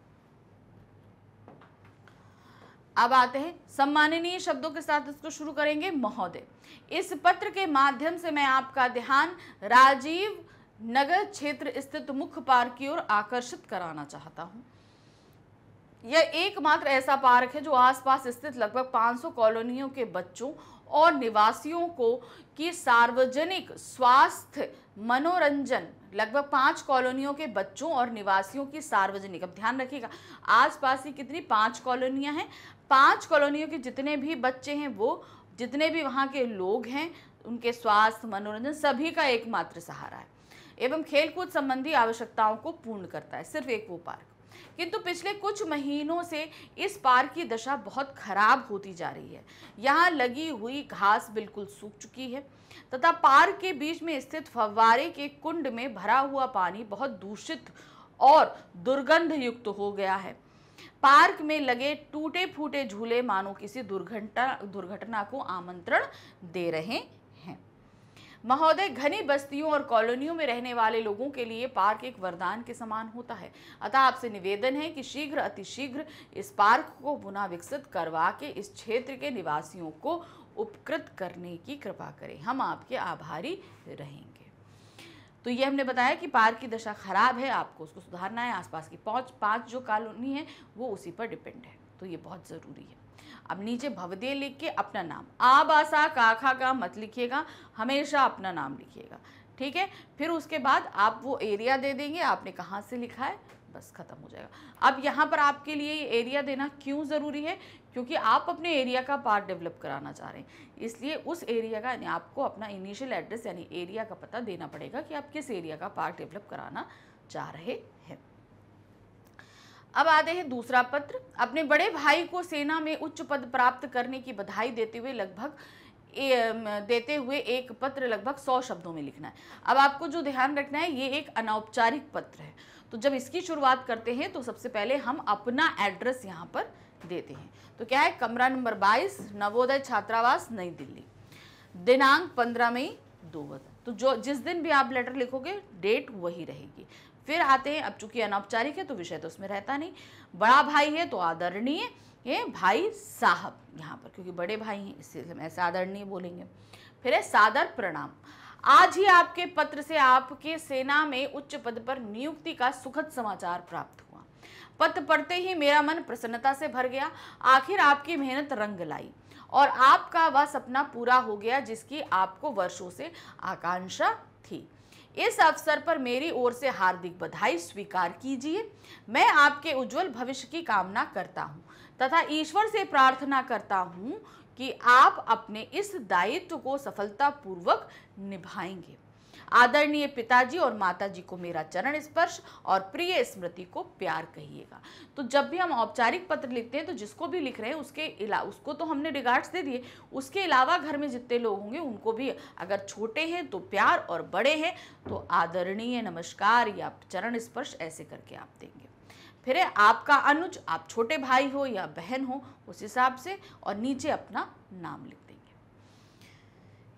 अब आते हैं सम्माननीय शब्दों के साथ इसको शुरू करेंगे। महोदय, इस पत्र के माध्यम से मैं आपका ध्यान राजीव नगर क्षेत्र स्थित मुख्य पार्क की ओर आकर्षित कराना चाहता हूं। यह एकमात्र ऐसा पार्क है जो आसपास स्थित लगभग 500 कॉलोनियों के बच्चों और निवासियों को की सार्वजनिक स्वास्थ्य मनोरंजन, लगभग 5 कॉलोनियों के बच्चों और निवासियों की सार्वजनिक, अब ध्यान रखिएगा आसपास की कितनी 5 कॉलोनियां हैं, 5 कॉलोनियों के जितने भी बच्चे हैं, वो जितने भी वहाँ के लोग हैं, उनके स्वास्थ्य मनोरंजन सभी का एकमात्र सहारा है एवं खेलकूद संबंधी आवश्यकताओं को पूर्ण करता है, सिर्फ एक वो पार्क। किंतु पिछले कुछ महीनों से इस पार्क की दशा बहुत खराब होती जा रही है। यहाँ लगी हुई घास बिल्कुल सूख चुकी है तथा पार्क के बीच में स्थित फव्वारे के कुंड में भरा हुआ पानी बहुत दूषित और दुर्गंध युक्त हो गया है। पार्क में लगे टूटे फूटे झूले मानो किसी दुर्घटना को आमंत्रण दे रहे हैं। महोदय, घनी बस्तियों और कॉलोनियों में रहने वाले लोगों के लिए पार्क एक वरदान के समान होता है। अतः आपसे निवेदन है कि शीघ्र अतिशीघ्र इस पार्क को पुनः विकसित करवा के इस क्षेत्र के निवासियों को उपकृत करने की कृपा करें। हम आपके आभारी रहेंगे। तो ये हमने बताया कि पार्क की दशा खराब है, आपको उसको सुधारना है। आसपास की 5 जो कॉलोनी है वो उसी पर डिपेंड है, तो ये बहुत ज़रूरी है। अब नीचे भवदीय लिख के अपना नाम, आ बासा काखा का मत लिखिएगा, हमेशा अपना नाम लिखिएगा। ठीक है, फिर उसके बाद आप वो एरिया दे देंगे, आपने कहाँ से लिखा है, बस खत्म हो जाएगा। अब यहाँ पर आपके लिए ये एरिया देना क्यों ज़रूरी है, क्योंकि आप अपने एरिया का पार्ट डेवलप कराना चाह रहे हैं, इसलिए उस एरिया का यानी आपको अपना इनिशियल एड्रेस यानी एरिया का पता देना पड़ेगा कि आप किस एरिया का पार्ट डेवलप कराना चाह रहे हैं। अब आते हैं दूसरा पत्र। अपने बड़े भाई को सेना में उच्च पद प्राप्त करने की बधाई देते हुए एक पत्र लगभग 100 शब्दों में लिखना है। अब आपको जो ध्यान रखना है, ये एक अनौपचारिक पत्र है, तो जब इसकी शुरुआत करते हैं तो सबसे पहले हम अपना एड्रेस यहाँ पर देते हैं। तो क्या है, कमरा नंबर 22, नवोदय छात्रावास, नई दिल्ली, दिनांक 15 मई 2000। तो जो जिस दिन भी आप लेटर लिखोगे डेट वही रहेगी। फिर आते हैं, अब चूंकि अनौपचारिक है तो विषय तो उसमें रहता नहीं। बड़ा भाई है तो आदरणीय, ये भाई साहब यहाँ पर, क्योंकि बड़े भाई हैं इसलिए हम ऐसे आदरणीय बोलेंगे। फिर है सादर प्रणाम, आज ही आपके पत्र से आपके सेना में उच्च पद पर नियुक्ति का सुखद समाचार प्राप्त हुआ। पत्र पढ़ते ही मेरा मन प्रसन्नता से भर गया। आखिर आपकी मेहनत रंग लाई और आपका वह सपना पूरा हो गया जिसकी आपको वर्षों से आकांक्षा थी। इस अवसर पर मेरी ओर से हार्दिक बधाई स्वीकार कीजिए। मैं आपके उज्जवल भविष्य की कामना करता हूँ तथा ईश्वर से प्रार्थना करता हूँ कि आप अपने इस दायित्व को सफलतापूर्वक निभाएंगे। आदरणीय पिताजी और माताजी को मेरा चरण स्पर्श और प्रिय स्मृति को प्यार कहिएगा। तो जब भी हम औपचारिक पत्र लिखते हैं तो जिसको भी लिख रहे हैं उसको तो हमने रिगार्ड्स दे दिए, उसके अलावा घर में जितने लोग होंगे उनको भी, अगर छोटे हैं तो प्यार और बड़े हैं तो आदरणीय, नमस्कार या चरण स्पर्श ऐसे करके आप देंगे। फिर है आपका अनुज, आप छोटे भाई हो या बहन हो उस हिसाब से, और नीचे अपना नाम लिख देंगे।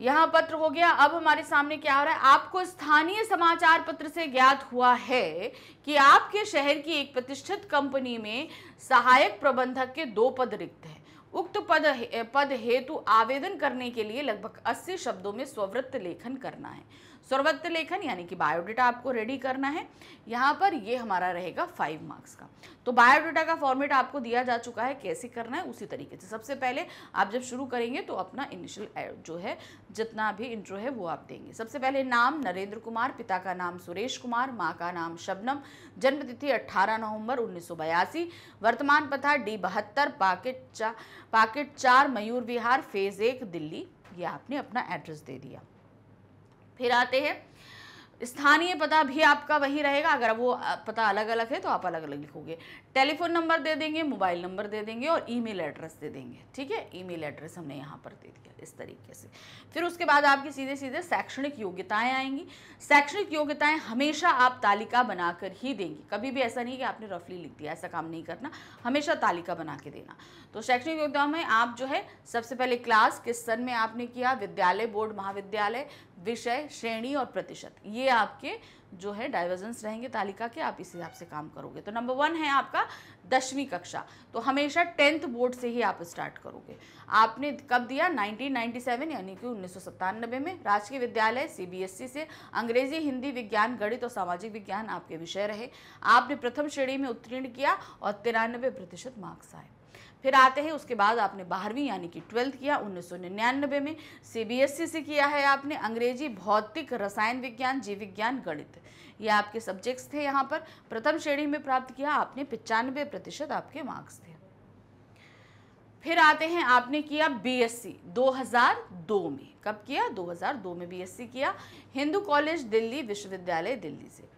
यहाँ पत्र हो गया। अब हमारे सामने क्या हो रहा है, आपको स्थानीय समाचार पत्र से ज्ञात हुआ है कि आपके शहर की एक प्रतिष्ठित कंपनी में सहायक प्रबंधक के 2 पद रिक्त हैं। उक्त पद हेतु आवेदन करने के लिए लगभग 80 शब्दों में स्ववृत्त लेखन करना है। स्ववृत्त लेखन यानी कि बायोडाटा आपको रेडी करना है। यहाँ पर ये हमारा रहेगा 5 मार्क्स का। तो बायोडाटा का फॉर्मेट आपको दिया जा चुका है, कैसे करना है उसी तरीके से। सबसे पहले आप जब शुरू करेंगे तो अपना इनिशियल जो है जितना भी इंट्रो है वो आप देंगे। सबसे पहले नाम नरेंद्र कुमार, पिता का नाम सुरेश कुमार, माँ का नाम शबनम, जन्म तिथि 18 नवंबर 1982, वर्तमान पता D72 packet 4 Mayur Vihar phase 1 Delhi. ये आपने अपना एड्रेस दे दिया। फिर आते हैं स्थानीय पता भी आपका वही रहेगा, अगर वो पता अलग अलग है तो आप अलग अलग लिखोगे। टेलीफोन नंबर दे देंगे, मोबाइल नंबर दे देंगे और ईमेल एड्रेस दे देंगे। ठीक है, ईमेल एड्रेस हमने यहाँ पर दे दिया इस तरीके से। फिर उसके बाद आपकी सीधे सीधे शैक्षणिक योग्यताएं आएंगी। शैक्षणिक योग्यताएं हमेशा आप तालिका बनाकर ही देंगी, कभी भी ऐसा नहीं कि आपने रफली लिख दिया, ऐसा काम नहीं करना, हमेशा तालिका बना के देना। तो शैक्षणिक योग्यताओं में आप जो है सबसे पहले क्लास, किस सन में आपने किया, विद्यालय, बोर्ड, महाविद्यालय, विषय, श्रेणी और प्रतिशत, ये आपके जो है डाइवर्जेंस रहेंगे तालिका के, आप इस हिसाब से काम करोगे। तो नंबर 1 है आपका 10वीं कक्षा, तो हमेशा 10th बोर्ड से ही आप स्टार्ट करोगे। आपने कब दिया, 1997 यानी कि 1997 में। राजकीय विद्यालय CBSE से, अंग्रेजी, हिंदी, विज्ञान, गणित और सामाजिक विज्ञान आपके विषय रहे। आपने प्रथम श्रेणी में उत्तीर्ण किया और 93% मार्क्स आए। फिर आते हैं उसके बाद आपने 12वीं यानी कि 12th किया 1999 में। CBSE से किया है आपने अंग्रेजी, भौतिक, रसायन विज्ञान, जीव विज्ञान, गणित, ये आपके सब्जेक्ट्स थे। यहाँ पर प्रथम श्रेणी में प्राप्त किया आपने, 95% आपके मार्क्स थे। फिर आते हैं आपने किया BSc 2002 में। कब किया, 2002 में BSc किया, हिंदू कॉलेज दिल्ली विश्वविद्यालय दिल्ली से।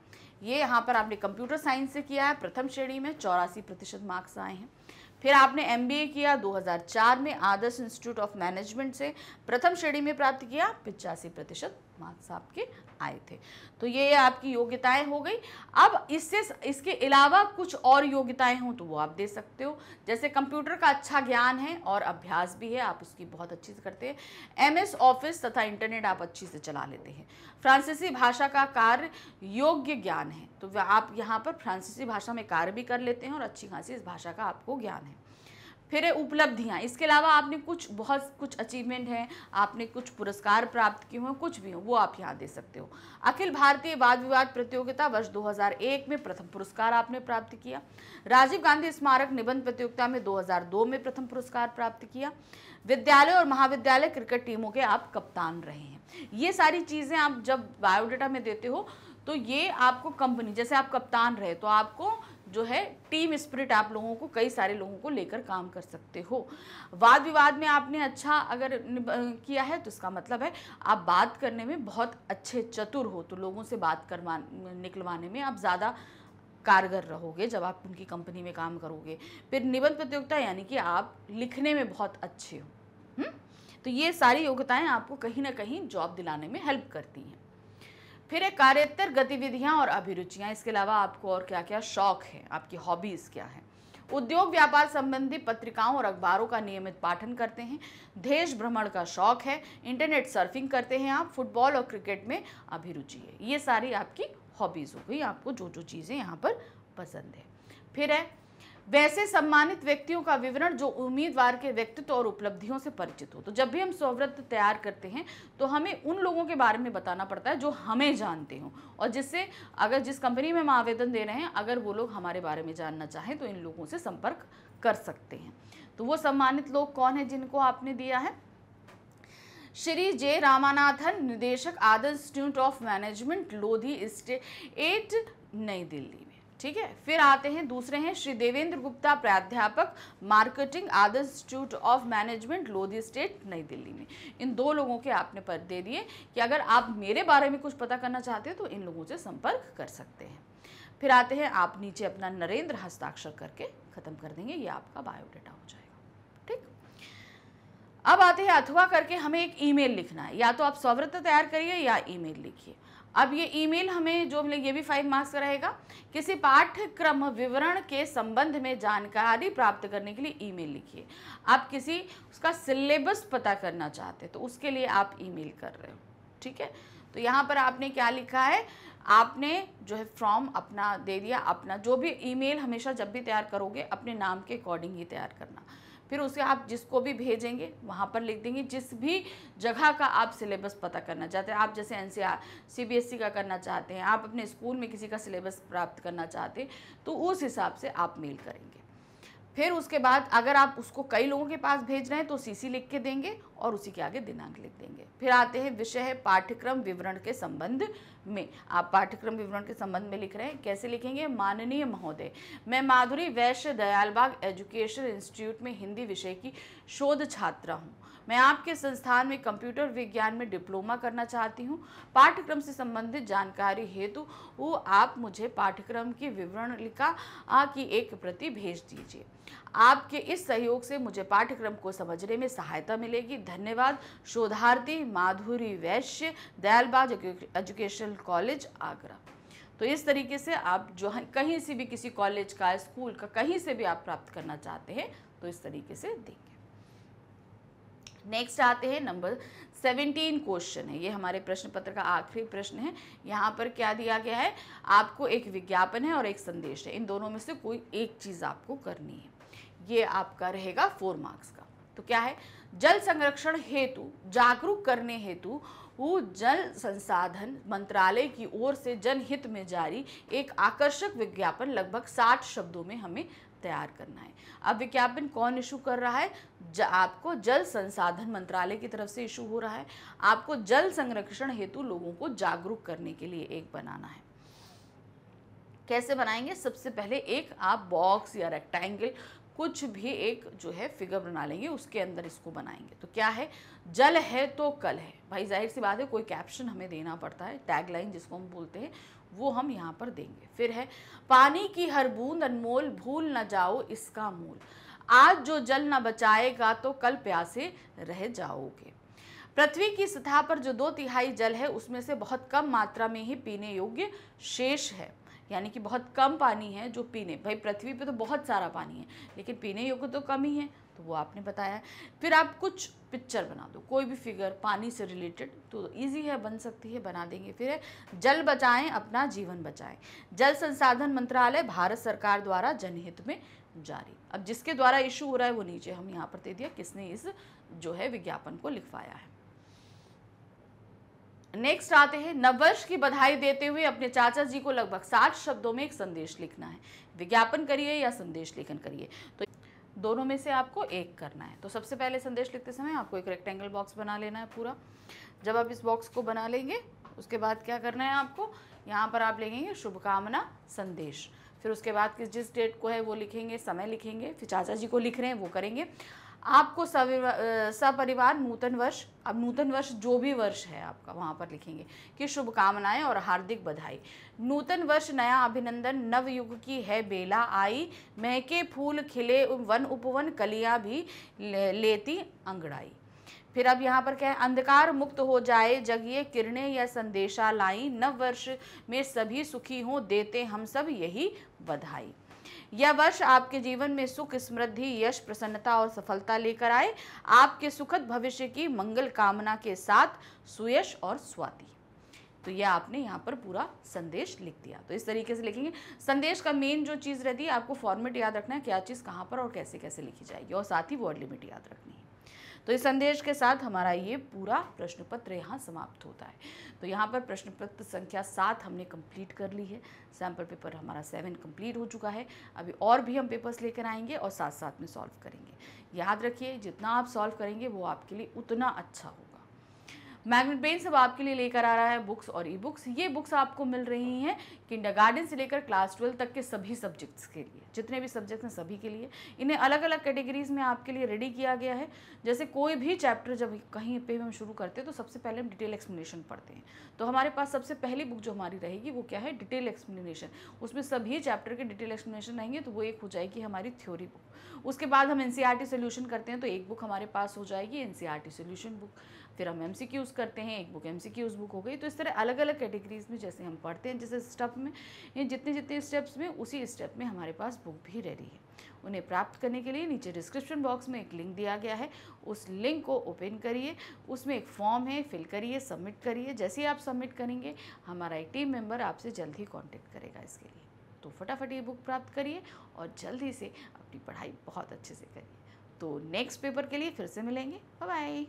ये यहाँ पर आपने कंप्यूटर साइंस से किया है, प्रथम श्रेणी में 84% मार्क्स आए हैं। फिर आपने MBA किया 2004 में आदर्श इंस्टीट्यूट ऑफ मैनेजमेंट से, प्रथम श्रेणी में प्राप्त किया, 85% मार्क्स आपके आए थे। तो ये आपकी योग्यताएं हो गई। अब इसके अलावा कुछ और योग्यताएं हों तो वो आप दे सकते हो, जैसे कंप्यूटर का अच्छा ज्ञान है और अभ्यास भी है, आप उसकी बहुत अच्छी से करते हैं। MS ऑफिस तथा इंटरनेट आप अच्छी से चला लेते हैं। फ्रांसीसी भाषा का कार्य योग्य ज्ञान है, तो आप यहाँ पर फ्रांसीसी भाषा में कार्य भी कर लेते हैं और अच्छी खासी इस भाषा का आपको ज्ञान है। फिर है उपलब्धियाँ, इसके अलावा आपने बहुत कुछ अचीवमेंट है, आपने कुछ पुरस्कार प्राप्त किए हों, कुछ भी हो वो आप यहाँ दे सकते हो। अखिल भारतीय वाद विवाद प्रतियोगिता वर्ष 2001 में प्रथम पुरस्कार आपने प्राप्त किया। राजीव गांधी स्मारक निबंध प्रतियोगिता में 2002 में प्रथम पुरस्कार प्राप्त किया। विद्यालय और महाविद्यालय क्रिकेट टीमों के आप कप्तान रहे हैं। ये सारी चीज़ें आप जब बायोडाटा में देते हो तो ये आपको कंपनी, जैसे आप कप्तान रहे तो आपको जो है टीम स्पिरिट, आप लोगों को, कई सारे लोगों को लेकर काम कर सकते हो। वाद विवाद में आपने अच्छा अगर किया है तो इसका मतलब है आप बात करने में बहुत अच्छे चतुर हो, तो लोगों से बात निकलवाने में आप ज़्यादा कारगर रहोगे जब आप उनकी कंपनी में काम करोगे। फिर निबंध प्रतियोगिता यानी कि आप लिखने में बहुत अच्छे हो। तो ये सारी योग्यताएं आपको कहीं ना कहीं जॉब दिलाने में हेल्प करती हैं। फिर एक कार्योत्तर गतिविधियां और अभिरुचियां, इसके अलावा आपको और क्या क्या शौक है, आपकी हॉबीज क्या है। उद्योग व्यापार संबंधी पत्रिकाओं और अखबारों का नियमित पाठन करते हैं, देश भ्रमण का शौक है, इंटरनेट सर्फिंग करते हैं आप, फुटबॉल और क्रिकेट में अभिरुचि है। ये सारी आपकी हॉबीज हो गई, आपको जो जो चीज़ें यहाँ पर पसंद है। फिर है वैसे सम्मानित व्यक्तियों का विवरण जो उम्मीदवार के व्यक्तित्व और उपलब्धियों से परिचित हो। तो जब भी हम स्ववृत्त तैयार करते हैं तो हमें उन लोगों के बारे में बताना पड़ता है जो हमें जानते हो, और जिससे अगर जिस कंपनी में हम आवेदन दे रहे हैं अगर वो लोग हमारे बारे में जानना चाहें तो इन लोगों से संपर्क कर सकते हैं। तो वो सम्मानित लोग कौन है जिनको आपने दिया है? श्री जे रामानाथन, निदेशक Adarsh institute of management Lodhi estate Nai Delhi में। ठीक है। फिर आते हैं दूसरे हैं श्री देवेंद्र गुप्ता, प्राध्यापक marketing Adarsh institute of management Lodhi estate Nai Delhi में। इन दो लोगों के आपने पद दे दिए कि अगर आप मेरे बारे में कुछ पता करना चाहते हैं तो इन लोगों से संपर्क कर सकते हैं। फिर आते हैं, आप नीचे अपना नरेंद्र हस्ताक्षर करके खत्म कर देंगे, ये आपका बायोडाटा हो जाएगा। ठीक। अब आते हैं अथवा करके हमें एक ईमेल लिखना है, या तो आप स्ववृत्त तैयार करिए या ईमेल लिखिए। अब ये ईमेल हमें जो मिले ये भी 5 मार्क्स का रहेगा। किसी पाठ्यक्रम विवरण के संबंध में जानकारी प्राप्त करने के लिए ईमेल लिखिए। आप किसी उसका सिलेबस पता करना चाहते हैं तो उसके लिए आप ईमेल कर रहे हो। ठीक है। तो यहाँ पर आपने क्या लिखा है, आपने जो है फॉर्म अपना दे दिया। अपना जो भी ईमेल हमेशा जब भी तैयार करोगे अपने नाम के अकॉर्डिंग ही तैयार करना। फिर उसे आप जिसको भी भेजेंगे वहाँ पर लिख देंगे जिस भी जगह का आप सिलेबस पता करना चाहते हैं। आप जैसे NCR CBSE का करना चाहते हैं, आप अपने स्कूल में किसी का सिलेबस प्राप्त करना चाहते हैं तो उस हिसाब से आप मेल करेंगे। फिर उसके बाद अगर आप उसको कई लोगों के पास भेज रहे हैं तो CC लिख के देंगे और उसी के आगे दिनांक लिख देंगे। फिर आते हैं विषय है पाठ्यक्रम विवरण के संबंध में। आप पाठ्यक्रम विवरण के संबंध में लिख रहे हैं, कैसे लिखेंगे? माननीय महोदय, मैं माधुरी वैश्य दयालबाग एजुकेशन इंस्टीट्यूट में हिंदी विषय की शोध छात्रा हूँ। मैं आपके संस्थान में कंप्यूटर विज्ञान में डिप्लोमा करना चाहती हूँ। पाठ्यक्रम से संबंधित जानकारी हेतु वो आप मुझे पाठ्यक्रम की विवरणिका की एक प्रति भेज दीजिए। आपके इस सहयोग से मुझे पाठ्यक्रम को समझने में सहायता मिलेगी। धन्यवाद। शोधार्थी माधुरी वैश्य, दयालबाग एजुकेशनल कॉलेज, आगरा। तो इस तरीके से आप जो है कहीं से भी किसी कॉलेज का, स्कूल का, कहीं से भी आप प्राप्त करना चाहते हैं तो इस तरीके से देंगे। नेक्स्ट आते हैं नंबर 17 क्वेश्चन है, ये हमारे प्रश्न पत्र का आखिरी प्रश्न है। यहाँ पर क्या दिया गया है, आपको एक विज्ञापन है और एक संदेश है, इन दोनों में से कोई एक चीज़ आपको करनी है। ये आपका रहेगा 4 मार्क्स का। तो क्या है, जल संरक्षण हेतु जागरूक करने हेतु वो जल संसाधन मंत्रालय की ओर से जनहित में जारी एक आकर्षक विज्ञापन लगभग 60 शब्दों में हमें तैयार करना है। अब विज्ञापन कौन इशू कर रहा है, आपको जल संसाधन मंत्रालय की तरफ से इशू हो रहा है। आपको जल संरक्षण हेतु लोगों को जागरूक करने के लिए एक बनाना है। कैसे बनाएंगे, सबसे पहले एक आप बॉक्स या रेक्टेंगल कुछ भी एक जो है फिगर बना लेंगे, उसके अंदर इसको बनाएंगे। तो क्या है, जल है तो कल है। भाई जाहिर सी बात है कोई कैप्शन हमें देना पड़ता है, टैगलाइन जिसको हम बोलते हैं वो हम यहाँ पर देंगे। फिर है, पानी की हर बूंद अनमोल, भूल न जाओ इसका मूल। आज जो जल न बचाएगा तो कल प्यासे रह जाओगे। पृथ्वी की सतह पर जो 2/3 जल है उसमें से बहुत कम मात्रा में ही पीने योग्य शेष है, यानी कि बहुत कम पानी है जो पीने, भाई पृथ्वी पे तो बहुत सारा पानी है लेकिन पीने योग्य तो कम ही है, तो वो आपने बताया है। फिर आप कुछ पिक्चर बना दो, कोई भी फिगर पानी से रिलेटेड, तो इजी है, बन सकती है, बना देंगे। फिर है, जल बचाएं अपना जीवन बचाएं। जल संसाधन मंत्रालय भारत सरकार द्वारा जनहित में जारी। अब जिसके द्वारा इशू हो रहा है वो नीचे हम यहाँ पर दे दिया किसने इस जो है विज्ञापन को लिखवाया है। नेक्स्ट आते हैं, नववर्ष की बधाई देते हुए अपने चाचा जी को लगभग 60 शब्दों में एक संदेश लिखना है। विज्ञापन करिए या संदेश लेखन करिए, तो दोनों में से आपको एक करना है। तो सबसे पहले संदेश लिखते समय आपको एक रेक्टेंगल बॉक्स बना लेना है पूरा। जब आप इस बॉक्स को बना लेंगे उसके बाद क्या करना है आपको, यहाँ पर आप लिखेंगे शुभकामना संदेश। फिर उसके बाद जिस डेट को है वो लिखेंगे, समय लिखेंगे। फिर चाचा जी को लिख रहे हैं वो करेंगे। आपको सपरिवार नूतन वर्ष, अब नूतन वर्ष जो भी वर्ष है आपका वहाँ पर लिखेंगे कि शुभकामनाएं और हार्दिक बधाई। नूतन वर्ष नया अभिनंदन, नव युग की है बेला आई, महके फूल खिले वन उपवन, कलियां भी लेती अंगड़ाई। फिर अब यहाँ पर क्या है, अंधकार मुक्त हो जाए जगिए किरणें यह संदेशा लाई, नव वर्ष में सभी सुखी हों देते हम सब यही बधाई। यह वर्ष आपके जीवन में सुख, समृद्धि, यश, प्रसन्नता और सफलता लेकर आए। आपके सुखद भविष्य की मंगल कामना के साथ सुयश और स्वाति। तो यह आपने यहाँ पर पूरा संदेश लिख दिया। तो इस तरीके से लिखेंगे। संदेश का मेन जो चीज़ रहती है, आपको फॉर्मेट याद रखना है, क्या चीज़ कहाँ पर और कैसे कैसे लिखी जाएगी, और साथ ही वर्ड लिमिट याद रखनी है। तो इस संदेश के साथ हमारा ये पूरा प्रश्न पत्र यहाँ समाप्त होता है। तो यहाँ पर प्रश्न पत्र संख्या 7 हमने कंप्लीट कर ली है। सैम्पल पेपर हमारा 7 कंप्लीट हो चुका है। अभी और भी हम पेपर्स लेकर आएंगे और साथ साथ में सॉल्व करेंगे। याद रखिए, जितना आप सॉल्व करेंगे वो आपके लिए उतना अच्छा होगा। मैग्नेट ब्रेन्स अब आपके लिए लेकर आ रहा है बुक्स और ई बुक्स। ये बुक्स आपको मिल रही हैं किंडरगार्टन से लेकर क्लास 12 तक के सभी सब्जेक्ट्स के लिए, जितने भी सब्जेक्ट्स हैं सभी के लिए। इन्हें अलग अलग कैटेगरीज में आपके लिए रेडी किया गया है। जैसे कोई भी चैप्टर जब कहीं पे हम शुरू करते हैं तो सबसे पहले हम डिटेल एक्सप्लेनेशन पढ़ते हैं। तो हमारे पास सबसे पहली बुक जो हमारी रहेगी वो क्या है, डिटेल एक्सप्लेनेशन। उसमें सभी चैप्टर के डिटेल एक्सप्लेनेशन रहेंगे, तो वो एक हो जाएगी हमारी थ्योरी बुक। उसके बाद हम एनसीईआरटी सोल्यूशन करते हैं तो एक बुक हमारे पास हो जाएगी एनसीईआरटी सोल्यूशन बुक। फिर हम एमसीक्यूज़ करते हैं, एक बुक एमसीक्यूज़ बुक हो गई। तो इस तरह अलग अलग कैटेगरीज में जैसे हम पढ़ते हैं, जैसे स्टेप में जितने जितने स्टेप्स में, उसी स्टेप में हमारे पास बुक भी रेडी है। उन्हें प्राप्त करने के लिए नीचे डिस्क्रिप्शन बॉक्स में एक लिंक दिया गया है, उस लिंक को ओपन करिए। उसमें एक फॉर्म है, फिल करिए, सबमिट करिए। जैसे ही आप सबमिट करेंगे हमारा एक टीम मेंबर आपसे जल्द ही कॉन्टेक्ट करेगा इसके लिए। तो फटाफट ये बुक प्राप्त करिए और जल्दी से अपनी पढ़ाई बहुत अच्छे से करिए। तो नेक्स्ट पेपर के लिए फिर से मिलेंगे। Bye bye.